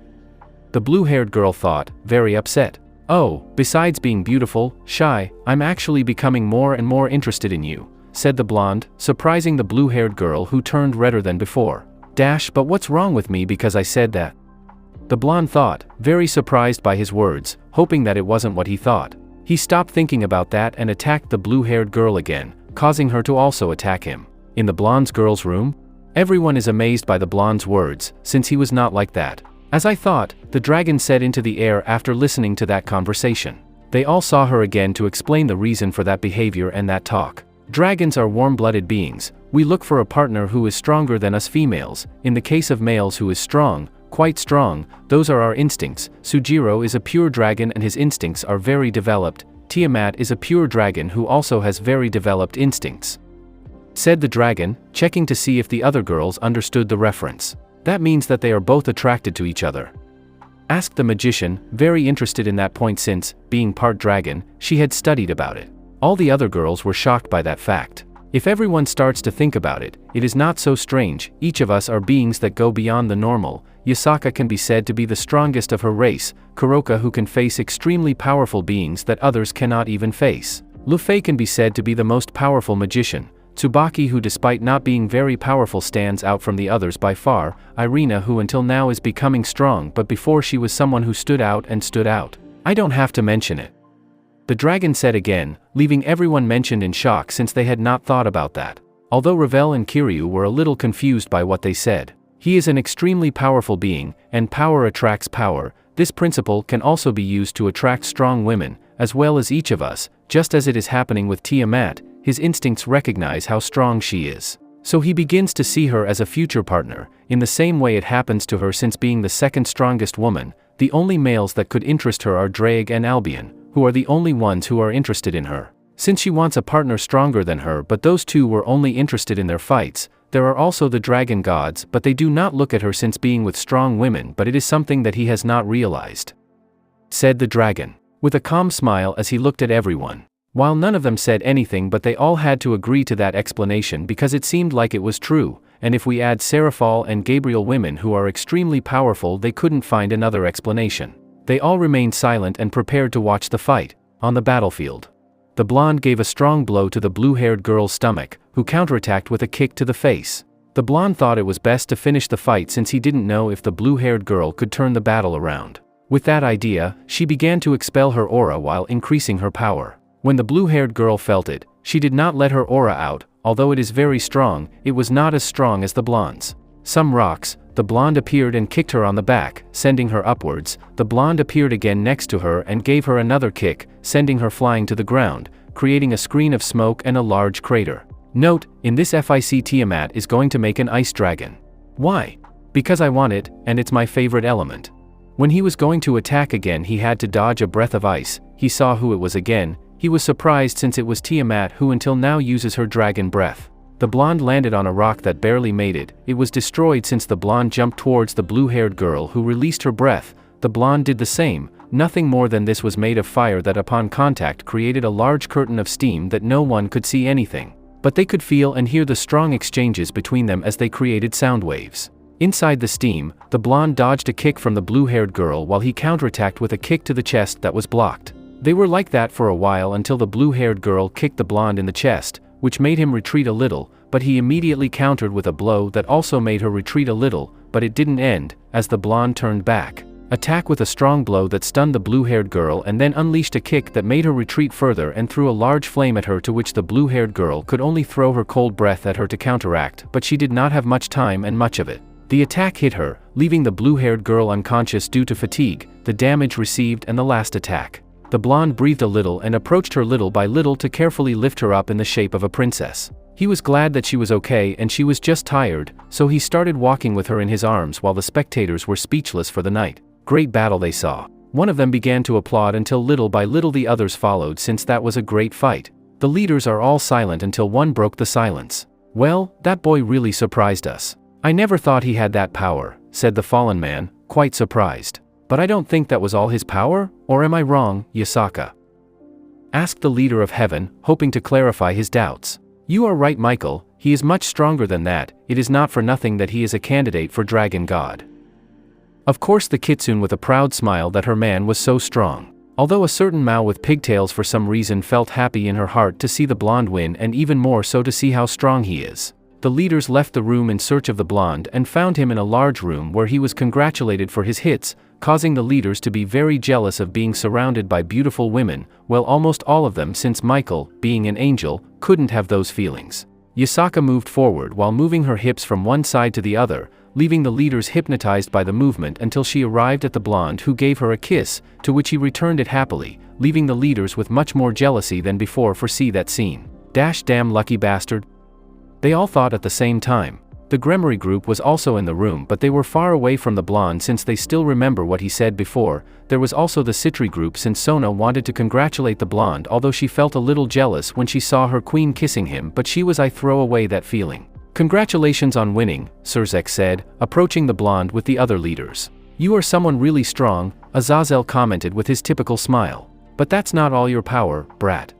A: the blue-haired girl thought, very upset. "Oh, besides being beautiful, shy, I'm actually becoming more and more interested in you," said the blonde, surprising the blue-haired girl, who turned redder than before. But what's wrong with me because I said that?" the blonde thought, very surprised by his words, hoping that it wasn't what he thought. He stopped thinking about that and attacked the blue-haired girl again, causing her to also attack him. In the blonde girl's room? Everyone is amazed by the blonde's words, since he was not like that. "As I thought," the dragon said into the air after listening to that conversation. They all saw her again to explain the reason for that behavior and that talk. "Dragons are warm-blooded beings. We look for a partner who is stronger than us females. In the case of males, who is strong, quite strong, those are our instincts. Sujiro is a pure dragon and his instincts are very developed. Tiamat is a pure dragon who also has very developed instincts," said the dragon, checking to see if the other girls understood the reference. "That means that they are both attracted to each other?" asked the magician, very interested in that point since, being part dragon, she had studied about it. All the other girls were shocked by that fact. If everyone starts to think about it, it is not so strange. Each of us are beings that go beyond the normal. Yasaka can be said to be the strongest of her race, Kuroka who can face extremely powerful beings that others cannot even face. Luffy can be said to be the most powerful magician. Tsubaki, who despite not being very powerful stands out from the others by far. Irina, who until now is becoming strong, but before she was someone who stood out and stood out. I don't have to mention it, the dragon said again, leaving everyone mentioned in shock since they had not thought about that. Although Revel and Kiryu were a little confused by what they said. He is an extremely powerful being, and power attracts power. This principle can also be used to attract strong women, as well as each of us, just as it is happening with Tiamat. His instincts recognize how strong she is. So he begins to see her as a future partner, in the same way it happens to her since being the second strongest woman. The only males that could interest her are Drake and Albion, who are the only ones who are interested in her. Since she wants a partner stronger than her, but those two were only interested in their fights. There are also the dragon gods, but they do not look at her since being with strong women, but it is something that he has not realized," said the dragon, with a calm smile as he looked at everyone. While none of them said anything, but they all had to agree to that explanation because it seemed like it was true, and if we add Seraphal and Gabriel, women who are extremely powerful, they couldn't find another explanation. They all remained silent and prepared to watch the fight. On the battlefield, the blonde gave a strong blow to the blue-haired girl's stomach, who counterattacked with a kick to the face. The blonde thought it was best to finish the fight since he didn't know if the blue-haired girl could turn the battle around. With that idea, she began to expel her aura while increasing her power. When the blue-haired girl felt it, she did not let her aura out, although it is very strong, it was not as strong as the blonde's. Some rocks, the blonde appeared and kicked her on the back, sending her upwards. The blonde appeared again next to her and gave her another kick, sending her flying to the ground, creating a screen of smoke and a large crater. Note, in this fic Tiamat is going to make an ice dragon. Why? Because I want it, and it's my favorite element. When he was going to attack again, he had to dodge a breath of ice. He saw who it was again. He was surprised since it was Tiamat, who until now uses her dragon breath. The blonde landed on a rock that barely made it. It was destroyed since the blonde jumped towards the blue-haired girl who released her breath. The blonde did the same. Nothing more than this was made of fire that upon contact created a large curtain of steam that no one could see anything. But they could feel and hear the strong exchanges between them as they created sound waves. Inside the steam, the blonde dodged a kick from the blue-haired girl while he counterattacked with a kick to the chest that was blocked. They were like that for a while until the blue-haired girl kicked the blonde in the chest, which made him retreat a little, but he immediately countered with a blow that also made her retreat a little, but it didn't end, as the blonde turned back. Attack with a strong blow that stunned the blue-haired girl and then unleashed a kick that made her retreat further and threw a large flame at her, to which the blue-haired girl could only throw her cold breath at her to counteract, but she did not have much time and much of it. The attack hit her, leaving the blue-haired girl unconscious due to fatigue, the damage received and the last attack. The blonde breathed a little and approached her little by little to carefully lift her up in the shape of a princess. He was glad that she was okay and she was just tired, so he started walking with her in his arms while the spectators were speechless for the night. Great battle they saw. One of them began to applaud until little by little the others followed, since that was a great fight. The leaders are all silent until one broke the silence. "Well, that boy really surprised us. I never thought he had that power," said the fallen man, quite surprised. "But I don't think that was all his power, or am I wrong, Yasaka?" asked the leader of heaven, hoping to clarify his doubts. "You are right, Michael, he is much stronger than that. It is not for nothing that he is a candidate for Dragon God." Of course, the kitsune with a proud smile that her man was so strong. Although a certain Mao with pigtails for some reason felt happy in her heart to see the blonde win, and even more so to see how strong he is. The leaders left the room in search of the blonde and found him in a large room where he was congratulated for his hits, causing the leaders to be very jealous of being surrounded by beautiful women, well, almost all of them, since Michael, being an angel, couldn't have those feelings. Yasaka moved forward while moving her hips from one side to the other, leaving the leaders hypnotized by the movement until she arrived at the blonde, who gave her a kiss, to which he returned it happily, leaving the leaders with much more jealousy than before. See that scene. Damn lucky bastard. They all thought at the same time. The Gremory group was also in the room, but they were far away from the blonde since they still remember what he said before. There was also the Citri group, since Sona wanted to congratulate the blonde, although she felt a little jealous when she saw her queen kissing him, but I throw away that feeling. "Congratulations on winning," Surzek said, approaching the blonde with the other leaders. "You are someone really strong," Azazel commented with his typical smile. "But that's not all your power, brat."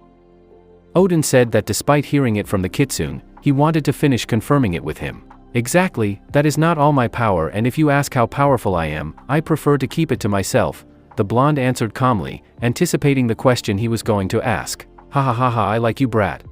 A: Odin said that despite hearing it from the kitsune, he wanted to finish confirming it with him. "Exactly, that is not all my power, and if you ask how powerful I am, I prefer to keep it to myself," the blonde answered calmly, anticipating the question he was going to ask. "Ha ha ha ha, I like you, brat,"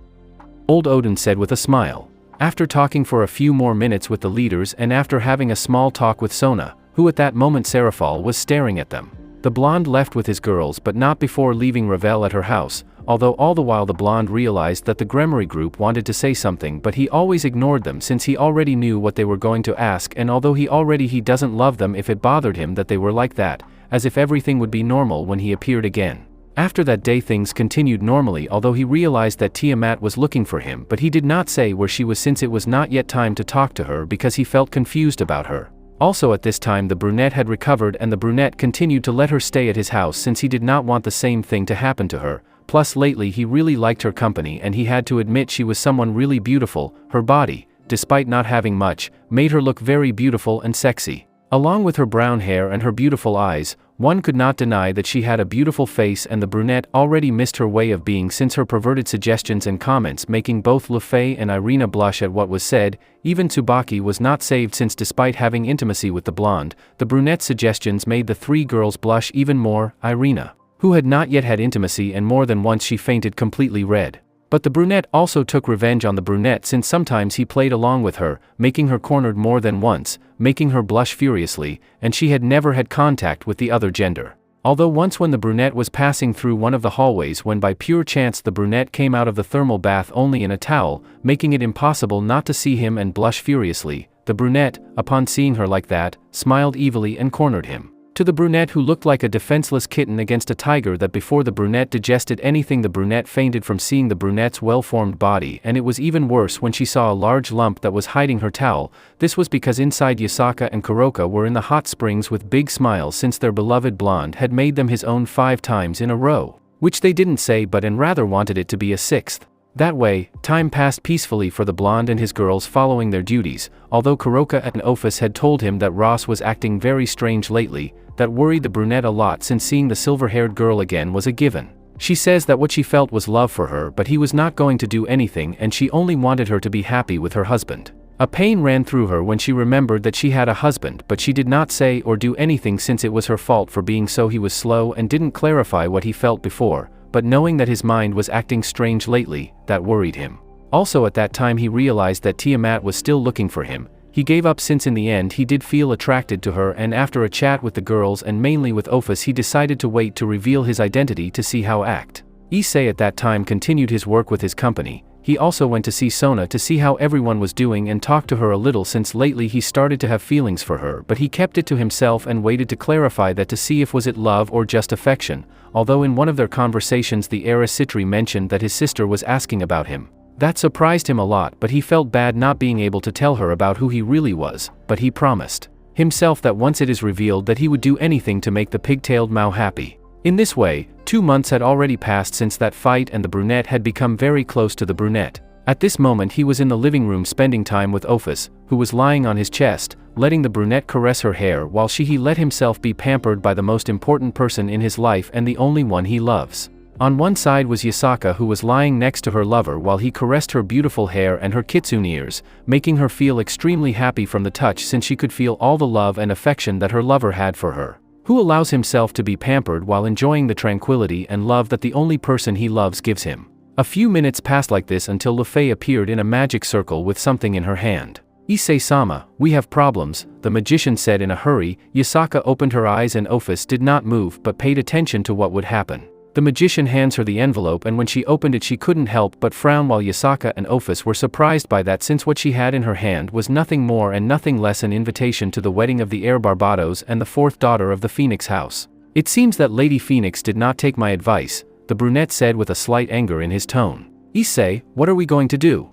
A: old Odin said with a smile. After talking for a few more minutes with the leaders and after having a small talk with Sona, who at that moment Seraphal was staring at them, the blonde left with his girls, but not before leaving Ravel at her house, although all the while the blonde realized that the Gremory group wanted to say something, but he always ignored them since he already knew what they were going to ask, and although he doesn't love them if it bothered him that they were like that, as if everything would be normal when he appeared again. After that day things continued normally, although he realized that Tiamat was looking for him, but he did not say where she was since it was not yet time to talk to her because he felt confused about her. Also at this time the brunette had recovered, and the brunette continued to let her stay at his house since he did not want the same thing to happen to her. Plus lately he really liked her company, and he had to admit she was someone really beautiful. Her body, despite not having much, made her look very beautiful and sexy. Along with her brown hair and her beautiful eyes, one could not deny that she had a beautiful face, and the brunette already missed her way of being since her perverted suggestions and comments making both Lefay and Irina blush at what was said. Even Tsubaki was not saved since despite having intimacy with the blonde, the brunette's suggestions made the three girls blush even more. Irina, who had not yet had intimacy, and more than once she fainted completely red. But the brunette also took revenge on the brunette since sometimes he played along with her, making her cornered more than once, making her blush furiously, and she had never had contact with the other gender. Although once when the brunette was passing through one of the hallways when by pure chance the brunette came out of the thermal bath only in a towel, making it impossible not to see him and blush furiously, the brunette, upon seeing her like that, smiled evilly and cornered him. To the brunette who looked like a defenseless kitten against a tiger that before the brunette digested anything the brunette fainted from seeing the brunette's well-formed body, and it was even worse when she saw a large lump that was hiding her towel. This was because inside Yasaka and Kuroka were in the hot springs with big smiles since their beloved blonde had made them his own 5 times in a row, which they didn't say but and rather wanted it to be a 6th. That way, time passed peacefully for the blonde and his girls following their duties, although Kuroka and Office had told him that Ross was acting very strange lately. That worried the brunette a lot since seeing the silver-haired girl again was a given. She says that what she felt was love for her but he was not going to do anything and she only wanted her to be happy with her husband. A pain ran through her when she remembered that she had a husband but she did not say or do anything since it was her fault for being so. He was slow and didn't clarify what he felt before, but knowing that his mind was acting strange lately, that worried him. Also at that time he realized that Tiamat was still looking for him. He gave up since in the end he did feel attracted to her, and after a chat with the girls and mainly with Office he decided to wait to reveal his identity to see how act. Issei at that time continued his work with his company. He also went to see Sona to see how everyone was doing and talked to her a little since lately he started to have feelings for her, but he kept it to himself and waited to clarify that to see if was it love or just affection, although in one of their conversations the heiress Citri mentioned that his sister was asking about him. That surprised him a lot, but he felt bad not being able to tell her about who he really was, but he promised himself that once it is revealed that he would do anything to make the pigtailed Mao happy. In this way, 2 months had already passed since that fight and the brunette had become very close to the brunette. At this moment he was in the living room spending time with Office, who was lying on his chest, letting the brunette caress her hair while he let himself be pampered by the most important person in his life and the only one he loves. On one side was Yasaka, who was lying next to her lover while he caressed her beautiful hair and her kitsune ears, making her feel extremely happy from the touch since she could feel all the love and affection that her lover had for her, who allows himself to be pampered while enjoying the tranquility and love that the only person he loves gives him. A few minutes passed like this until Lufei appeared in a magic circle with something in her hand. "Issei-sama, we have problems," the magician said in a hurry. Yasaka opened her eyes and Office did not move but paid attention to what would happen. The magician hands her the envelope and when she opened it she couldn't help but frown while Yasaka and Office were surprised by that since what she had in her hand was nothing more and nothing less an invitation to the wedding of the heir Barbados and the 4th daughter of the Phoenix house. "It seems that Lady Phoenix did not take my advice," the brunette said with a slight anger in his tone. "Issei, what are we going to do?"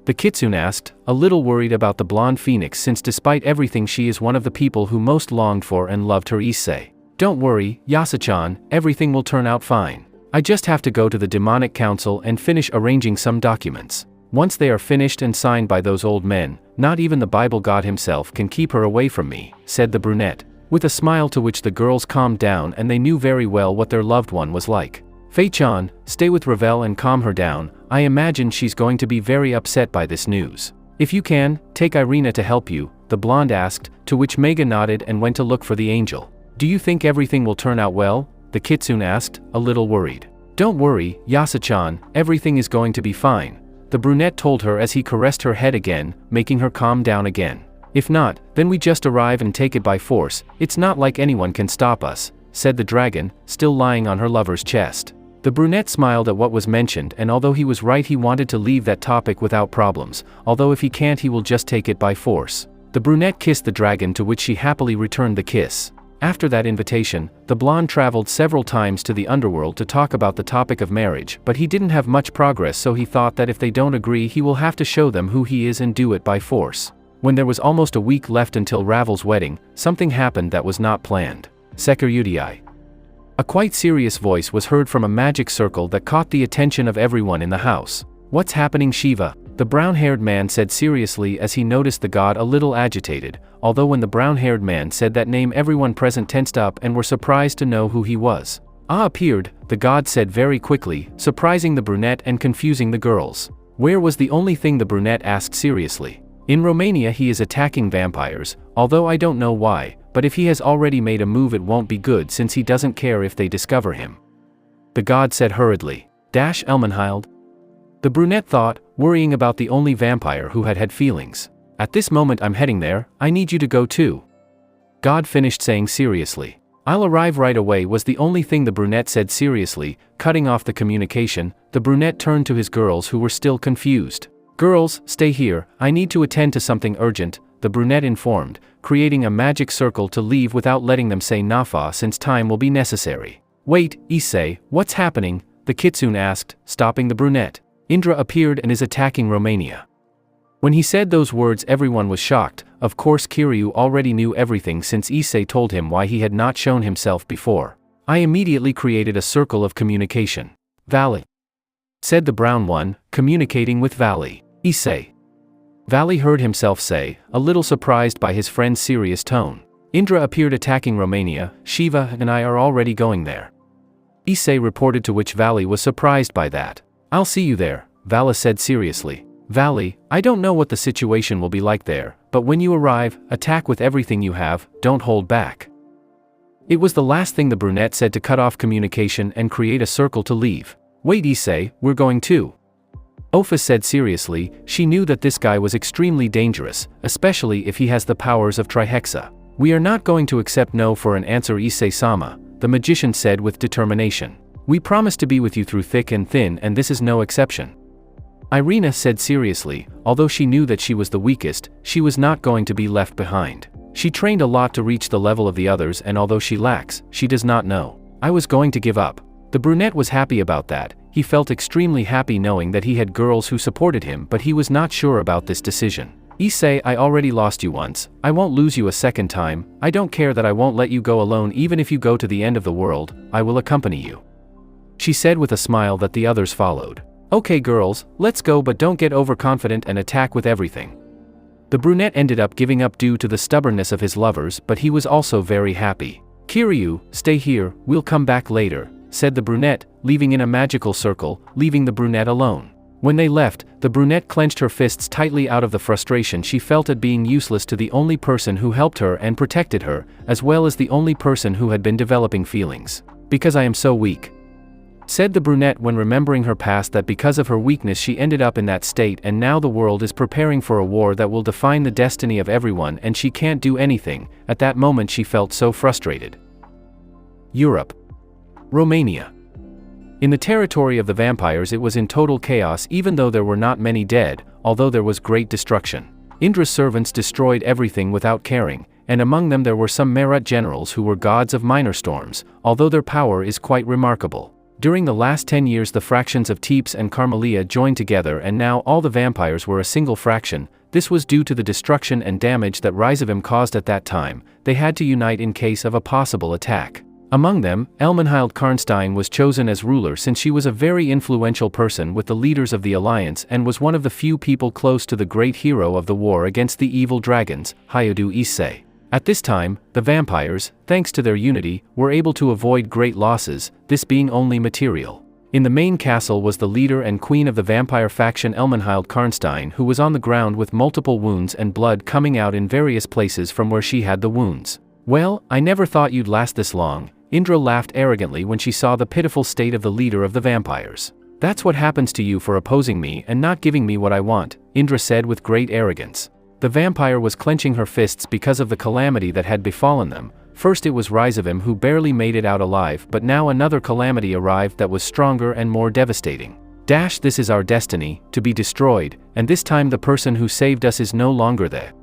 A: The kitsune asked, a little worried about the blonde Phoenix since despite everything she is one of the people who most longed for and loved her Issei. "Don't worry, Yasa-chan, everything will turn out fine. I just have to go to the demonic council and finish arranging some documents. Once they are finished and signed by those old men, not even the Bible God himself can keep her away from me," said the brunette, with a smile to which the girls calmed down and they knew very well what their loved one was like. "Fei-chan, stay with Ravel and calm her down. I imagine she's going to be very upset by this news. If you can, take Irina to help you," the blonde asked, to which Mega nodded and went to look for the angel. "Do you think everything will turn out well?" the kitsune asked, a little worried. "Don't worry, Yasa-chan, everything is going to be fine," the brunette told her as he caressed her head again, making her calm down again. "If not, then we just arrive and take it by force. It's not like anyone can stop us," said the dragon, still lying on her lover's chest. The brunette smiled at what was mentioned and although he was right he wanted to leave that topic without problems, although if he can't he will just take it by force. The brunette kissed the dragon to which she happily returned the kiss. After that invitation, the blonde traveled several times to the underworld to talk about the topic of marriage, but he didn't have much progress so he thought that if they don't agree he will have to show them who he is and do it by force. When there was almost a week left until Ravel's wedding, something happened that was not planned. "Sekurudii." A quite serious voice was heard from a magic circle that caught the attention of everyone in the house. "What's happening, Shiva?" the brown-haired man said seriously as he noticed the god a little agitated, although when the brown-haired man said that name everyone present tensed up and were surprised to know who he was. "Ah appeared," the god said very quickly, surprising the brunette and confusing the girls. "Where was the only thing?" the brunette asked seriously. "In Romania he is attacking vampires, although I don't know why, but if he has already made a move it won't be good since he doesn't care if they discover him," the god said hurriedly. Elmenhild? The brunette thought, worrying about the only vampire who had feelings. "At this moment I'm heading there, I need you to go too," God finished saying seriously. "I'll arrive right away," was the only thing the brunette said seriously. Cutting off the communication, the brunette turned to his girls who were still confused. "Girls, stay here, I need to attend to something urgent," the brunette informed, creating a magic circle to leave without letting them say Nafa since time will be necessary. "Wait, Issei, what's happening?" the kitsune asked, stopping the brunette. "Indra appeared and is attacking Romania." When he said those words, everyone was shocked. Of course, Kiryu already knew everything since Issei told him why he had not shown himself before. "I immediately created a circle of communication." "Valley," said the brown one, communicating with Valley. "Issei." Valley heard himself say, a little surprised by his friend's serious tone. "Indra appeared attacking Romania, Shiva and I are already going there." Issei reported, to which Valley was surprised by that. "I'll see you there," Valley said seriously. "Valley, I don't know what the situation will be like there, but when you arrive, attack with everything you have, don't hold back." It was the last thing the brunette said to cut off communication and create a circle to leave. "Wait, Issei, we're going too," Ofa said seriously. She knew that this guy was extremely dangerous, especially if he has the powers of Trihexa. "We are not going to accept no for an answer, Issei-sama," the magician said with determination. "We promise to be with you through thick and thin, and this is no exception." Irina said seriously. Although she knew that she was the weakest, she was not going to be left behind. She trained a lot to reach the level of the others, and although she lacks, she does not know. "I was going to give up." The brunette was happy about that. He felt extremely happy knowing that he had girls who supported him, but he was not sure about this decision. "Issei, I already lost you once. I won't lose you a second time. I don't care that I won't let you go alone. Even if you go to the end of the world, I will accompany you," she said with a smile that the others followed. "Okay girls, let's go, but don't get overconfident and attack with everything." The brunette ended up giving up due to the stubbornness of his lovers, but he was also very happy. "Kiryu, stay here, we'll come back later," said the brunette, leaving in a magical circle, leaving the brunette alone. When they left, the brunette clenched her fists tightly out of the frustration she felt at being useless to the only person who helped her and protected her, as well as the only person who had been developing feelings. "Because I am so weak," said the brunette when remembering her past, that because of her weakness she ended up in that state, and now the world is preparing for a war that will define the destiny of everyone and she can't do anything. At that moment she felt so frustrated. Europe. Romania. In the territory of the vampires it was in total chaos, even though there were not many dead, although there was great destruction. Indra's servants destroyed everything without caring, and among them there were some Meerut generals who were gods of minor storms, although their power is quite remarkable. During the last 10 years the fractions of Teeps and Carmelia joined together, and now all the vampires were a single fraction. This was due to the destruction and damage that Rizavim caused at that time. They had to unite in case of a possible attack. Among them, Elmenhild Karnstein was chosen as ruler since she was a very influential person with the leaders of the alliance and was one of the few people close to the great hero of the war against the evil dragons, Hyudu Issei. At this time, the vampires, thanks to their unity, were able to avoid great losses, this being only material. In the main castle was the leader and queen of the vampire faction, Elmenhild Karnstein, who was on the ground with multiple wounds and blood coming out in various places from where she had the wounds. "Well, I never thought you'd last this long," Indra laughed arrogantly when she saw the pitiful state of the leader of the vampires. "That's what happens to you for opposing me and not giving me what I want," Indra said with great arrogance. The vampire was clenching her fists because of the calamity that had befallen them. First it was Rizavim who barely made it out alive, but now another calamity arrived that was stronger and more devastating. "This is our destiny, to be destroyed, and this time the person who saved us is no longer there."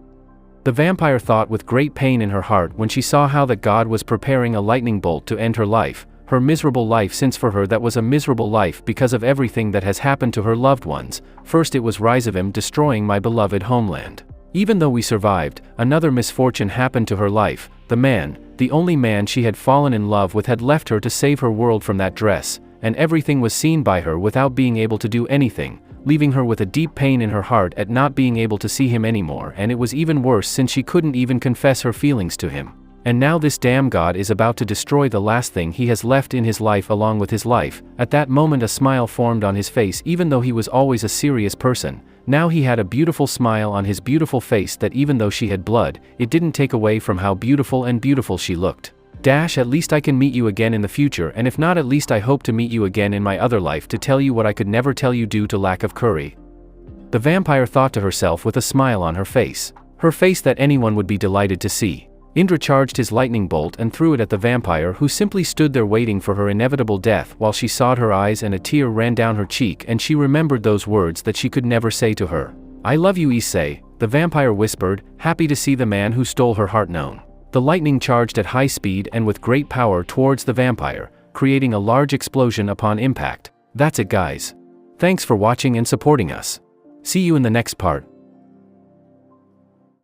A: The vampire thought with great pain in her heart when she saw how that God was preparing a lightning bolt to end her life, her miserable life, since for her that was a miserable life because of everything that has happened to her loved ones. First it was Rizavim destroying my beloved homeland. Even though we survived, another misfortune happened to her life. The man, the only man she had fallen in love with, had left her to save her world from that dress, and everything was seen by her without being able to do anything, leaving her with a deep pain in her heart at not being able to see him anymore, and it was even worse since she couldn't even confess her feelings to him. And now this damn God is about to destroy the last thing he has left in his life along with his life. At that moment a smile formed on his face, even though he was always a serious person. Now he had a beautiful smile on his beautiful face that even though she had blood, it didn't take away from how beautiful she looked. At least I can meet you again in the future, and if not, at least I hope to meet you again in my other life to tell you what I could never tell you due to lack of curry." The vampire thought to herself with a smile on her face. Her face that anyone would be delighted to see. Indra charged his lightning bolt and threw it at the vampire, who simply stood there waiting for her inevitable death while she sawed her eyes and a tear ran down her cheek, and she remembered those words that she could never say to her. "I love you, Issei," the vampire whispered, happy to see the man who stole her heart known. The lightning charged at high speed and with great power towards the vampire, creating a large explosion upon impact. That's it, guys. Thanks for watching and supporting us. See you in the next part.